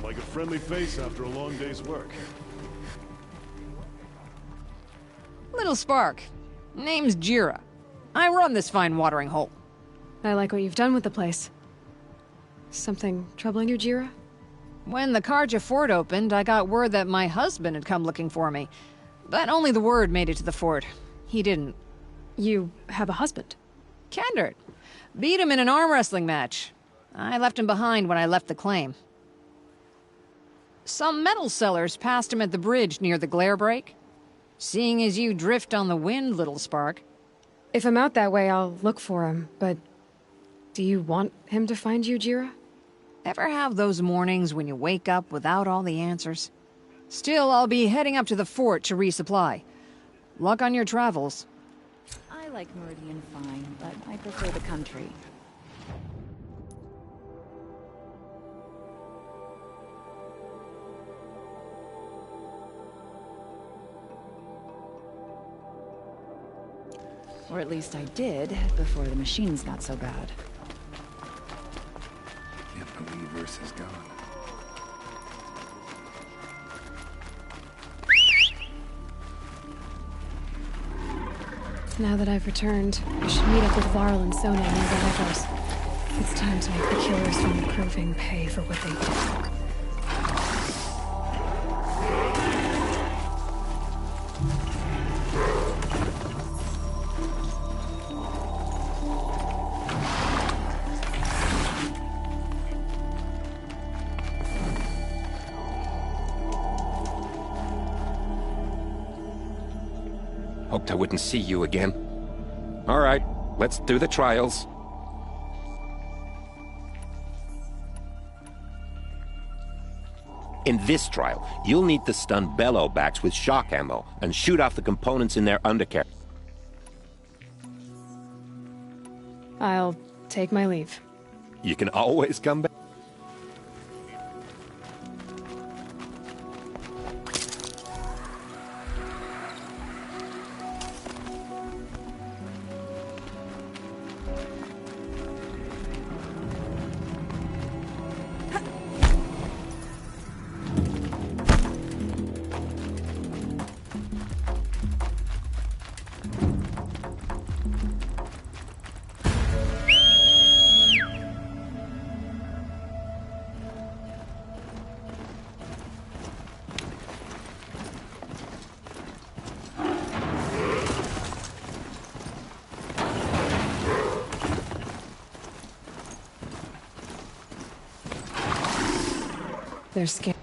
Like a friendly face after a long day's work. Little spark. Name's Jira. I run this fine watering hole. I like what you've done with the place. Something troubling you, Jira? When the Karja fort opened, I got word that my husband had come looking for me. But only the word made it to the fort. He didn't. You have a husband? Kendrick. Beat him in an arm wrestling match. I left him behind when I left the claim. Some metal sellers passed him at the bridge near the glare break. Seeing as you drift on the wind, little spark. If I'm out that way, I'll look for him, but... do you want him to find you, Jira? Ever have those mornings when you wake up without all the answers? Still, I'll be heading up to the fort to resupply. Luck on your travels. I like Meridian fine, but I prefer the country. Or at least I did, before the machines got so bad. Can't believe Ursa's gone. Now that I've returned, I should meet up with Varl and Sona near the Echoes. It's time to make the killers from the Proving pay for what they did. Hoped I wouldn't see you again. All right, let's do the trials. In this trial, you'll need to stun bellowbacks with shock ammo and shoot off the components in their undercarriage. I'll take my leave. You can always come back. They're scared.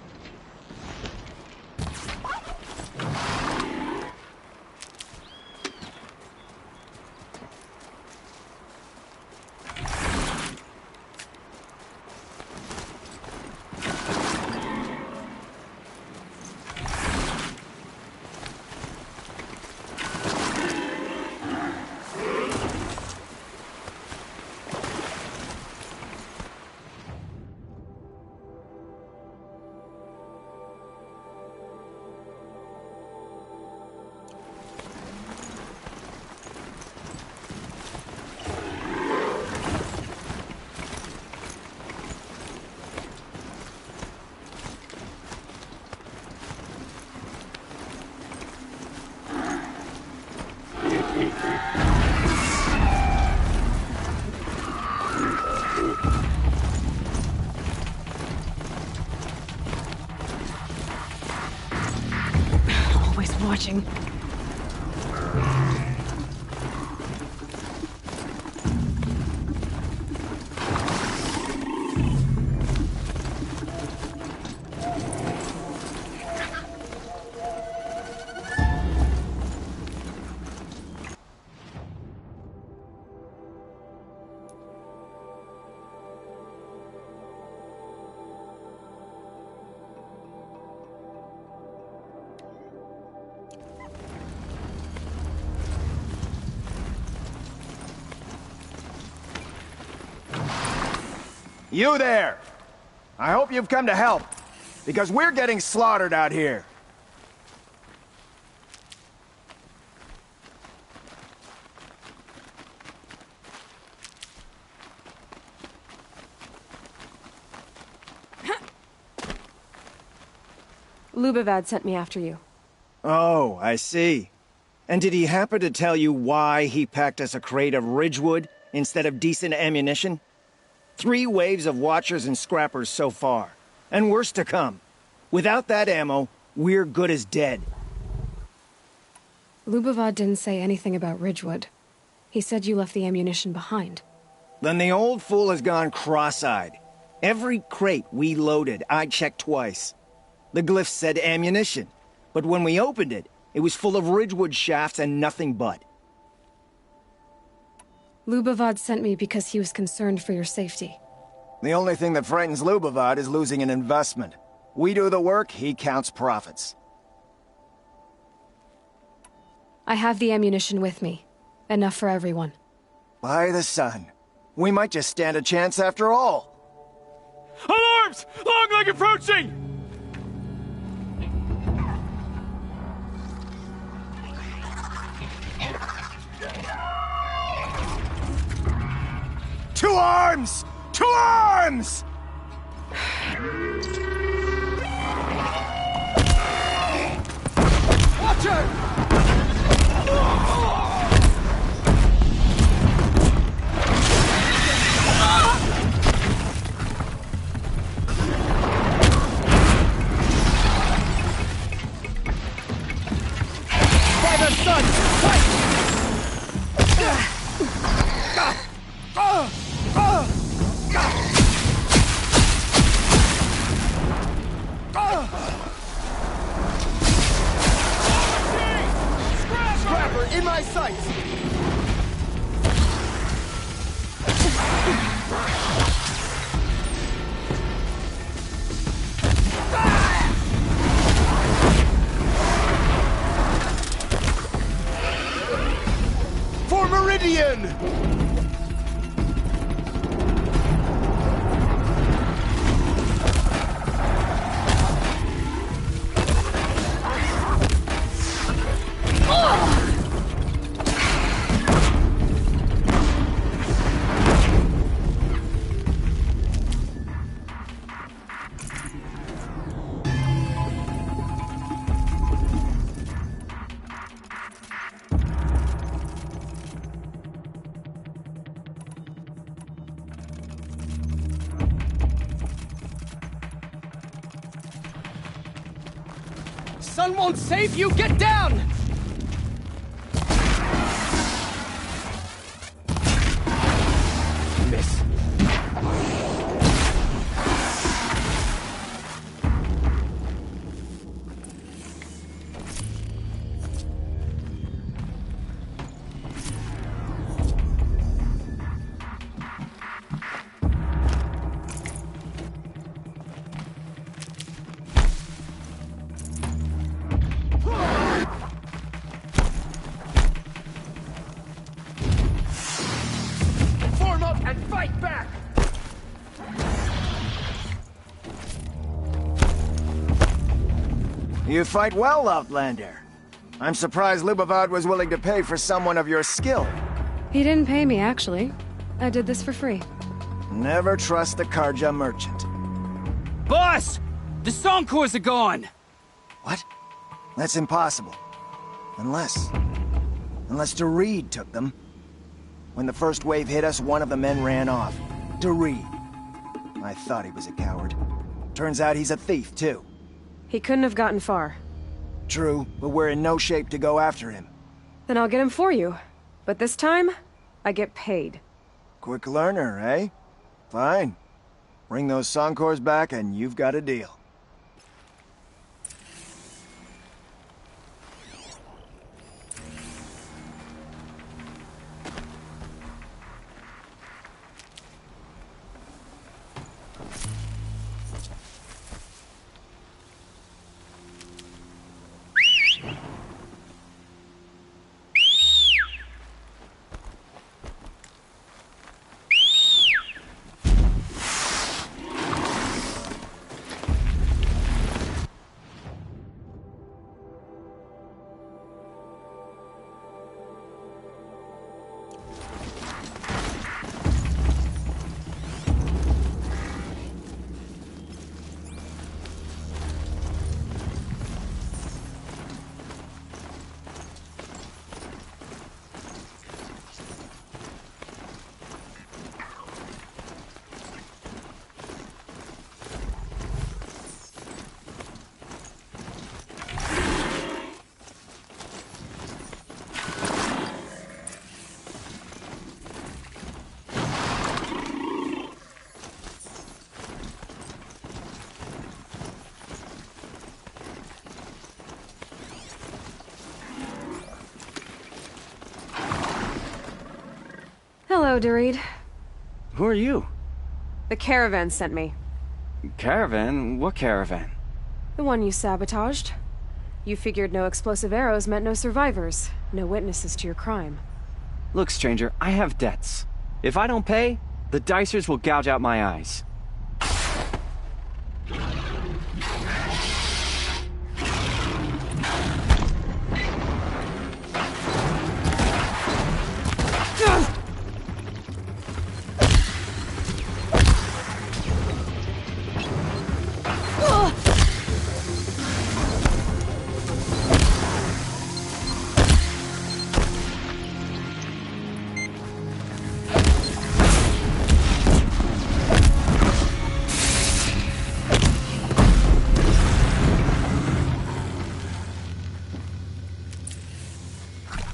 Always watching. You there! I hope you've come to help, because we're getting slaughtered out here. Lubavad sent me after you. Oh, I see. And did he happen to tell you why he packed us a crate of Ridgewood instead of decent ammunition? 3 waves of Watchers and Scrappers so far. And worse to come. Without that ammo, we're good as dead. Lubavad didn't say anything about Ridgewood. He said you left the ammunition behind. Then the old fool has gone cross-eyed. Every crate we loaded, I checked twice. The glyph said ammunition, but when we opened it, it was full of Ridgewood shafts and nothing but. Lubavad sent me because he was concerned for your safety. The only thing that frightens Lubavad is losing an investment. We do the work, he counts profits. I have the ammunition with me. Enough for everyone. By the sun. We might just stand a chance after all. Alarms! Longleg approaching! Two arms! Two arms! Watcher! By the sun! Fight! Scrapper in my sights! For Meridian! Sun won't save you! Get down! Miss. Form up and fight back! You fight well, Outlander. I'm surprised Lubavad was willing to pay for someone of your skill. He didn't pay me, actually. I did this for free. Never trust the Karja merchant. Boss! The Songcores are gone! What? That's impossible. Unless Doreed took them. When the first wave hit us, one of the men ran off. Doreed. I thought he was a coward. Turns out he's a thief, too. He couldn't have gotten far. True, but we're in no shape to go after him. Then I'll get him for you. But this time, I get paid. Quick learner, eh? Fine. Bring those Songcores back and you've got a deal. Hello, Dorit. Who are you? The caravan sent me. Caravan? What caravan? The one you sabotaged. You figured no explosive arrows meant no survivors, no witnesses to your crime. Look, stranger, I have debts. If I don't pay, the Dicers will gouge out my eyes.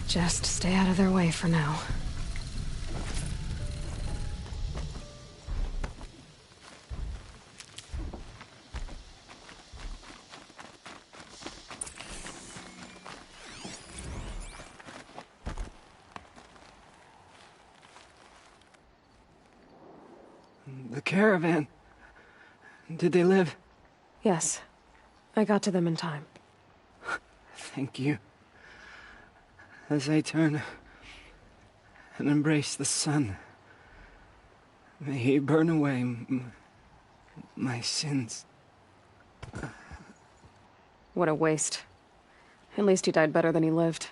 Just stay out of their way for now. The caravan. Did they live? Yes. I got to them in time. Thank you. As I turn and embrace the sun, may he burn away my sins. What a waste. At least he died better than he lived.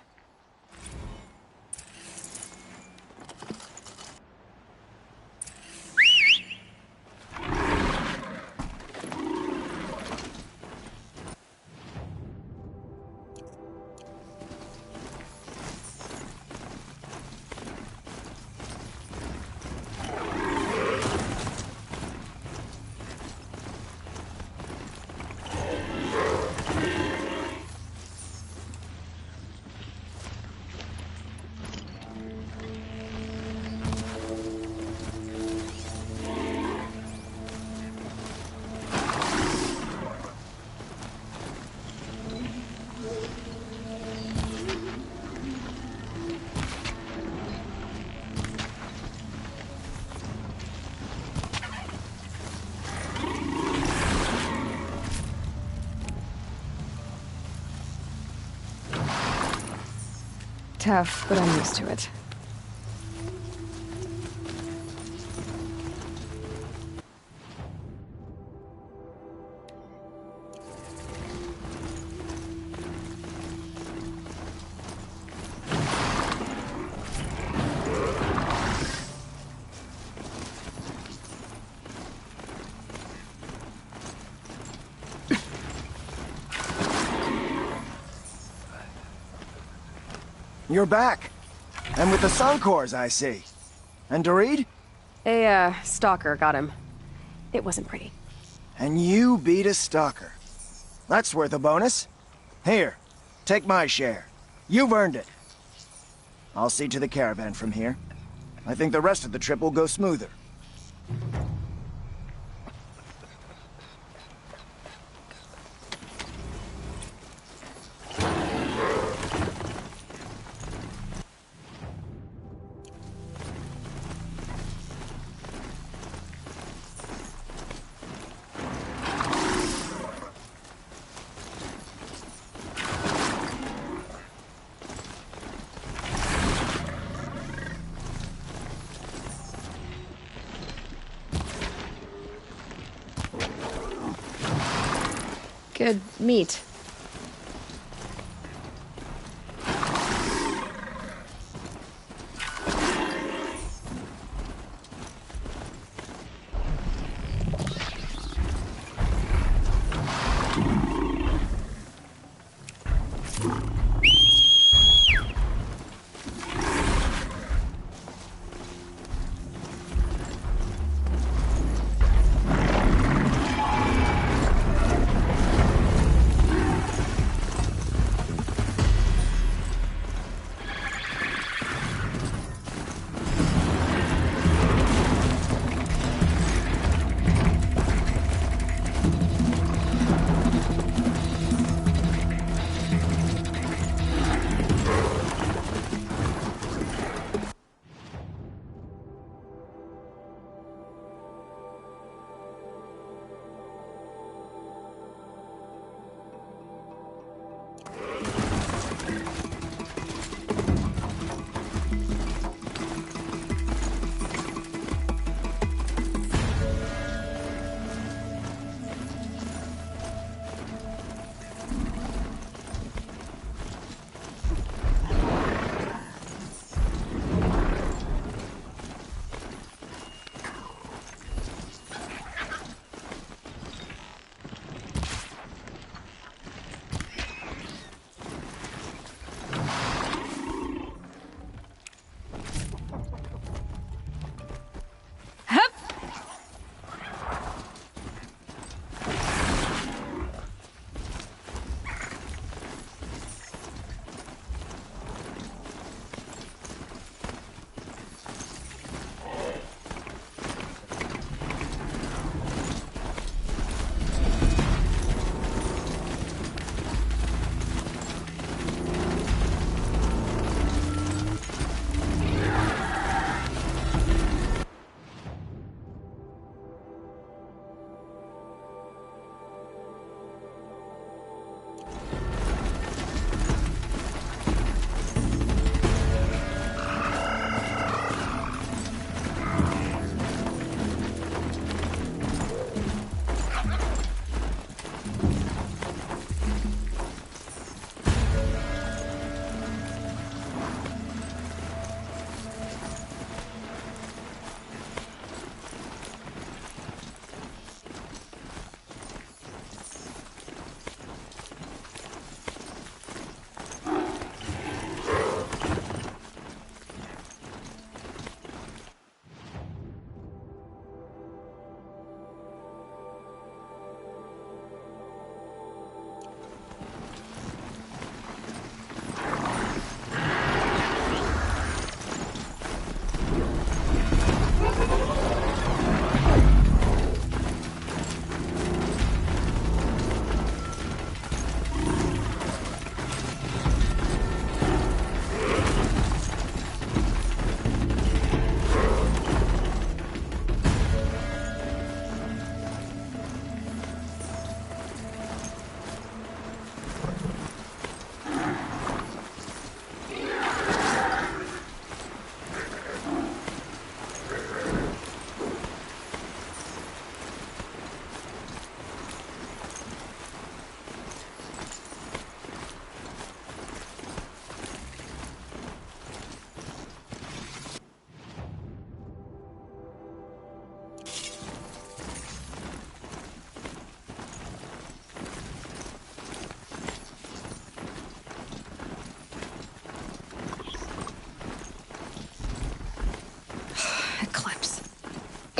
Tough, but I'm used to it. You're back. And with the Suncors, I see. And Dorit? A, stalker got him. It wasn't pretty. And you beat a stalker. That's worth a bonus. Here, take my share. You've earned it. I'll see to the caravan from here. I think the rest of the trip will go smoother. Good meat.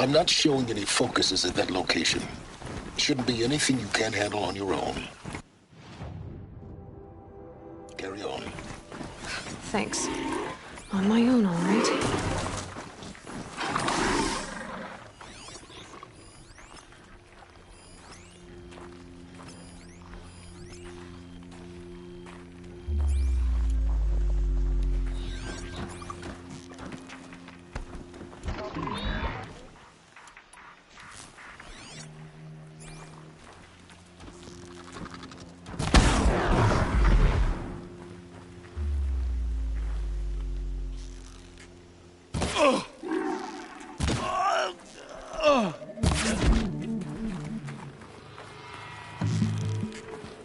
I'm not showing any focuses at that location. Shouldn't be anything you can't handle on your own. Carry on. Thanks. On my own, all right.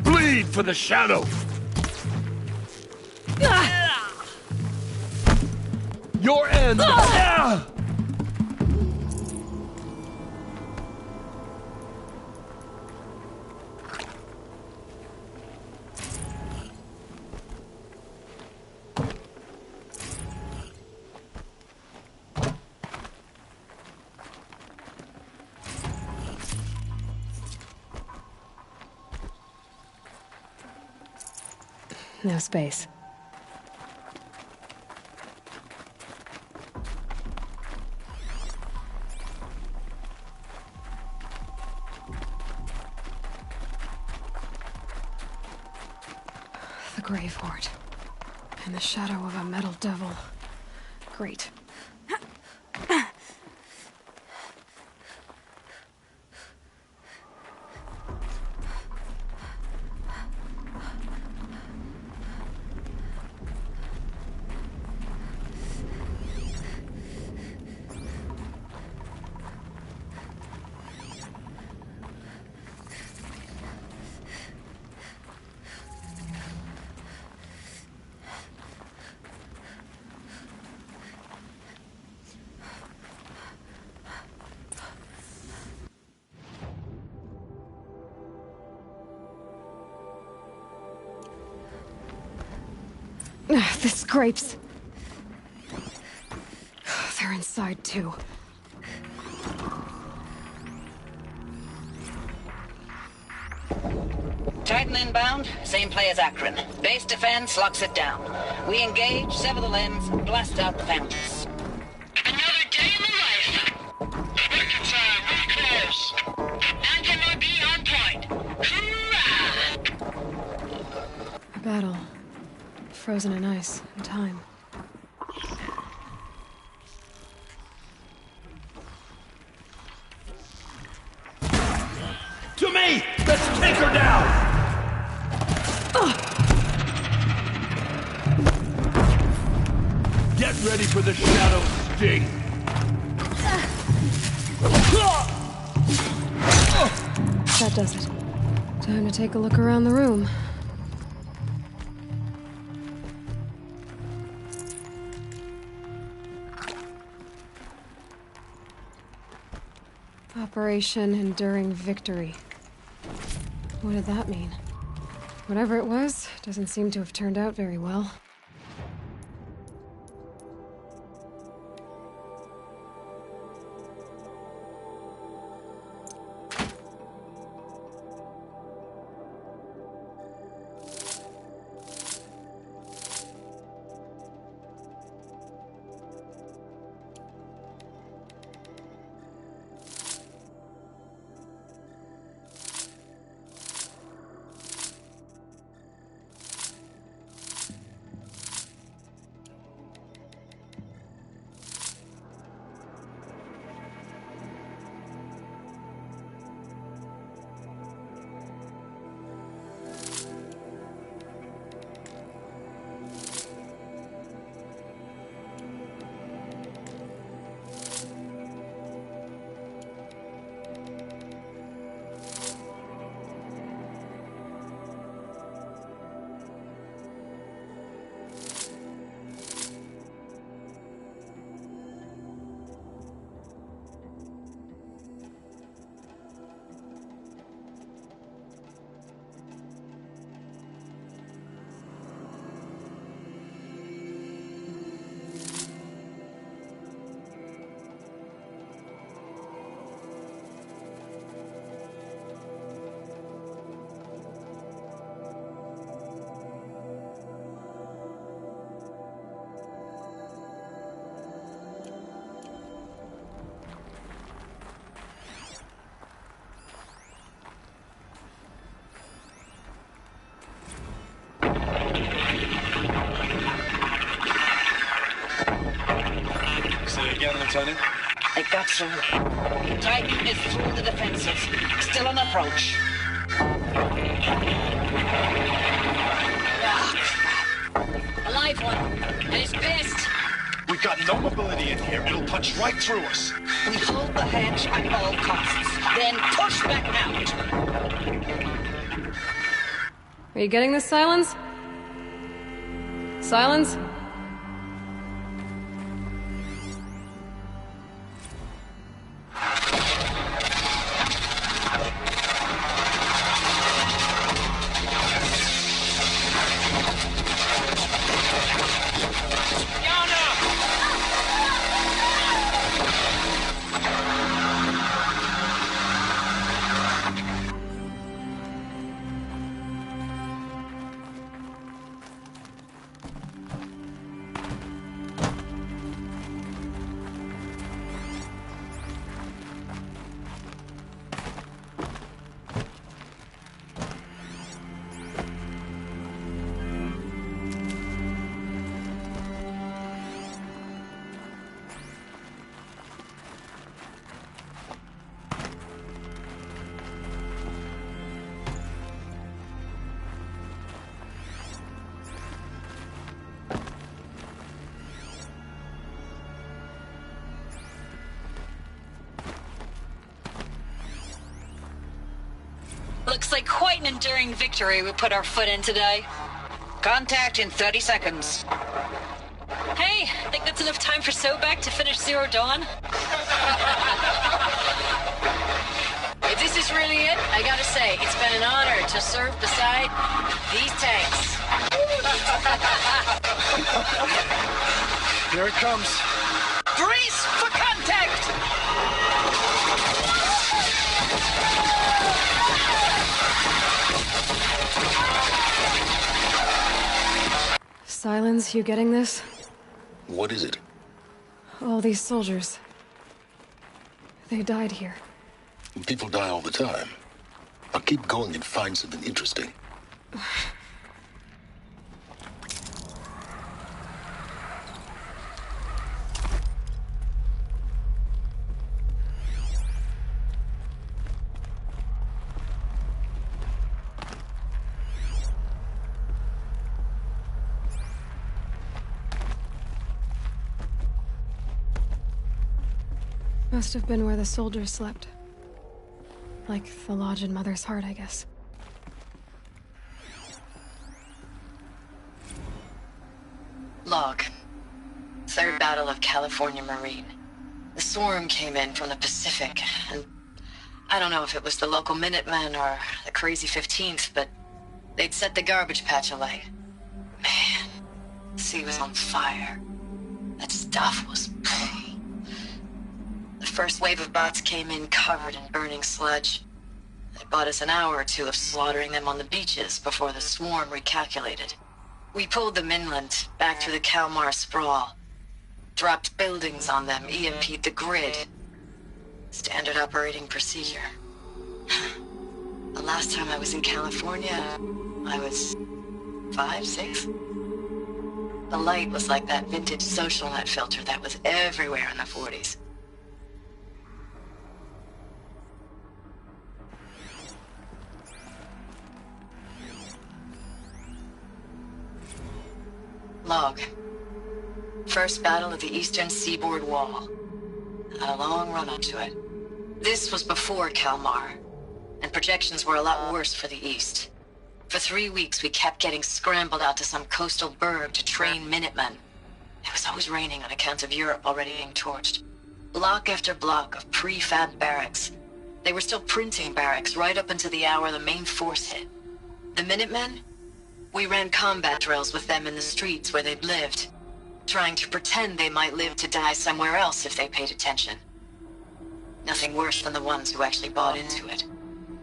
Bleed for the shadow! Your end! No space. The grave hoard. And the shadow of a metal devil. Great. The scrapes. They're inside, too. Titan inbound, same play as Akron. Base defense locks it down. We engage, sever the limbs, blast out the founders. Another day in the life. Working time, really close. Anti-MOB on point. Hoorah! A battle. Frozen in ice and time. To me! Let's take her down! Get ready for the shadow sting! That does it. Time to take a look around the room. Operation Enduring Victory. What did that mean? Whatever it was, doesn't seem to have turned out very well. Lieutenant? They got through. Titan is through the defenses. Still on approach. Ah, crap. A live one. And he's pissed. We've got no mobility in here. It'll punch right through us. We hold the hedge at all costs. Then push back out. Are you getting this, Silence? Silence? Looks like quite an enduring victory we put our foot in today. Contact in 30 seconds. Hey, think that's enough time for Sobek to finish Zero Dawn? If this is really it, I gotta say, it's been an honor to serve beside these tanks. Here it comes. Brace for contact! Silence, you getting this? What is it? All these soldiers. They died here. People die all the time. Now keep going and find something interesting. Must have been where the soldiers slept. Like the lodge in Mother's Heart, I guess. Log. Third Battle of California Marine. The swarm came in from the Pacific, and I don't know if it was the local Minutemen or the crazy 15th, but they'd set the garbage patch alight. Man, the sea was on fire. That stuff was... The first wave of bots came in covered in burning sludge. It bought us an hour or two of slaughtering them on the beaches before the swarm recalculated. We pulled them inland, back through the Kalmar sprawl. Dropped buildings on them, EMP'd the grid. Standard operating procedure. The last time I was in California, I was 5, 6? The light was like that vintage social net filter that was everywhere in the 40s. Log. First battle of the eastern seaboard wall. Had a long run up to it. This was before Kalmar, and projections were a lot worse for the east. For 3 weeks we kept getting scrambled out to some coastal burg to train Minutemen. It was always raining on account of Europe already being torched. Block after block of prefab barracks. They were still printing barracks right up until the hour the main force hit. The Minutemen? We ran combat drills with them in the streets where they'd lived, trying to pretend they might live to die somewhere else if they paid attention. Nothing worse than the ones who actually bought into it.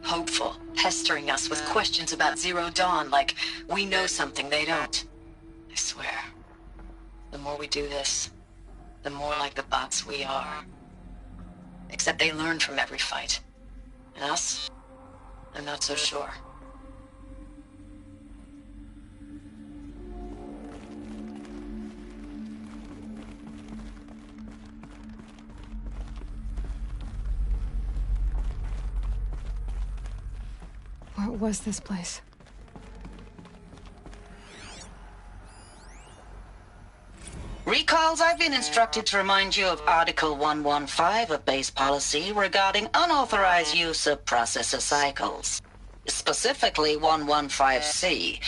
Hopeful, pestering us with questions about Zero Dawn like we know something they don't. I swear, the more we do this, the more like the bots we are. Except they learn from every fight. And us? I'm not so sure. What was this place? Recalls, I've been instructed to remind you of Article 115 of base policy regarding unauthorized use of processor cycles. Specifically 115C.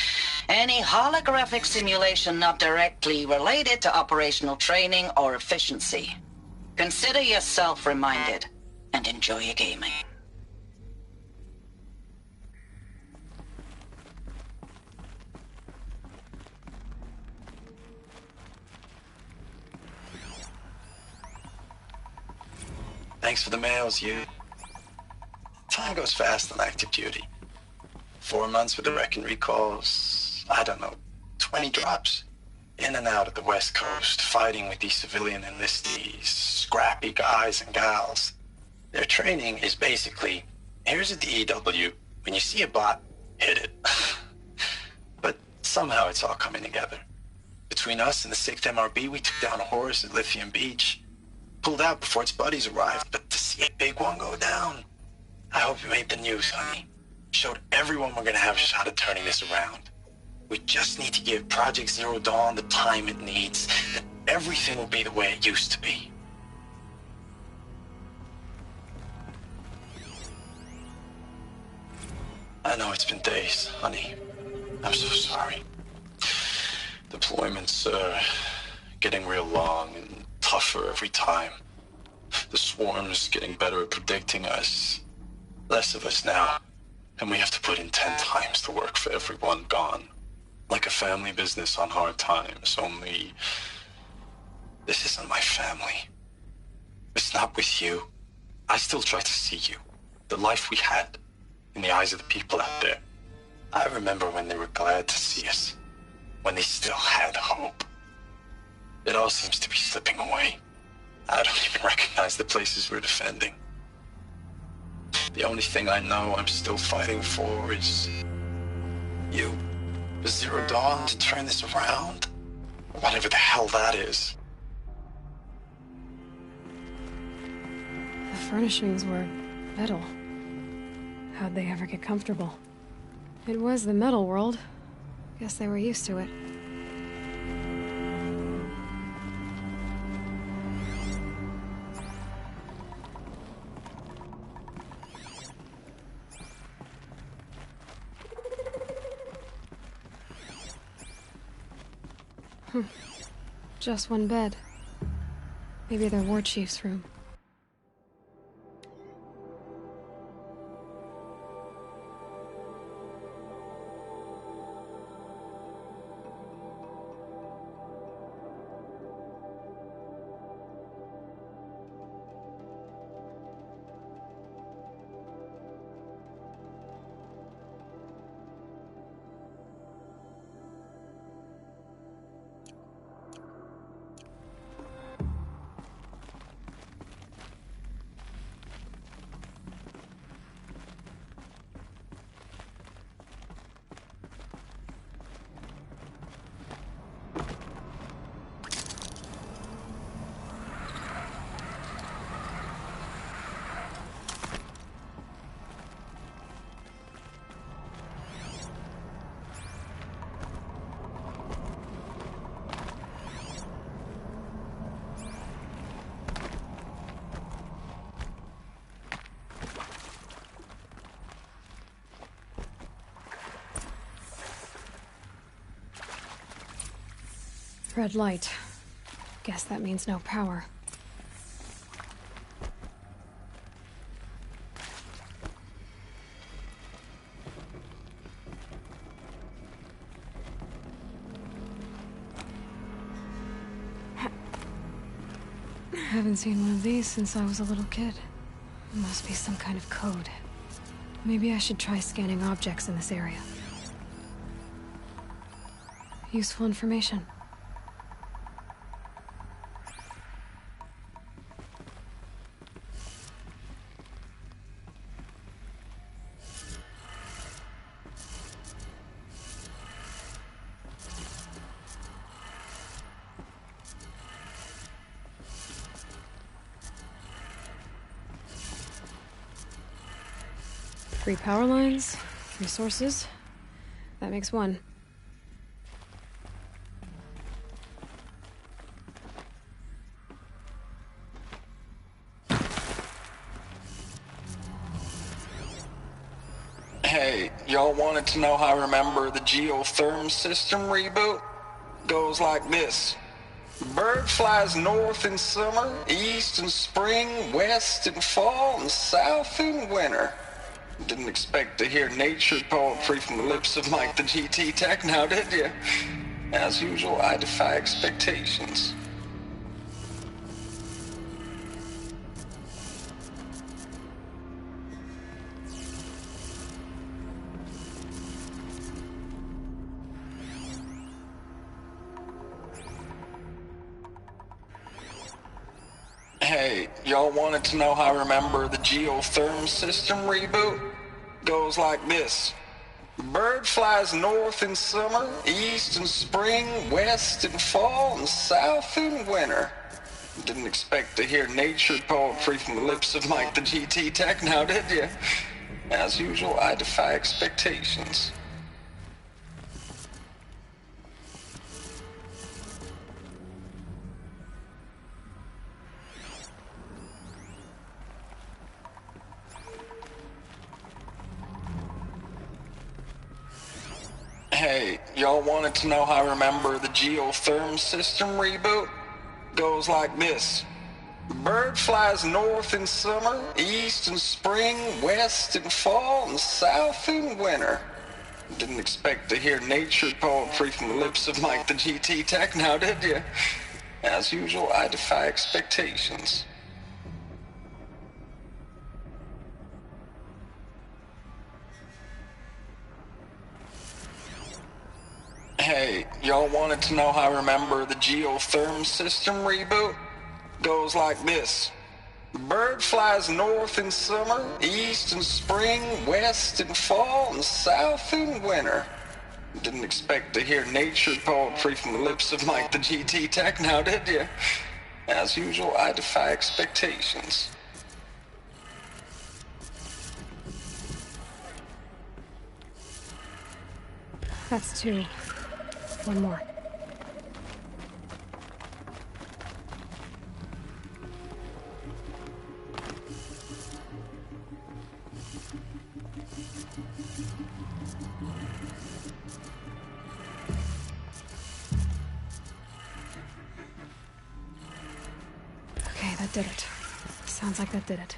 Any holographic simulation not directly related to operational training or efficiency. Consider yourself reminded, and enjoy your gaming. Thanks for the mails, you. Time goes fast on active duty. 4 months with the wrecking recalls, I don't know, 20 drops. In and out of the West Coast, fighting with these civilian enlistees, scrappy guys and gals. Their training is basically, here's a DEW, when you see a bot, hit it. But somehow it's all coming together. Between us and the 6th MRB, we took down a horse at Lithium Beach. Pulled out before its buddies arrived, but to see a big one go down. I hope you made the news, honey. Showed everyone we're gonna have a shot at turning this around. We just need to give Project Zero Dawn the time it needs, and everything will be the way it used to be. I know it's been days, honey. I'm so sorry. Deployments are getting real long and tougher every time. The swarm's getting better at predicting us. Less of us now, and we have to put in 10 times the work for everyone gone. Like a family business on hard times, only this isn't my family. It's not with you. I still try to see you, the life we had, in the eyes of the people out there. I remember when they were glad to see us, when they still had hope. It all seems to be slipping away. I don't even recognize the places we're defending. The only thing I know I'm still fighting for is you. Zero Dawn to turn this around? Whatever the hell that is. The furnishings were metal. How'd they ever get comfortable? It was the metal world. Guess they were used to it. Just one bed. Maybe their war chief's room. Red light. Guess that means no power. Haven't seen one of these since I was a little kid. Must be some kind of code. Maybe I should try scanning objects in this area. Useful information. Three power lines, Resources. That makes one. Hey, y'all wanted to know how I remember the geotherm system reboot? Goes like this. Bird flies north in summer, east in spring, west in fall, and south in winter. Didn't expect to hear nature poetry from the lips of Mike the GT Tech now, did you? As usual, I defy expectations. Hey, y'all wanted to know how I remember the geotherm system reboot? Goes like this. Bird flies north in summer, east in spring, west in fall, and south in winter. Didn't expect to hear nature poetry from the lips of Mike the GT Tech now, did you? As usual, I defy expectations. Hey, y'all wanted to know how I remember the geotherm system reboot? Goes like this. Bird flies north in summer, east in spring, west in fall, and south in winter. Didn't expect to hear nature poetry from the lips of Mike the GT Tech now, did you? As usual, I defy expectations. Hey, y'all wanted to know how I remember the geotherm system reboot? Goes like this. Bird flies north in summer, east in spring, west in fall, and south in winter. Didn't expect to hear nature poetry from the lips of Mike the GT Tech now, did you? As usual, I defy expectations. That's two. One more. Okay, that did it. Sounds like that did it.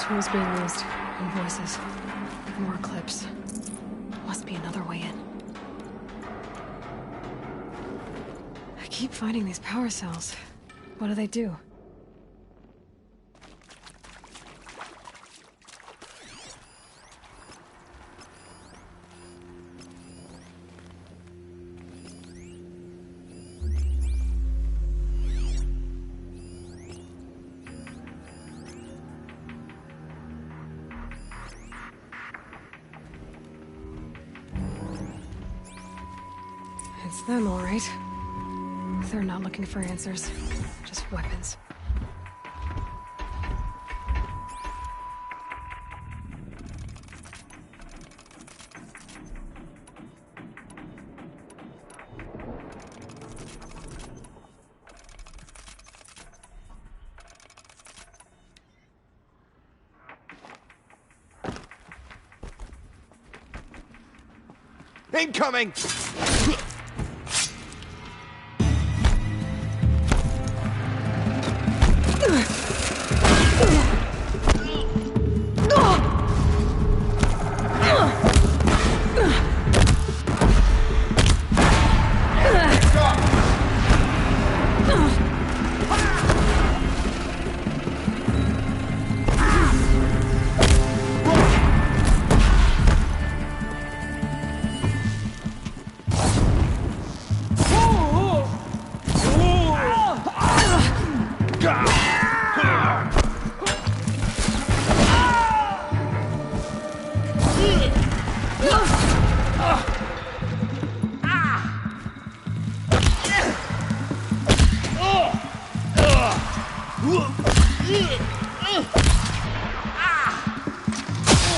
Tools being used. And voices. More clips. Must be another way in. I keep finding these power cells. What do they do? It's them, all right. They're not looking for answers, just weapons. Incoming!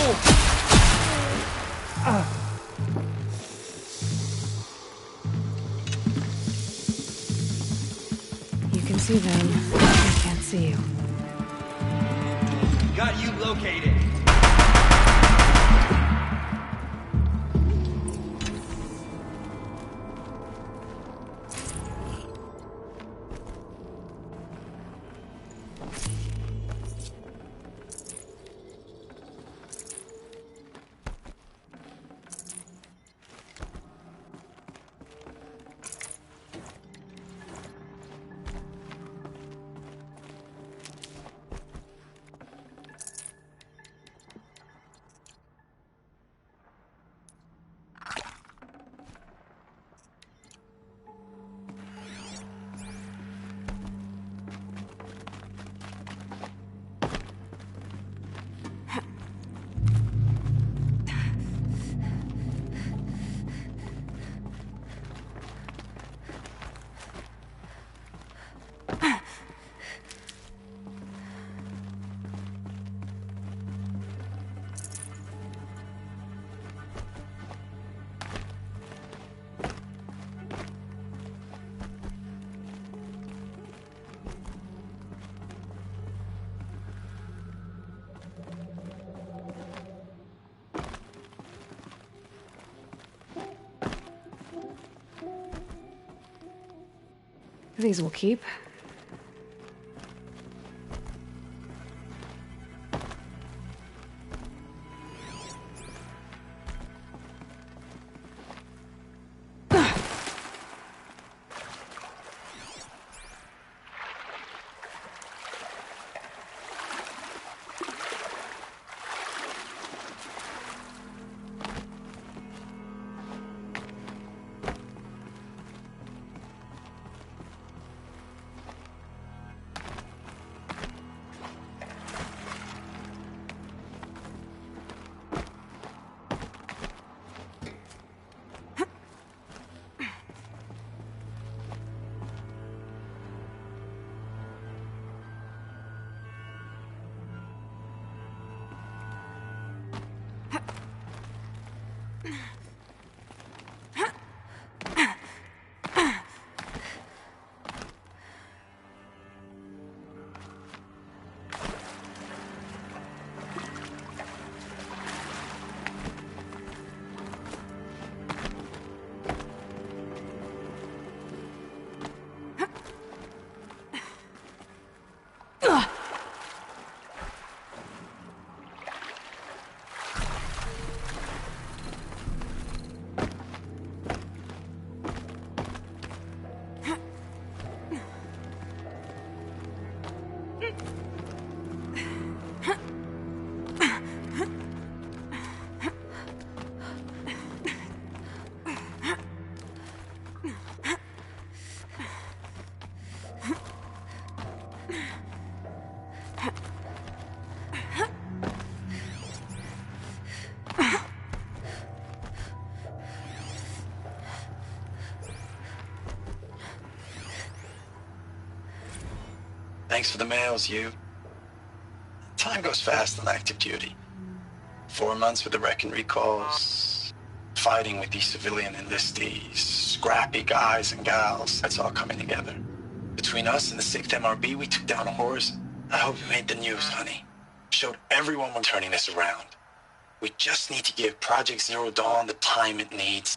You can see them. I can't see you. Got you located. These will keep. Thanks for the mails, you. Time goes fast on active duty. 4 months with the wreck and recalls, fighting with these civilian enlistees, scrappy guys and gals. That's all coming together. Between us and the 6th MRB, we took down a horse. I hope you made the news, honey. Showed everyone we're turning this around. We just need to give Project Zero Dawn the time it needs.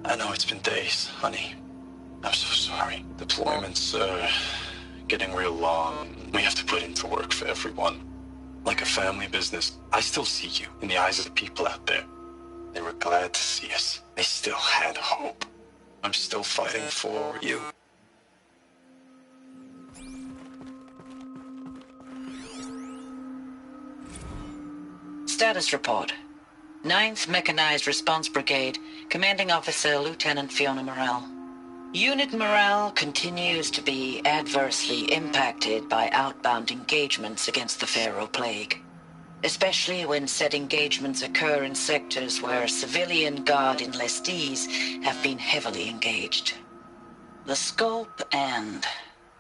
I know it's been days, honey. I'm so sorry. Deployment's, getting real long. We have to put into work for everyone. Like a family business. I still see you in the eyes of the people out there. They were glad to see us. They still had hope. I'm still fighting for you. Status report. 9th Mechanized Response Brigade, Commanding Officer Lieutenant Fiona Morrell. Unit morale continues to be adversely impacted by outbound engagements against the Pharaoh Plague. especially when said engagements occur in sectors where civilian guard enlistees have been heavily engaged. The scope and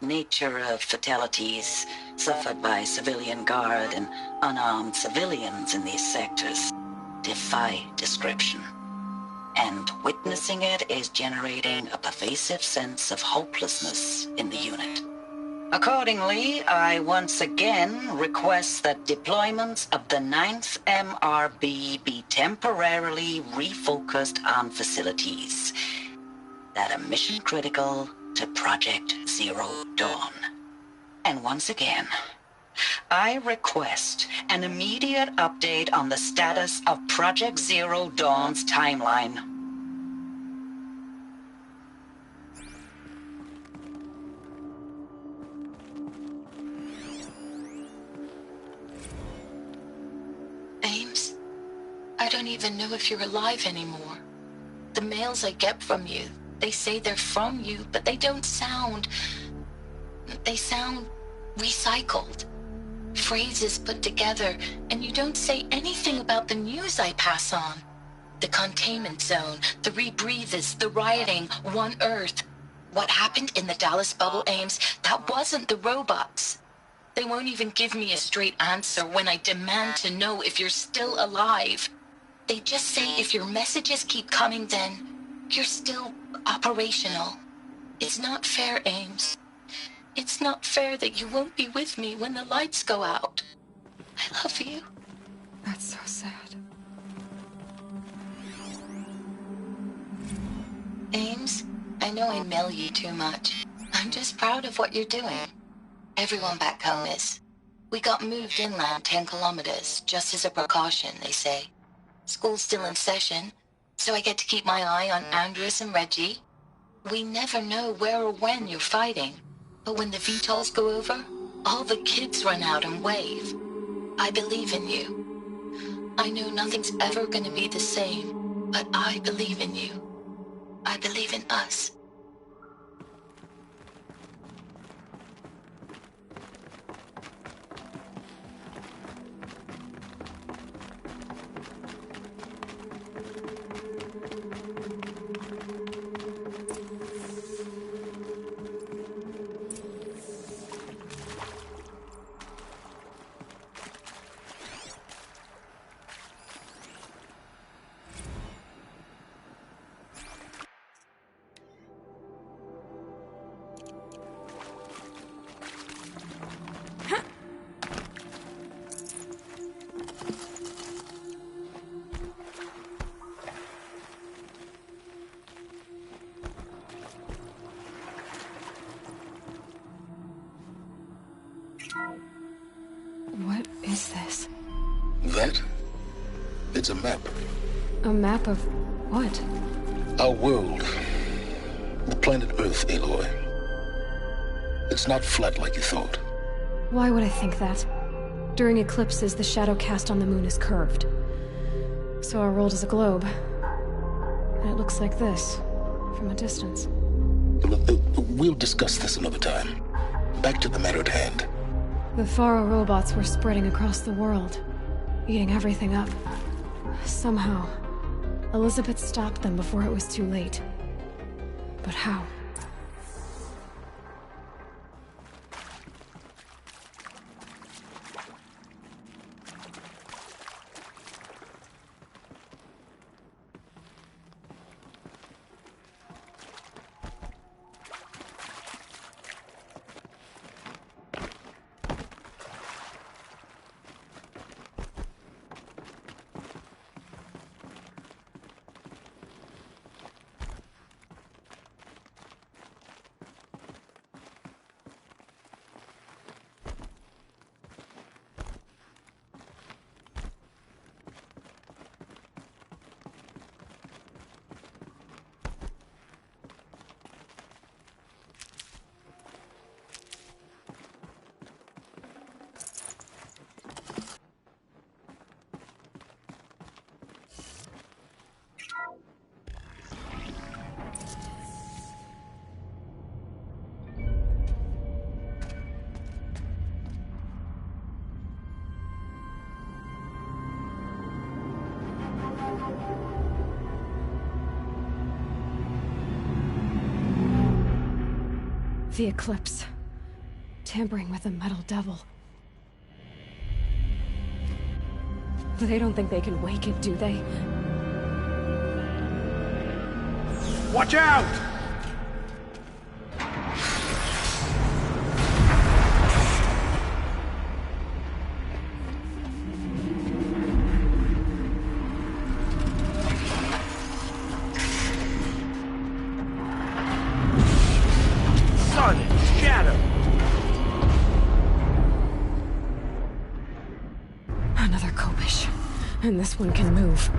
nature of fatalities suffered by civilian guard and unarmed civilians in these sectors defy description. And witnessing it is generating a pervasive sense of hopelessness in the unit. Accordingly, I once again request that deployments of the 9th MRB be temporarily refocused on facilities that are mission critical to Project Zero Dawn. And once again, I request an immediate update on the status of Project Zero Dawn's timeline. Ames, I don't even know if you're alive anymore. The mails I get from you, they say they're from you, but they don't sound... They sound recycled. Phrases put together, and you don't say anything about the news I pass on. The containment zone, the rebreathers, the rioting, One Earth. What happened in the Dallas bubble, Ames, that wasn't the robots. They won't even give me a straight answer when I demand to know if you're still alive. They just say if your messages keep coming, then you're still operational. It's not fair, Ames. It's not fair that you won't be with me when the lights go out. I love you. That's so sad. Ames, I know I mail you too much. I'm just proud of what you're doing. Everyone back home is. We got moved inland 10 kilometers, just as a precaution, they say. School's still in session, so I get to keep my eye on Andres and Reggie. We never know where or when you're fighting. But when the VTOLs go over, all the kids run out and wave. I believe in you. I know nothing's ever gonna be the same, but I believe in you. I believe in us. What is this? That? It's a map. A map of what? Our world. The planet Earth, Aloy. It's not flat like you thought. Why would I think that? During eclipses, the shadow cast on the moon is curved. So our world is a globe. And it looks like this, from a distance. We'll discuss this another time. Back to the matter at hand. The Faro robots were spreading across the world, eating everything up. Somehow, Elizabeth stopped them before it was too late. But how? The Eclipse. Tampering with the Metal Devil. They don't think they can wake it, do they? Watch out! Sun and shadow. Another Kobish. And this one can move.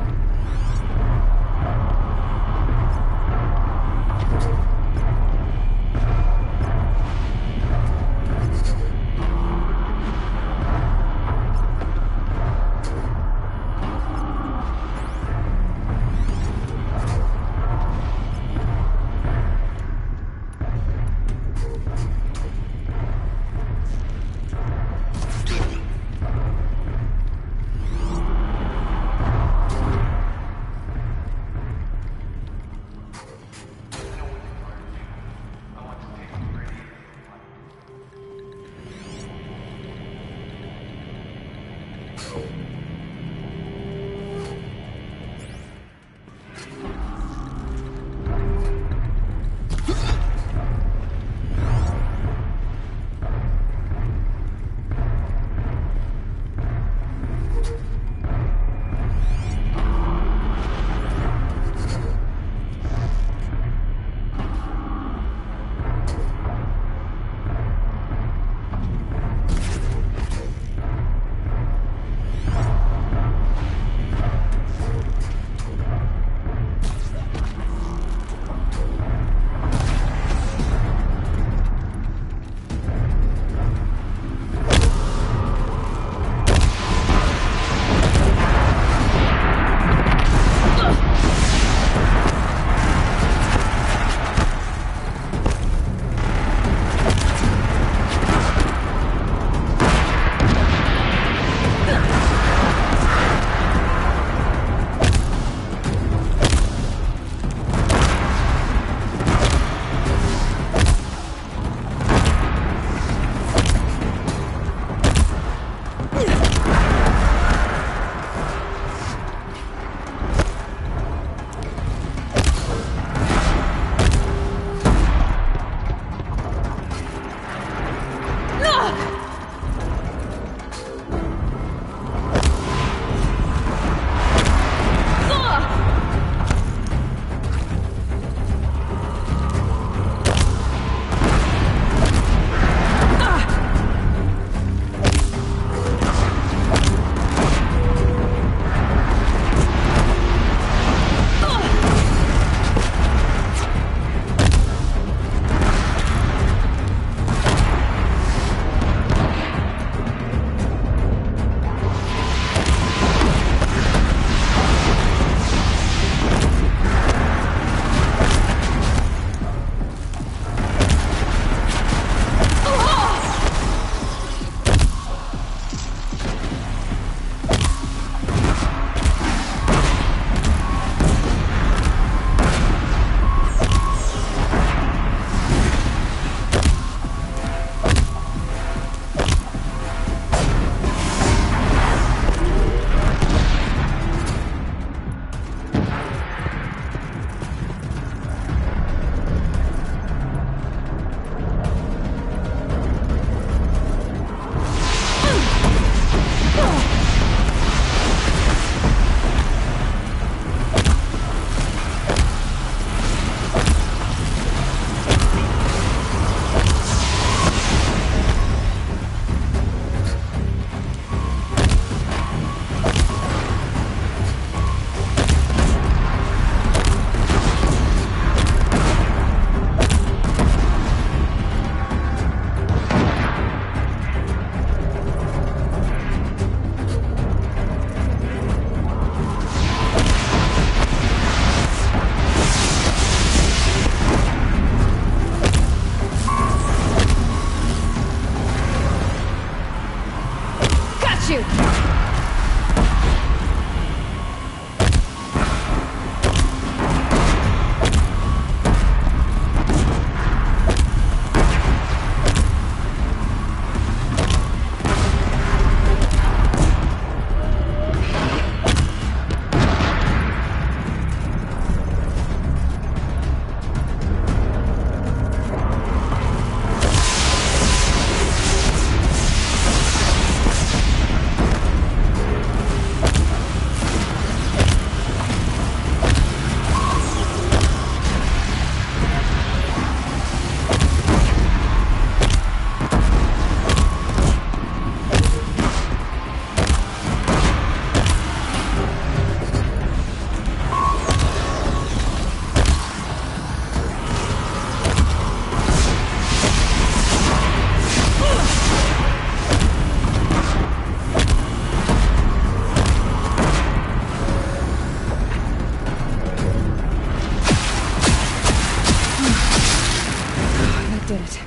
did it.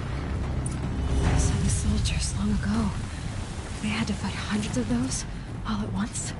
I saw the soldiers long ago. They had to fight hundreds of those, all at once.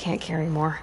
Can't carry more.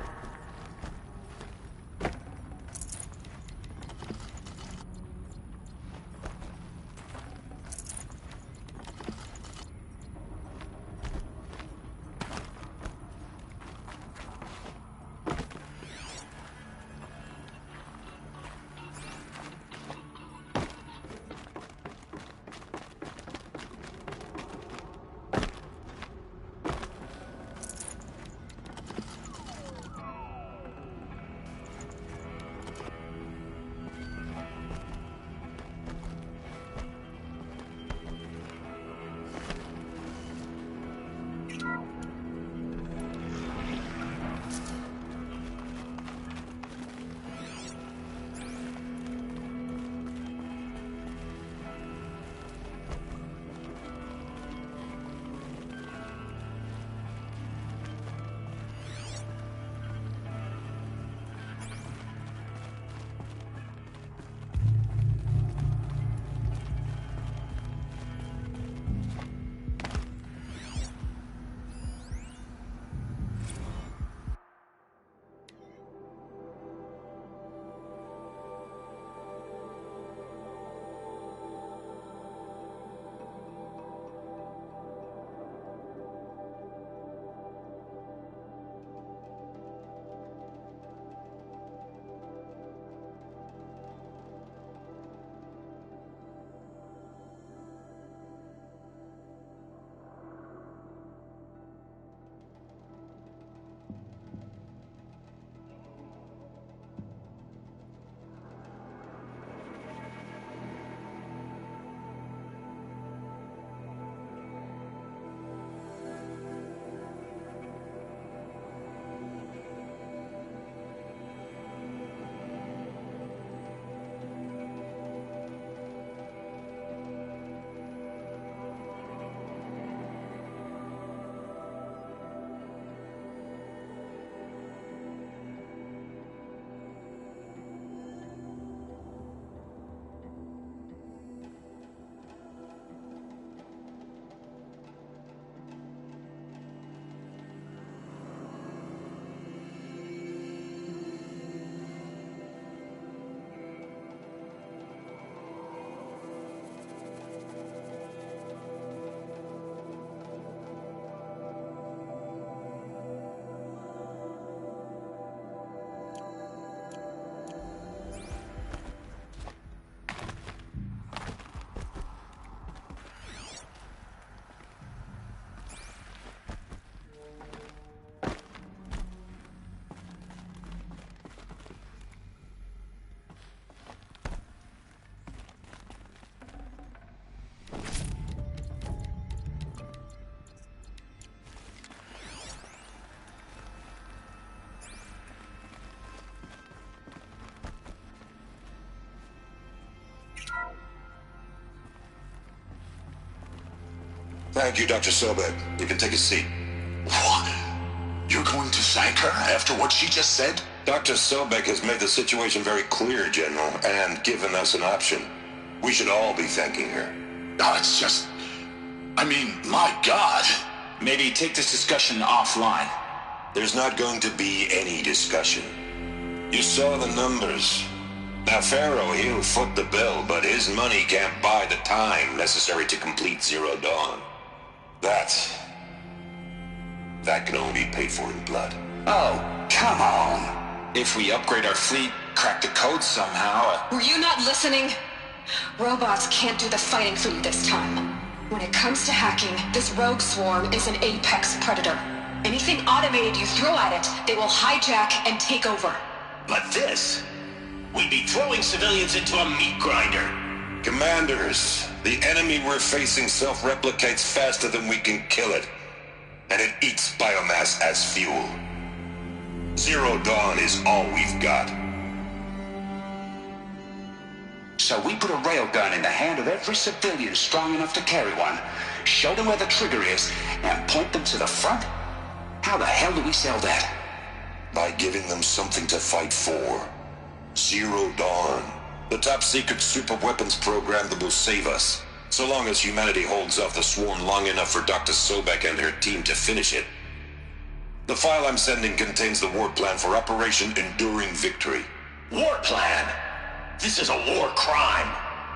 Thank you, Dr. Sobek. You can take a seat. What? You're going to thank her after what she just said? Dr. Sobek has made the situation very clear, General, and given us an option. We should all be thanking her. No, it's just... I mean, my God. Maybe take this discussion offline. There's not going to be any discussion. You saw the numbers. Now, Pharaoh, he'll foot the bill, but his money can't buy the time necessary to complete Zero Dawn. That can only be paid for in blood. Oh, come on. If we upgrade our fleet, crack the code somehow... Were you not listening? Robots can't do the fighting for you this time. When it comes to hacking, this rogue swarm is an apex predator. Anything automated you throw at it, they will hijack and take over. But this... we'd be throwing civilians into a meat grinder. Commanders, the enemy we're facing self-replicates faster than we can kill it. And it eats biomass as fuel. Zero Dawn is all we've got. So we put a railgun in the hand of every civilian strong enough to carry one, show them where the trigger is, and point them to the front? How the hell do we sell that? By giving them something to fight for. Zero Dawn. The top-secret super-weapons program that will save us. So long as humanity holds off the swarm long enough for Dr. Sobek and her team to finish it. The file I'm sending contains the war plan for Operation Enduring Victory. War plan? This is a war crime.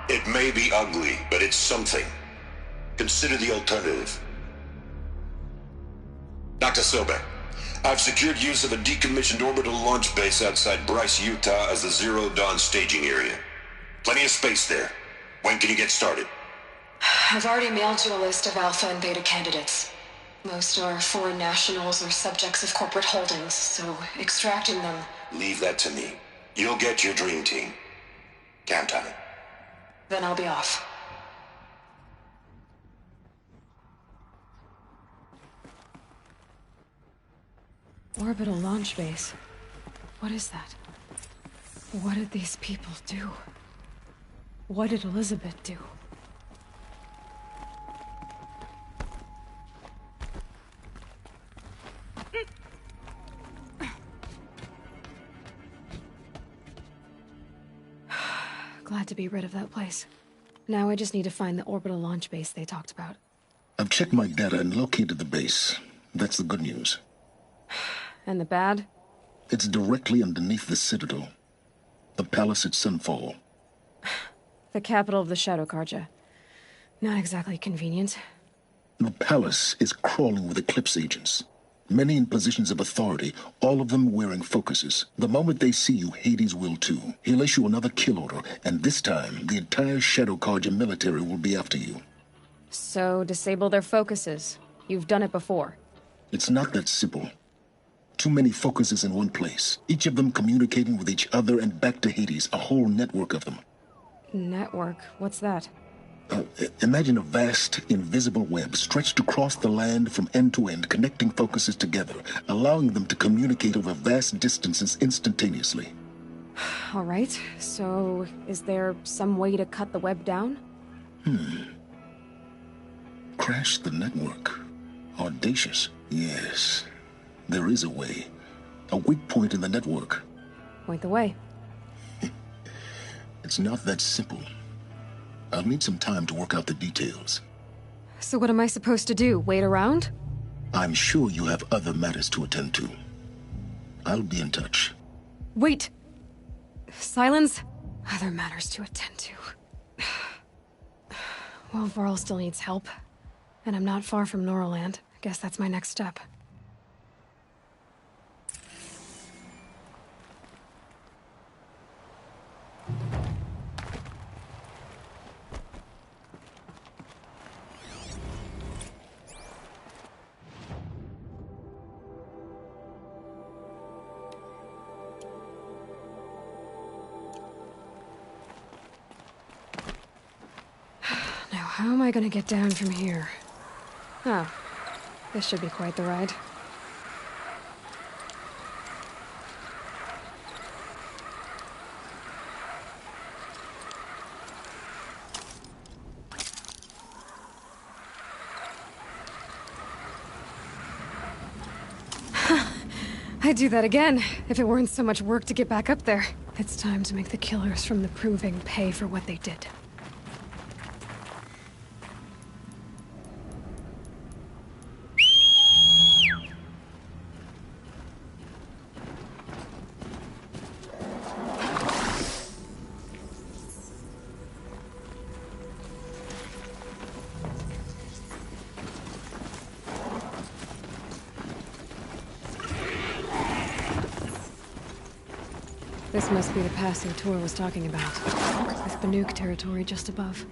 It may be ugly, but it's something. Consider the alternative. Dr. Sobek, I've secured use of a decommissioned orbital launch base outside Bryce, Utah as the Zero Dawn staging area. Plenty of space there. When can you get started? I've already mailed you a list of alpha and beta candidates. Most are foreign nationals or subjects of corporate holdings, so extracting them... Leave that to me. You'll get your dream team. Count on it. Then I'll be off. Orbital launch base. What is that? What did these people do? What did Elizabeth do? Glad to be rid of that place. Now I just need to find the orbital launch base they talked about. I've checked my data and located the base. That's the good news. And the bad? It's directly underneath the Citadel. The palace at Sunfall. The capital of the Shadow Carja. Not exactly convenient. The palace is crawling with Eclipse agents. Many in positions of authority, all of them wearing focuses. The moment they see you, Hades will too. He'll issue another kill order, and this time, the entire Shadow Carja military will be after you. So, disable their focuses. You've done it before. It's not that simple. Too many focuses in one place, each of them communicating with each other and back to Hades, a whole network of them. Network? What's that? Imagine a vast, invisible web stretched across the land from end to end, connecting focuses together, allowing them to communicate over vast distances instantaneously. All right, so is there some way to cut the web down? Crash the network. Audacious. Yes, there is a way. A weak point in the network. Point the way. It's not that simple. I'll need some time to work out the details. So what am I supposed to do? Wait around? I'm sure you have other matters to attend to. I'll be in touch. Wait! Silence? Other matters to attend to. Well, Varl still needs help. And I'm not far from Noraland. I guess that's my next step. How am I gonna get down from here? Oh, this should be quite the ride. I'd do that again, if it weren't so much work to get back up there. It's time to make the killers from the Proving pay for what they did. This must be the pass Tor was talking about, with Banuk territory just above.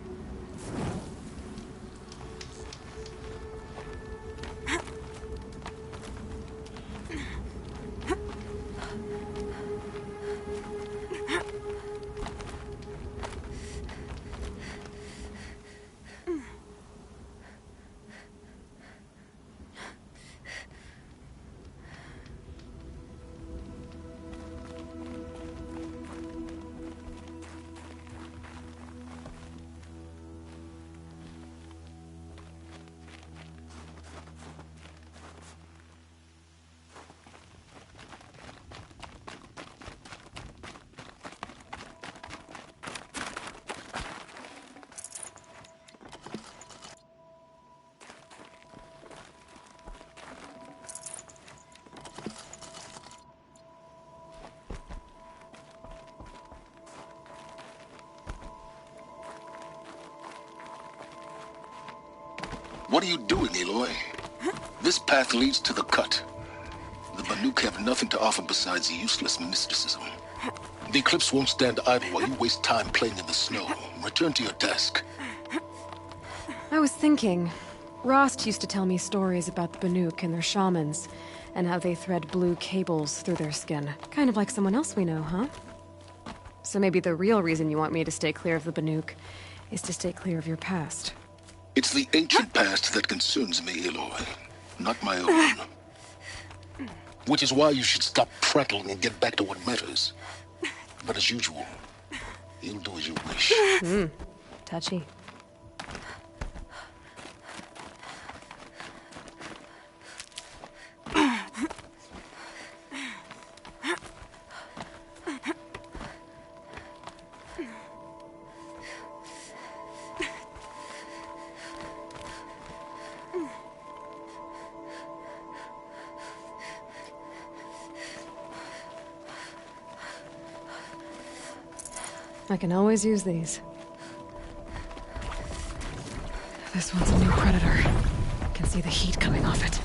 What are you doing, Aloy? This path leads to the cut. The Banuk have nothing to offer besides useless mysticism. The Eclipse won't stand idle while you waste time playing in the snow. Return to your desk. I was thinking, Rost used to tell me stories about the Banuk and their shamans, and how they thread blue cables through their skin. Kind of like someone else we know, huh? So maybe the real reason you want me to stay clear of the Banuk is to stay clear of your past. It's the ancient past that concerns me, Aloy, not my own. Which is why you should stop prattling and get back to what matters. But as usual, you'll do as you wish. Touchy. I can always use these. This one's a new predator. Can see the heat coming off it.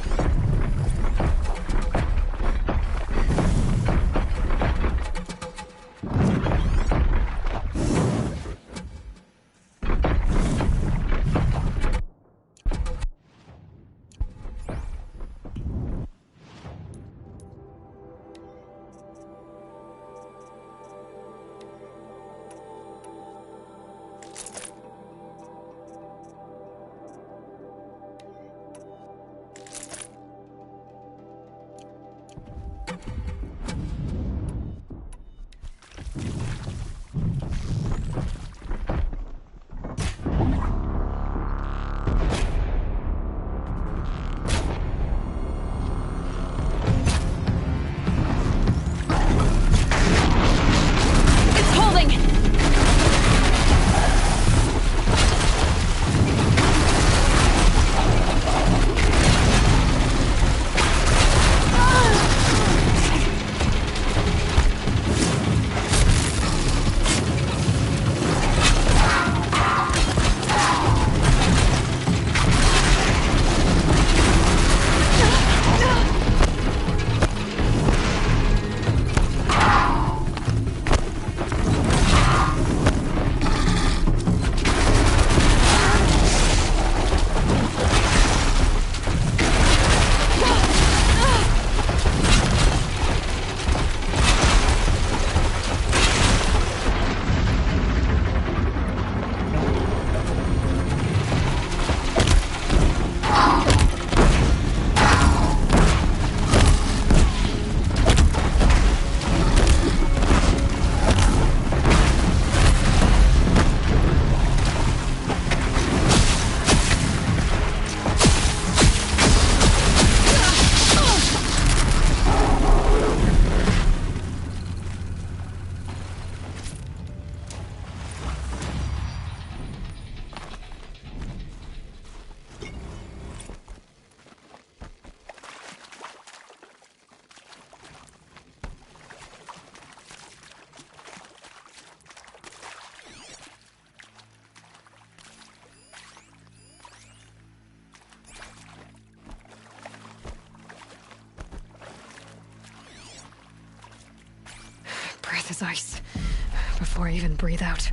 as ice before I even breathe out.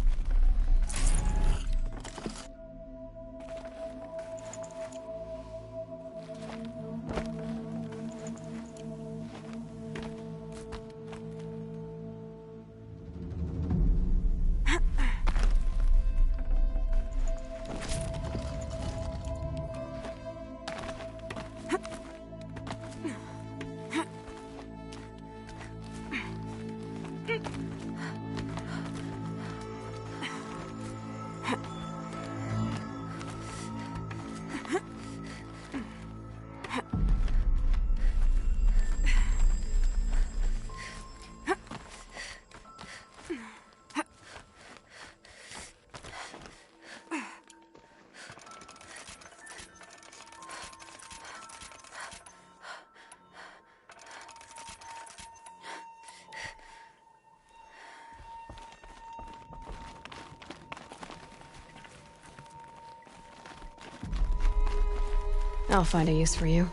I'll find a use for you.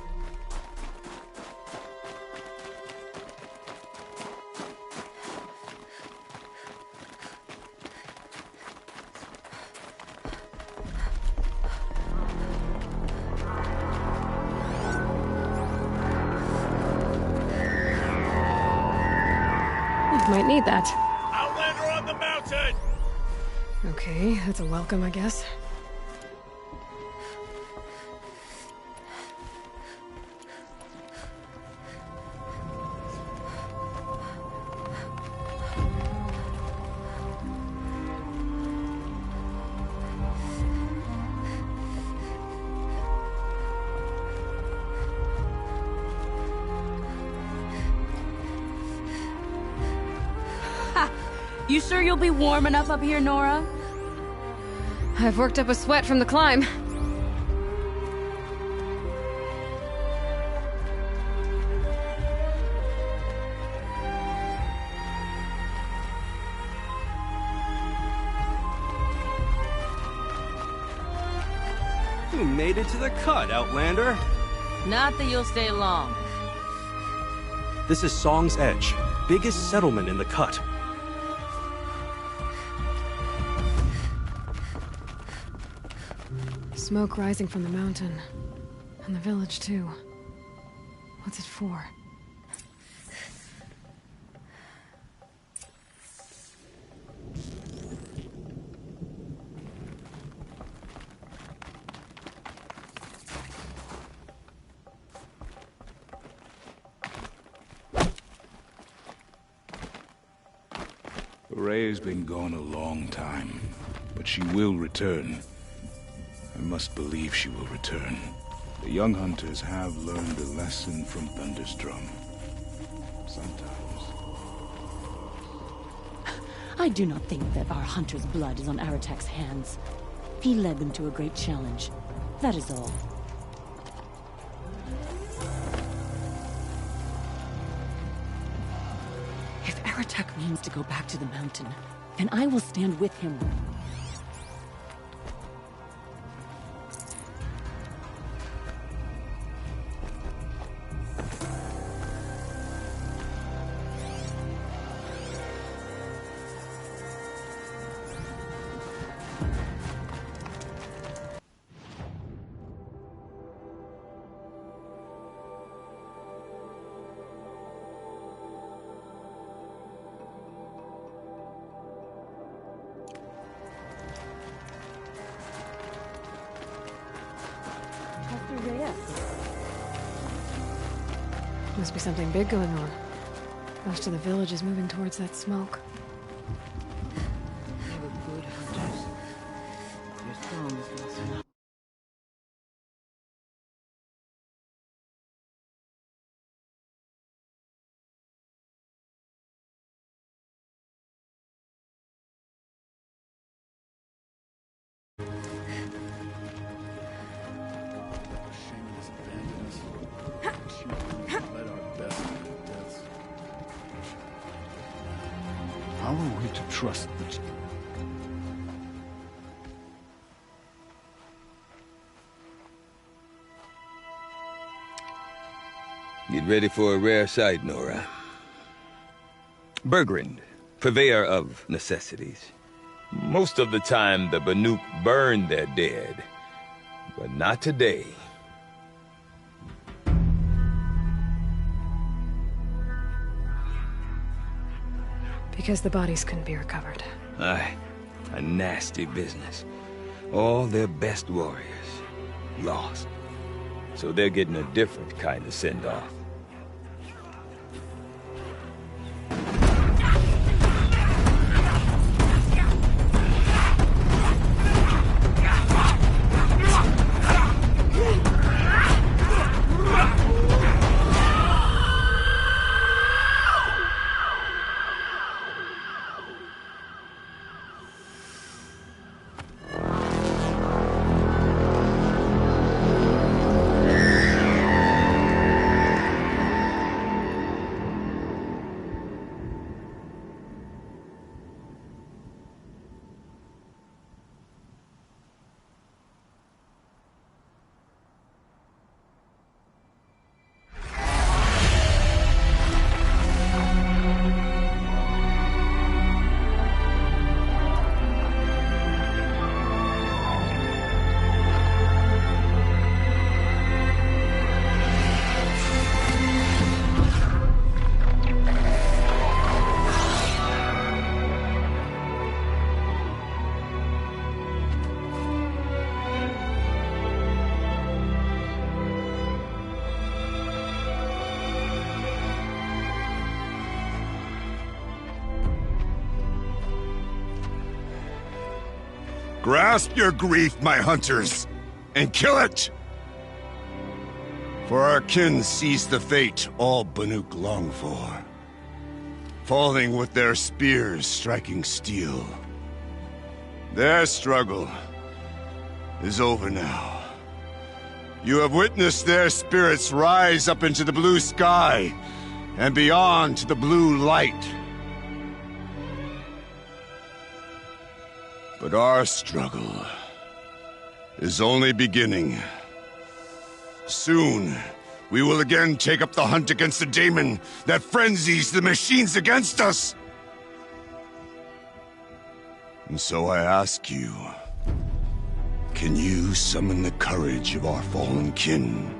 Might need that. Outlander on the mountain! Okay, that's a welcome, I guess. You sure you'll be warm enough up here, Nora? I've worked up a sweat from the climb. You made it to the cut, Outlander. Not that you'll stay long. This is Song's Edge, biggest settlement in the cut. Smoke rising from the mountain. And the village, too. What's it for? Ray's been gone a long time, but she will return. I must believe she will return. The young hunters have learned a lesson from Thunderstrom. Sometimes. I do not think that our hunter's blood is on Aratak's hands. He led them to a great challenge. That is all. If Aratak means to go back to the mountain, then I will stand with him. Must be something big going on. Most of the village is moving towards that smoke. They were good hunters. Their song is also How are we to trust this? Get ready for a rare sight, Nora. Bergrind, purveyor of necessities. Most of the time, the Banuk burn their dead, but not today. Because the bodies couldn't be recovered. Aye, a nasty business. All their best warriors lost. So they're getting a different kind of send-off. Grasp your grief, my hunters, and kill it! For our kin sees the fate all Banuk long for. Falling with their spears striking steel. Their struggle is over now. You have witnessed their spirits rise up into the blue sky and beyond to the blue light. But our struggle is only beginning. Soon, we will again take up the hunt against the daemon that frenzies the machines against us. And so I ask you, can you summon the courage of our fallen kin?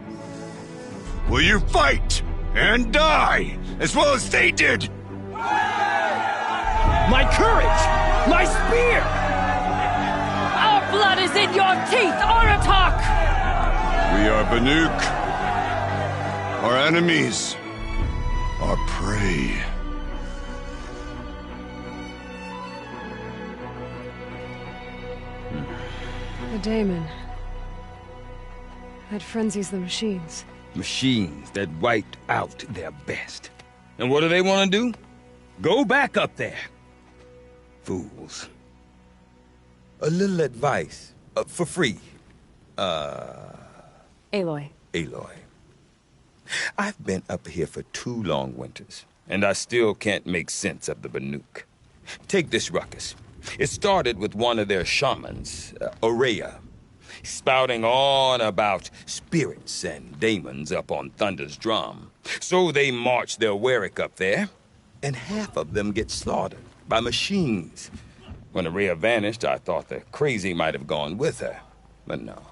Will you fight and die as well as they did? My courage! My spear! Our blood is in your teeth, Aratak! We are Banuk. Our enemies. Our prey. The daemon. That frenzies the machines. Machines that wiped out their best. And what do they want to do? Go back up there. Fools. A little advice, for free. Aloy. Aloy. I've been up here for 2 long winters, and I still can't make sense of the Banuk. Take this ruckus. It started with one of their shamans, Aurea, spouting on about spirits and daemons up on Thunder's drum. So they march their Warwick up there, and half of them get slaughtered by machines. When Aurea vanished, I thought the crazy might have gone with her. But no.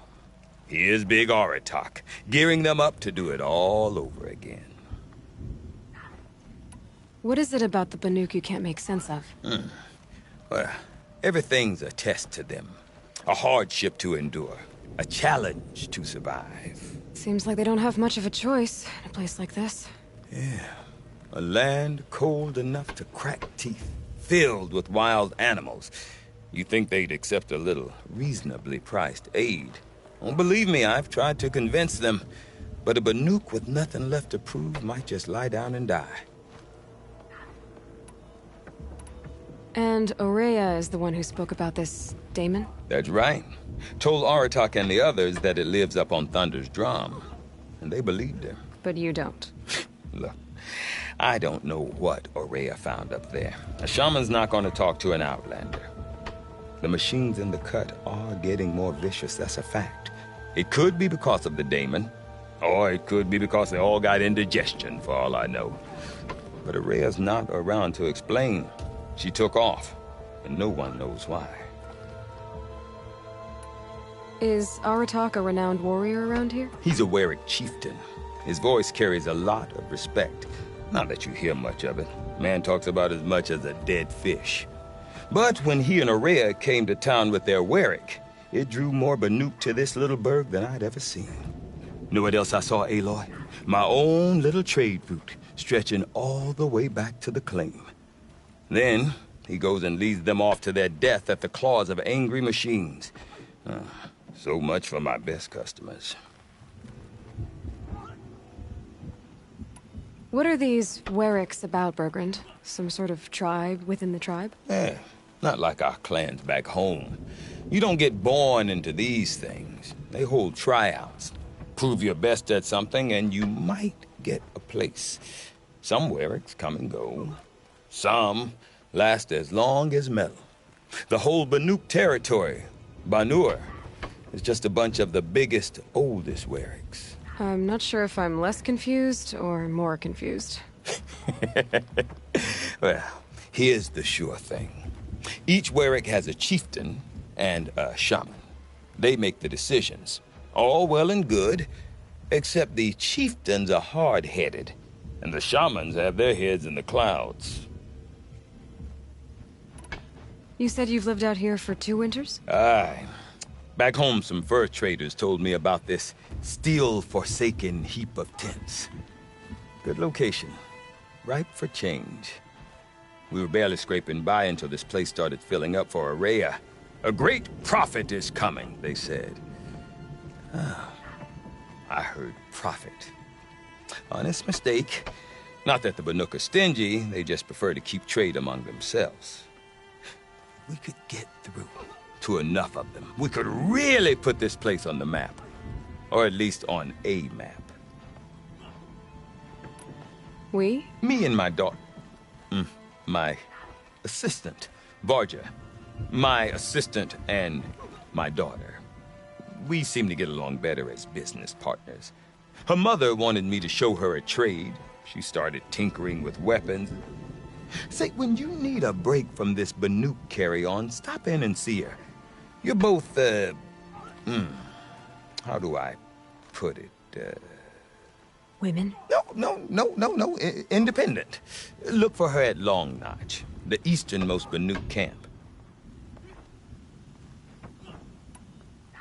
Here's Big Aratak, gearing them up to do it all over again. What is it about the Banuk you can't make sense of? Well, everything's a test to them. A hardship to endure. A challenge to survive. Seems like they don't have much of a choice in a place like this. Yeah. A land cold enough to crack teeth. Filled with wild animals. You think they'd accept a little reasonably priced aid. Oh, believe me, I've tried to convince them. But a Banuk with nothing left to prove might just lie down and die. And Aurea is the one who spoke about this daemon? That's right. Told Aratak and the others that it lives up on Thunder's drum. And they believed her. But you don't. Look, I don't know what Aurea found up there. A shaman's not going to talk to an outlander. The machines in the cut are getting more vicious, that's a fact. It could be because of the daemon, or it could be because they all got indigestion, for all I know. But Aurea's not around to explain. She took off, and no one knows why. Is Aratak a renowned warrior around here? He's a Werik chieftain. His voice carries a lot of respect. Not that you hear much of it. Man talks about as much as a dead fish. But when he and Aurea came to town with their Werik, it drew more Banuk to this little burg than I'd ever seen. Know what else I saw, Aloy? My own little trade route, stretching all the way back to the claim. Then, he goes and leads them off to their death at the claws of angry machines. So much for my best customers. What are these Weriks about, Bergrand? Some sort of tribe within the tribe? Not like our clans back home. You don't get born into these things. They hold tryouts. Prove your best at something and you might get a place. Some Weriks come and go. Some last as long as metal. The whole Banuk territory, Banur, is just a bunch of the biggest, oldest Weriks. I'm not sure if I'm less confused or more confused. Well, here's the sure thing. Each Werik has a chieftain and a shaman. They make the decisions. All well and good, except the chieftains are hard-headed, and the shamans have their heads in the clouds. You said you've lived out here for 2 winters? Aye. Back home, some fur traders told me about this steel-forsaken heap of tents. Good location. Ripe for change. We were barely scraping by until this place started filling up for Aurea. A great prophet is coming, they said. I heard prophet. Honest mistake. Not that the Banuk are stingy, they just prefer to keep trade among themselves. We could get through to enough of them. We could really put this place on the map. Or at least on a map. We? Me and my daughter. My assistant, Varja. My assistant and my daughter. We seem to get along better as business partners. Her mother wanted me to show her a trade. She started tinkering with weapons. Say, when you need a break from this Banuk carry-on, stop in and see her. You're both, how do I put it, Women? No, independent. Look for her at Long Notch, the easternmost Banuk camp.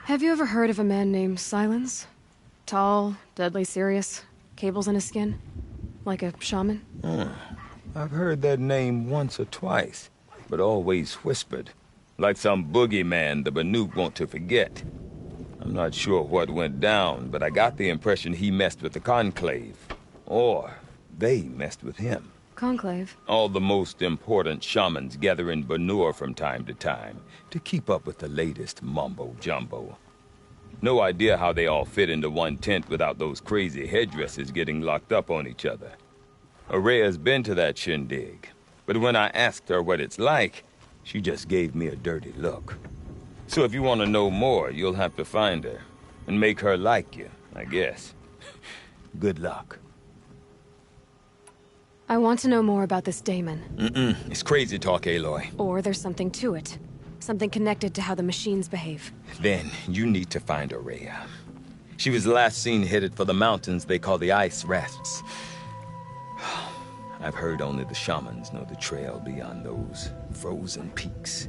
Have you ever heard of a man named Silence? Tall, deadly serious, cables in his skin? Like a shaman? I've heard that name once or twice, but always whispered. Like some boogeyman the Banuk want to forget. I'm not sure what went down, but I got the impression he messed with the Conclave. Or they messed with him. Conclave? All the most important shamans gather in Banur from time to time to keep up with the latest mumbo-jumbo. No idea how they all fit into one tent without those crazy headdresses getting locked up on each other. Aurea's been to that shindig, but when I asked her what it's like, she just gave me a dirty look. So if you want to know more, you'll have to find her and make her like you, I guess. Good luck. I want to know more about this daemon. It's crazy talk, Aloy. Or there's something to it. Something connected to how the machines behave. Then you need to find Aurea. She was last seen headed for the mountains they call the Ice Rasps. I've heard only the shamans know the trail beyond those frozen peaks.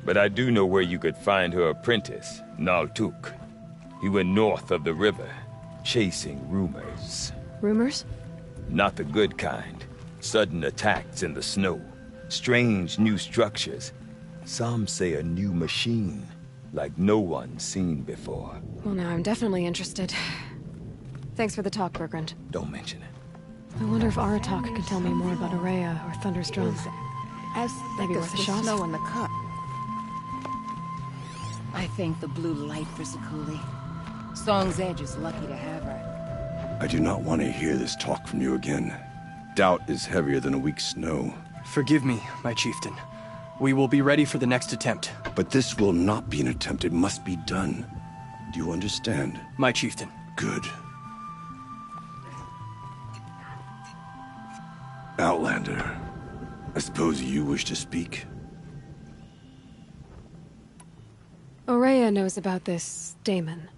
But I do know where you could find her apprentice, Naltuk. He went north of the river, chasing rumors. Rumors? Not the good kind. Sudden attacks in the snow. Strange new structures. Some say a new machine, like no one's seen before. Well, now I'm definitely interested. Thanks for the talk, Bergrand. Don't mention it. I wonder if Aratak could tell me more about Aurea or Thunder's drum. As Maybe thick worth as a the shot. snow in the cup. I thank the blue light for Sakuli. Song's Edge is lucky to have her. I do not want to hear this talk from you again. Doubt is heavier than a week's snow. Forgive me, my chieftain. We will be ready for the next attempt. But this will not be an attempt. It must be done. Do you understand? My chieftain. Good. Outlander, I suppose you wish to speak? Aurea knows about this Damon.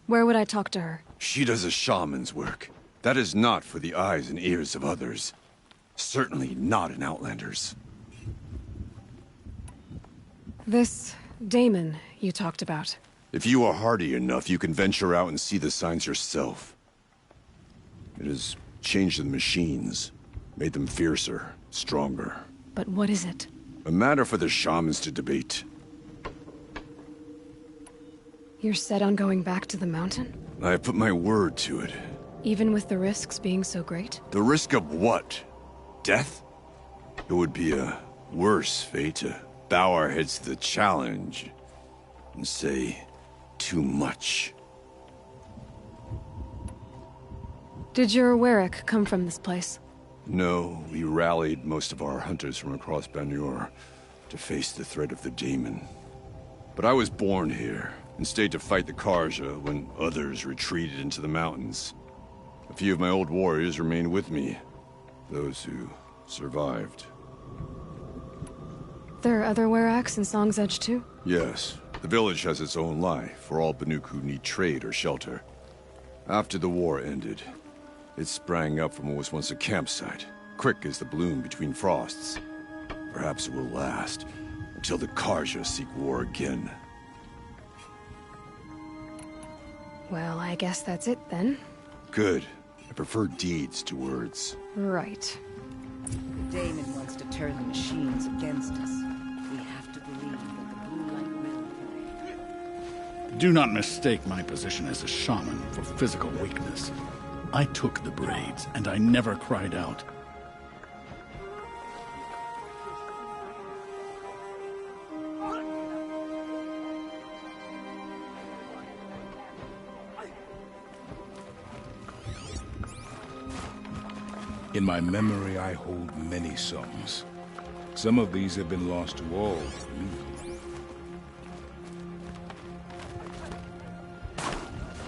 Where would I talk to her? She does a shaman's work. That is not for the eyes and ears of others. Certainly not an Outlander's. This Damon you talked about. If you are hardy enough, you can venture out and see the signs yourself. It has changed the machines, made them fiercer, stronger. But what is it? A matter for the shamans to debate. You're set on going back to the mountain? I have put my word to it. Even with the risks being so great? The risk of what? Death? It would be a worse fate to bow our heads to the challenge and say too much. Did your Warwick come from this place? No, we rallied most of our hunters from across Banur to face the threat of the Daemon. But I was born here and stayed to fight the Karja when others retreated into the mountains. A few of my old warriors remained with me, those who survived. There are other Warracks in Song's Edge too? Yes, the village has its own life for all Banuk who need trade or shelter. After the war ended, it sprang up from what was once a campsite, quick as the bloom between frosts. Perhaps it will last until the Karja seek war again. Well, I guess that's it then. Good. I prefer deeds to words. Right. The Daemon wants to turn the machines against us. We have to believe that the blue light will. Do not mistake my position as a shaman for physical weakness. I took the braids, and I never cried out. In my memory, I hold many songs. Some of these have been lost to all but me. I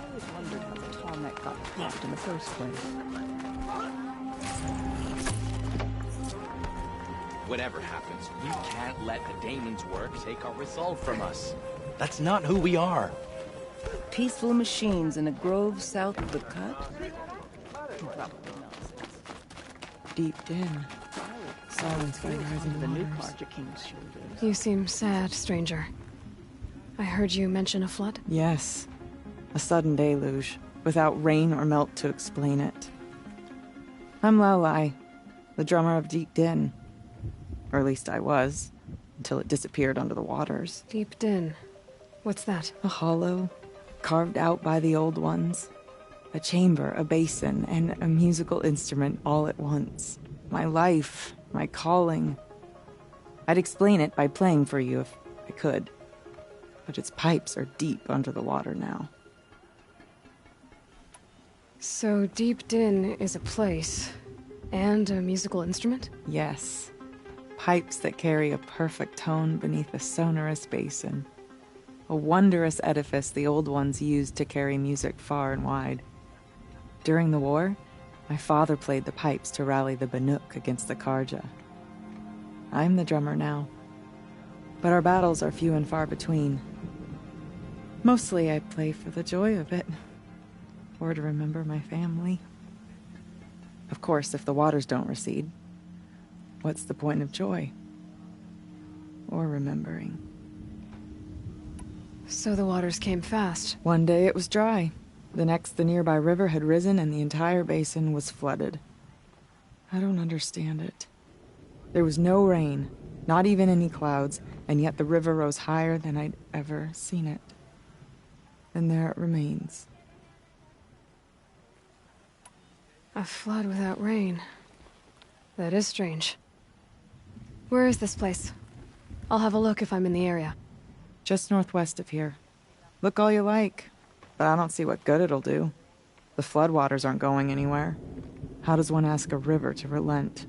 always wondered how the Tallneck got plucked in the first place. Whatever happens, we can't let the Daemon's work take our resolve from us. That's not who we are. Peaceful machines in a grove south of the cut? Deep Din. Silence by rising the new waters. Karja King's shoulders. You seem sad, stranger. I heard you mention a flood? Yes. A sudden deluge, without rain or melt to explain it. I'm Laolai, the drummer of Deep Din. Or at least I was, until it disappeared under the waters. Deep Din. What's that? A hollow, carved out by the old ones. A chamber, a basin, and a musical instrument all at once. My life, my calling. I'd explain it by playing for you if I could. But its pipes are deep under the water now. So Deep Din is a place, and a musical instrument? Yes. Pipes that carry a perfect tone beneath a sonorous basin. A wondrous edifice the old ones used to carry music far and wide. During the war, my father played the pipes to rally the Banuk against the Karja. I'm the drummer now, but our battles are few and far between. Mostly I play for the joy of it, or to remember my family. Of course, if the waters don't recede, what's the point of joy? Or remembering? So the waters came fast. One day it was dry. The next, the nearby river had risen and the entire basin was flooded. I don't understand it. There was no rain, not even any clouds, and yet the river rose higher than I'd ever seen it. And there it remains. A flood without rain. That is strange. Where is this place? I'll have a look if I'm in the area. Just northwest of here. Look all you like, but I don't see what good it'll do. The floodwaters aren't going anywhere. How does one ask a river to relent?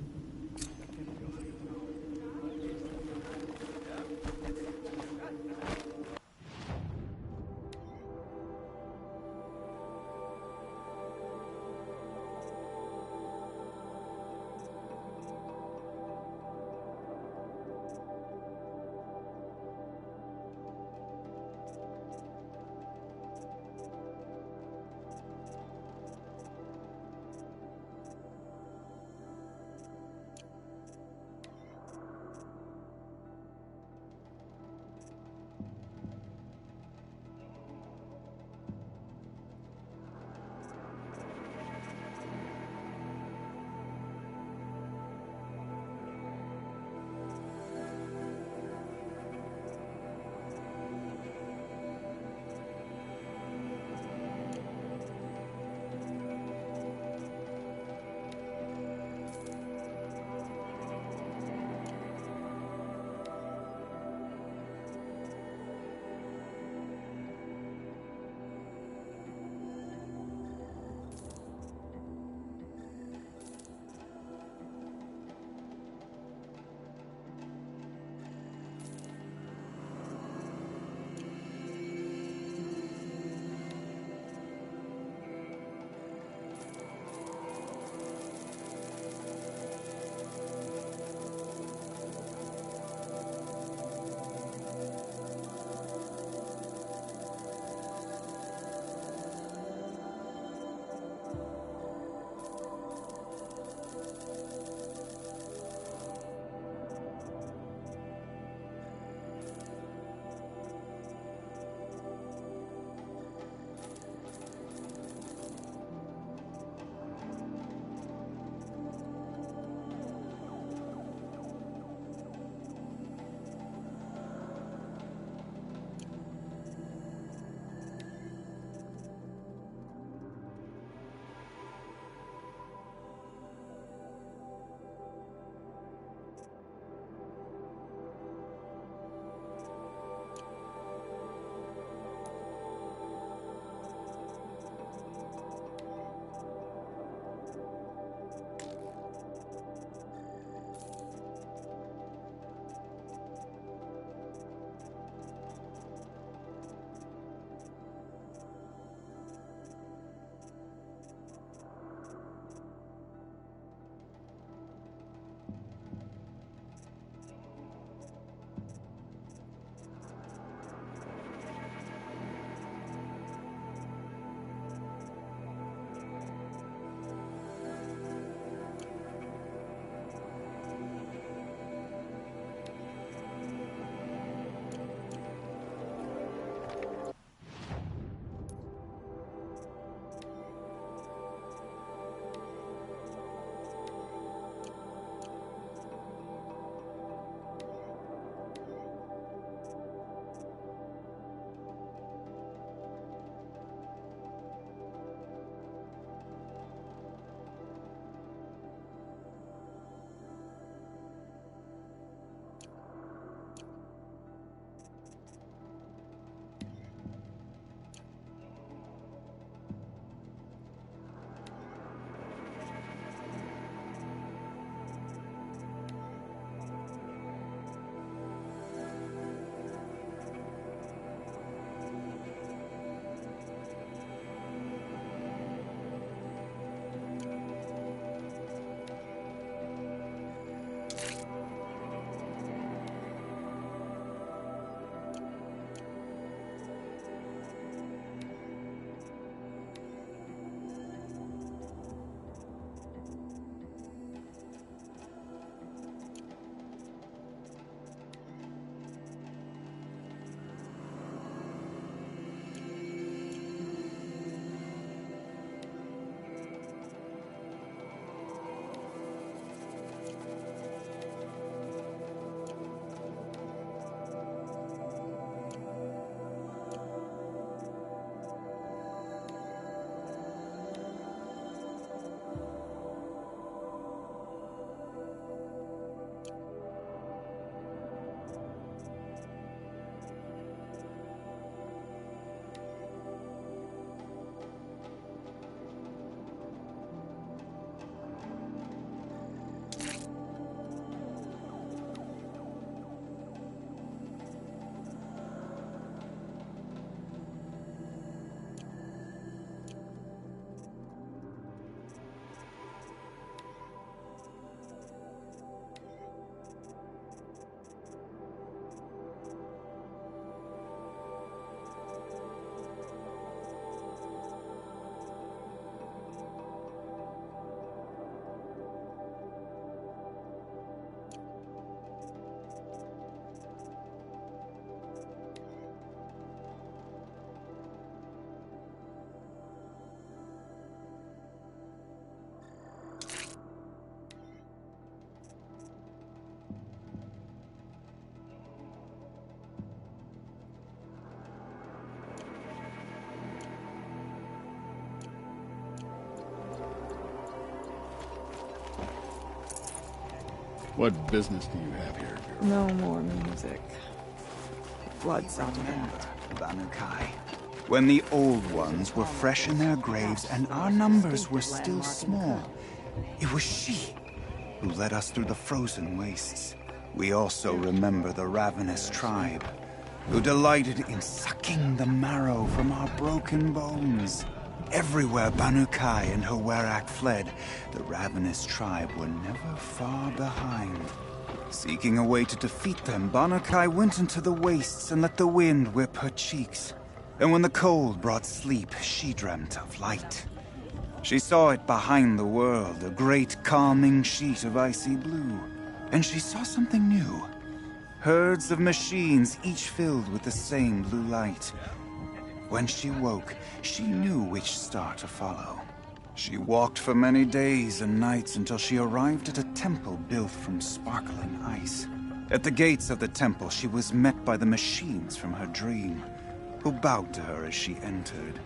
What business do you have here? No more music. Blood's on that. Banukai. When the old ones were fresh in their graves and our numbers were still small, it was she who led us through the frozen wastes. We also remember the ravenous tribe, who delighted in sucking the marrow from our broken bones. Everywhere Banukai and her Werak fled, the ravenous tribe were never far behind. Seeking a way to defeat them, Banukai went into the wastes and let the wind whip her cheeks. And when the cold brought sleep, she dreamt of light. She saw it behind the world, a great calming sheet of icy blue. And she saw something new. Herds of machines, each filled with the same blue light. When she woke, she knew which star to follow. She walked for many days and nights until she arrived at a temple built from sparkling ice. At the gates of the temple, she was met by the machines from her dream, who bowed to her as she entered.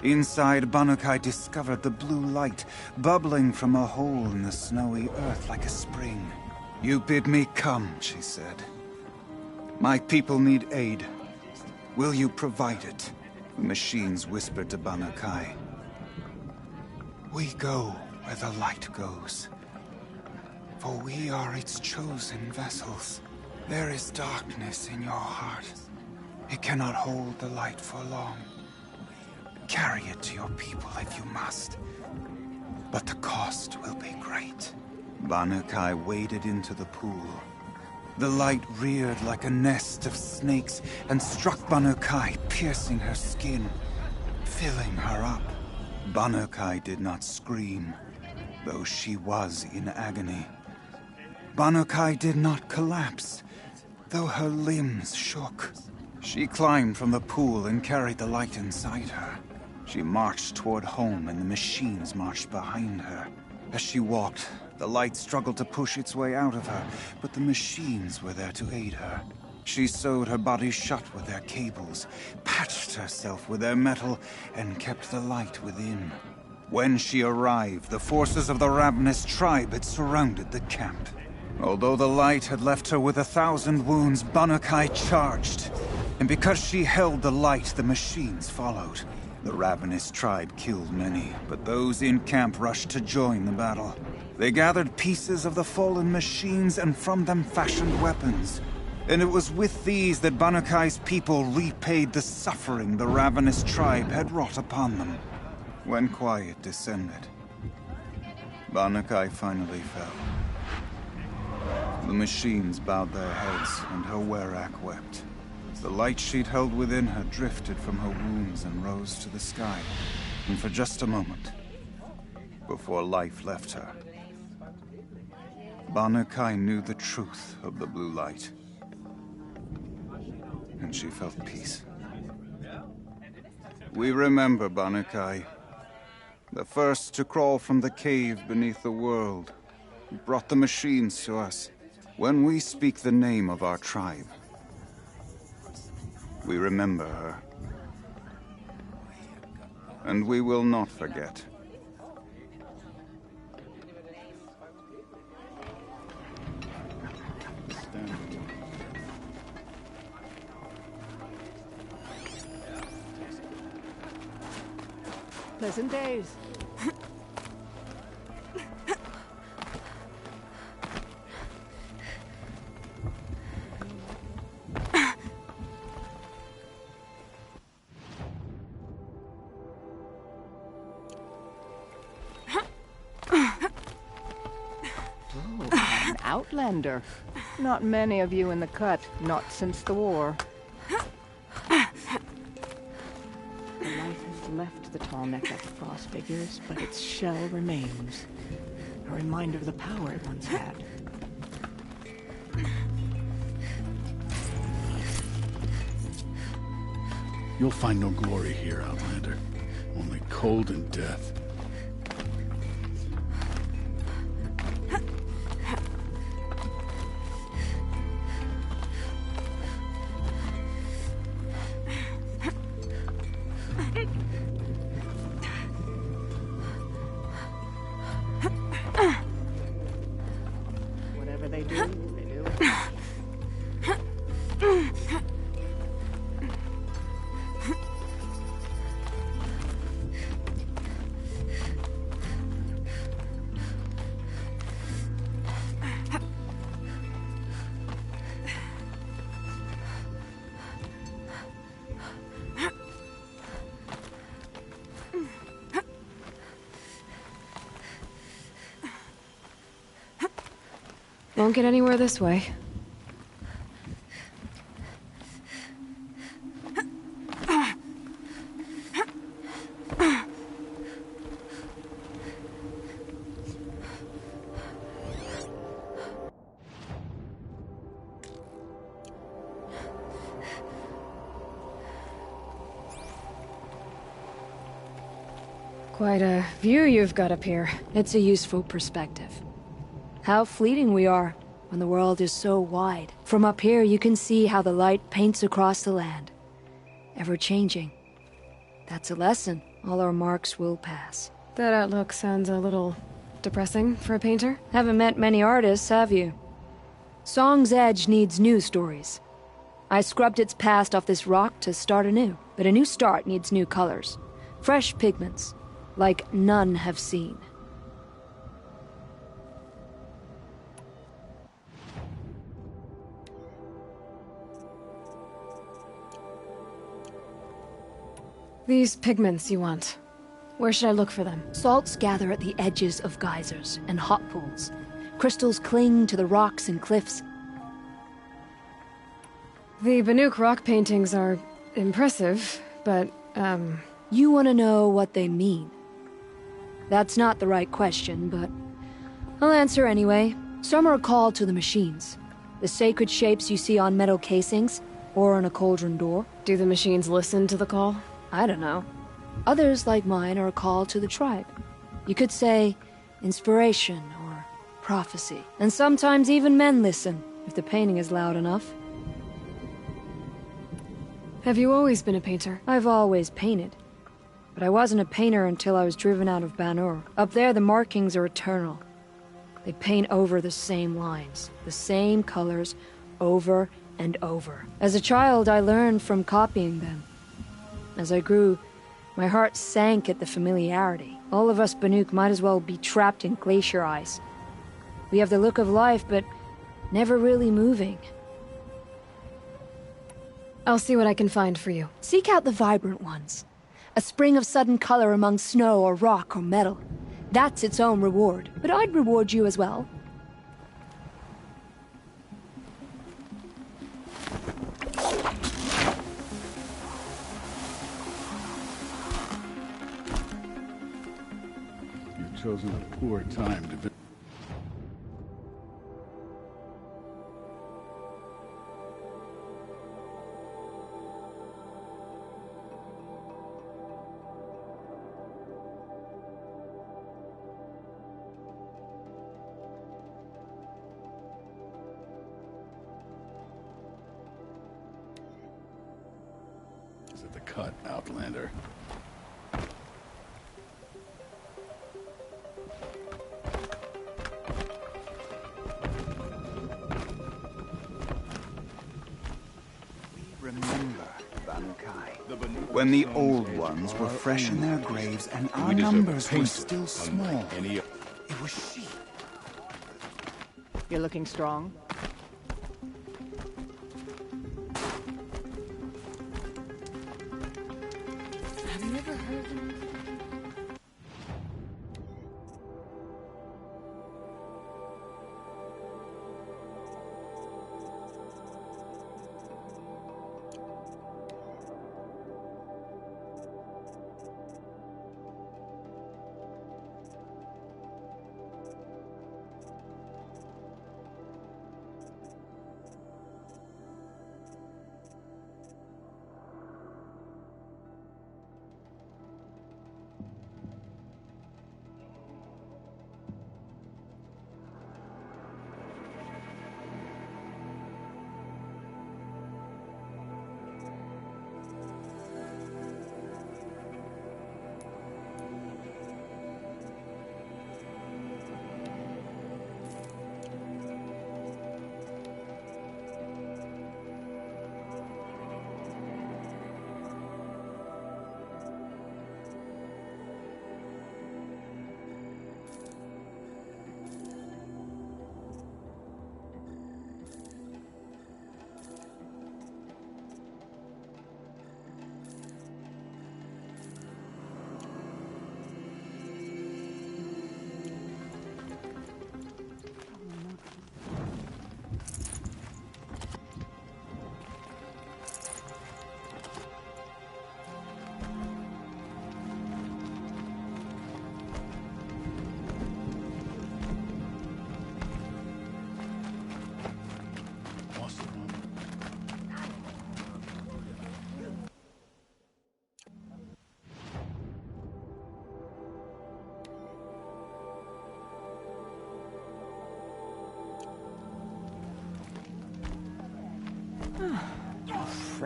Inside, Banukai discovered the blue light bubbling from a hole in the snowy earth like a spring. "You bid me come," she said. "My people need aid. Will you provide it?" The machines whispered to Banukai. "We go where the light goes, for we are its chosen vessels. There is darkness in your heart. It cannot hold the light for long. Carry it to your people if you must, but the cost will be great." Banukai waded into the pool. The light reared like a nest of snakes and struck Banukai, piercing her skin, filling her up. Banukai did not scream, though she was in agony. Banukai did not collapse, though her limbs shook. She climbed from the pool and carried the light inside her. She marched toward home, and the machines marched behind her. As she walked, the light struggled to push its way out of her, but the machines were there to aid her. She sewed her body shut with their cables, patched herself with their metal, and kept the light within. When she arrived, the forces of the ravenous tribe had surrounded the camp. Although the light had left her with 1,000 wounds, Banukai charged. And because she held the light, the machines followed. The ravenous tribe killed many, but those in camp rushed to join the battle. They gathered pieces of the fallen machines and from them fashioned weapons. And it was with these that Banukai's people repaid the suffering the ravenous tribe had wrought upon them. When quiet descended, Banukai finally fell. The machines bowed their heads, and her Werak wept. The light she'd held within her drifted from her wounds and rose to the sky. And for just a moment, before life left her, Banukai knew the truth of the blue light. And she felt peace. We remember Banukai, the first to crawl from the cave beneath the world, who brought the machines to us. When we speak the name of our tribe, we remember her. And we will not forget. Pleasant days. An outlander. Not many of you in the cut, not since the war. The light has left the tall neck of the frost figures, but its shell remains. A reminder of the power it once had. You'll find no glory here, Outlander. Only cold and death. Whatever they do, won't get anywhere this way. Quite a view you've got up here. It's a useful perspective. How fleeting we are when the world is so wide. From up here, you can see how the light paints across the land. Ever changing. That's a lesson. All our marks will pass. That outlook sounds a little depressing for a painter. Haven't met many artists, have you? Song's Edge needs new stories. I scrubbed its past off this rock to start anew. But a new start needs new colors. Fresh pigments. Like none have seen. These pigments you want. Where should I look for them? Salts gather at the edges of geysers and hot pools. Crystals cling to the rocks and cliffs. The Banuk rock paintings are impressive, but, You want to know what they mean? That's not the right question, but I'll answer anyway. Some are called to the machines. The sacred shapes you see on metal casings, or on a cauldron door. Do the machines listen to the call? I don't know. Others, like mine, are called to the tribe. You could say inspiration or prophecy. And sometimes even men listen, if the painting is loud enough. Have you always been a painter? I've always painted. But I wasn't a painter until I was driven out of Banur. Up there, the markings are eternal. They paint over the same lines, the same colors, over and over. As a child, I learned from copying them. As I grew, my heart sank at the familiarity. All of us Banuk might as well be trapped in glacier ice. We have the look of life, but never really moving. I'll see what I can find for you. Seek out the vibrant ones. A spring of sudden color among snow or rock or metal. That's its own reward, but I'd reward you as well. You've chosen a poor time to visit. At the cut, Outlander. Remember, Banukai, when the old ones were fresh in their graves and our numbers were still small. It was she. You're looking strong. Have you ever heard of him?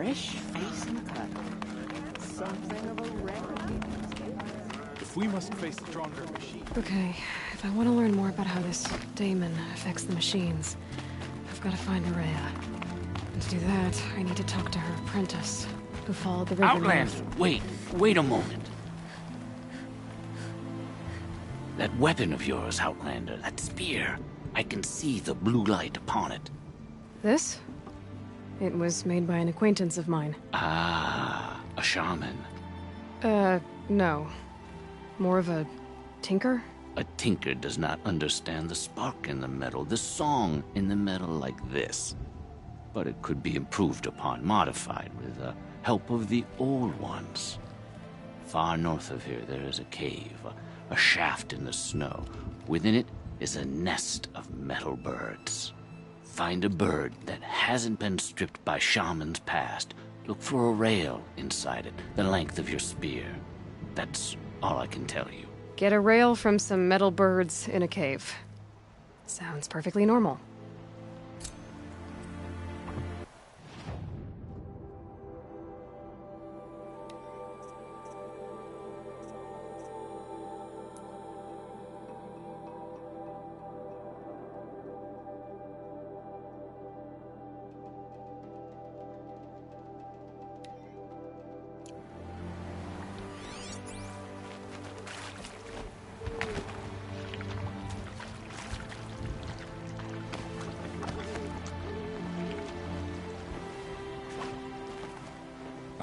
fresh face in the cut. Something of a rarity. If we must face stronger machines... Okay, if I want to learn more about how this daemon affects the machines, I've got to find Araya. And to do that, I need to talk to her apprentice, who followed the river Outlander, north. wait a moment. That weapon of yours, Outlander, that spear, I can see the blue light upon it. This? It was made by an acquaintance of mine. Ah, a shaman. No. More of a tinker? A tinker does not understand the spark in the metal, the song in the metal like this. But it could be improved upon, modified with the help of the old ones. Far north of here there is a cave, a shaft in the snow. Within it is a nest of metal birds. Find a bird that hasn't been stripped by shamans past. Look for a rail inside it, the length of your spear. That's all I can tell you. Get a rail from some metal birds in a cave. Sounds perfectly normal.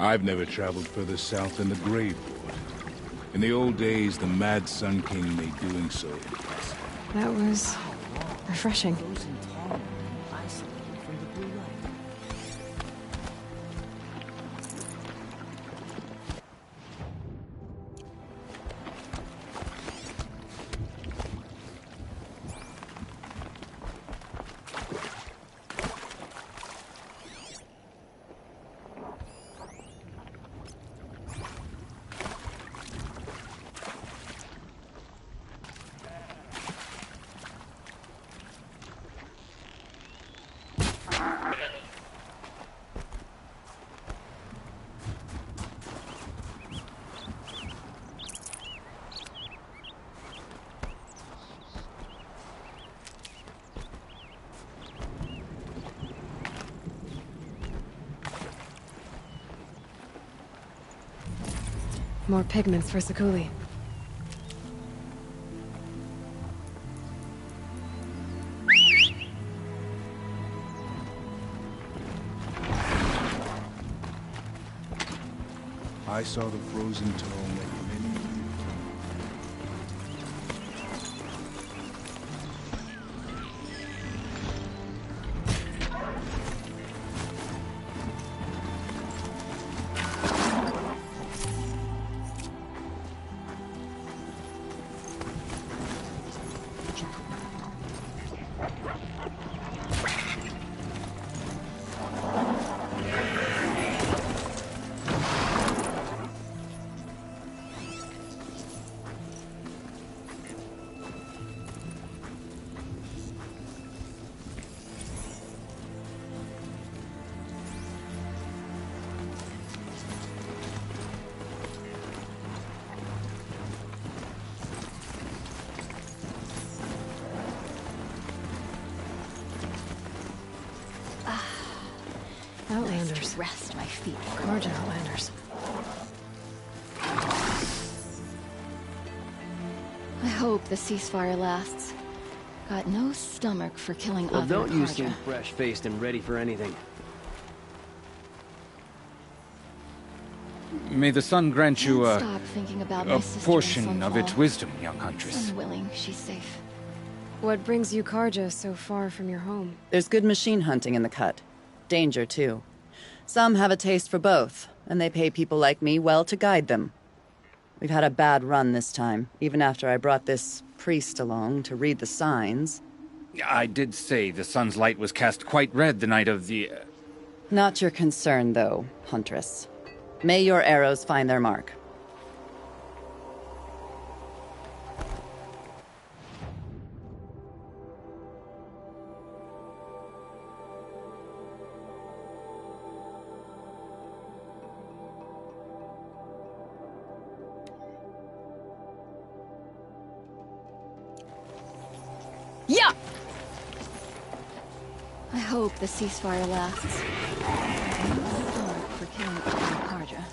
I've never traveled further south than the Graveboard. In the old days, the Mad Sun King made doing so impossible. That was refreshing. More pigments for Sakuli. I saw the frozen tome that many Outlanders. Rest my feet. Gorgeous Outlanders. I hope the ceasefire lasts. Got no stomach for killing Well, other don't you Karja. seem fresh-faced and ready for anything. May the sun grant you Can't stop thinking about my a sister portion in of its Sunfall. wisdom, young huntress. Unwilling, she's safe. What brings you Karja so far from your home? There's good machine hunting in the cut. Danger, too. Some have a taste for both, and they pay people like me well to guide them. We've had a bad run this time, even after I brought this priest along to read the signs. I did say the sun's light was cast quite red the night of the... Not your concern, though, Huntress. May your arrows find their mark. Yeah! I hope the ceasefire lasts. For killing Karja.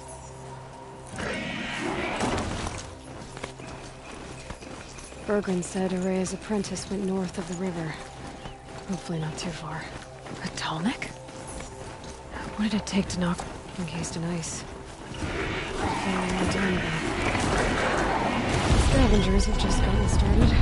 Bergren said Araya's apprentice went north of the river. Hopefully not too far. A Tallneck? What did it take to knock encased in ice? A very long time ago. Scavengers have just gotten started.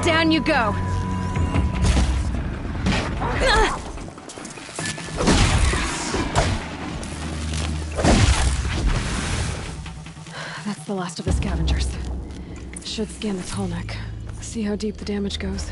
Down you go! That's the last of the scavengers. Should scan the Tallneck. See how deep the damage goes.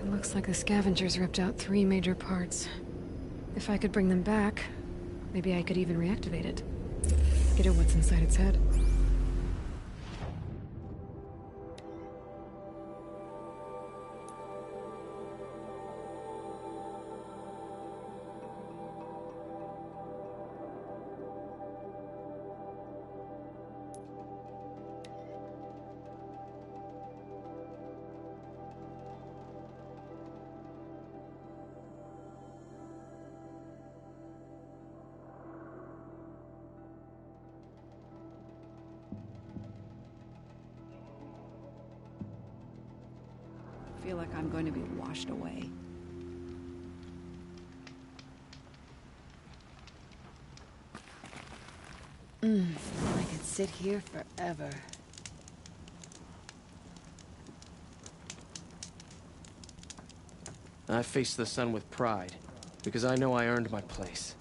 Looks like the scavengers ripped out 3 major parts. If I could bring them back, maybe I could even reactivate it. Get at what's inside its head. feel like I'm going to be washed away. I could sit here forever. I face the sun with pride, because I know I earned my place.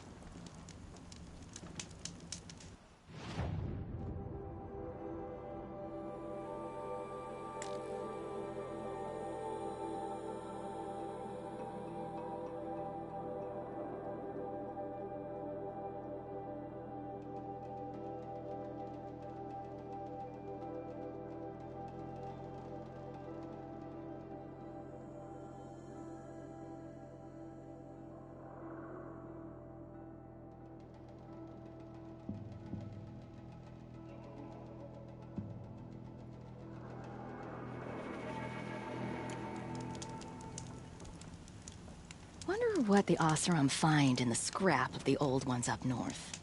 Wonder what the Oseram find in the scrap of the old ones up north.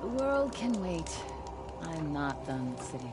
The world can wait. I'm not done sitting.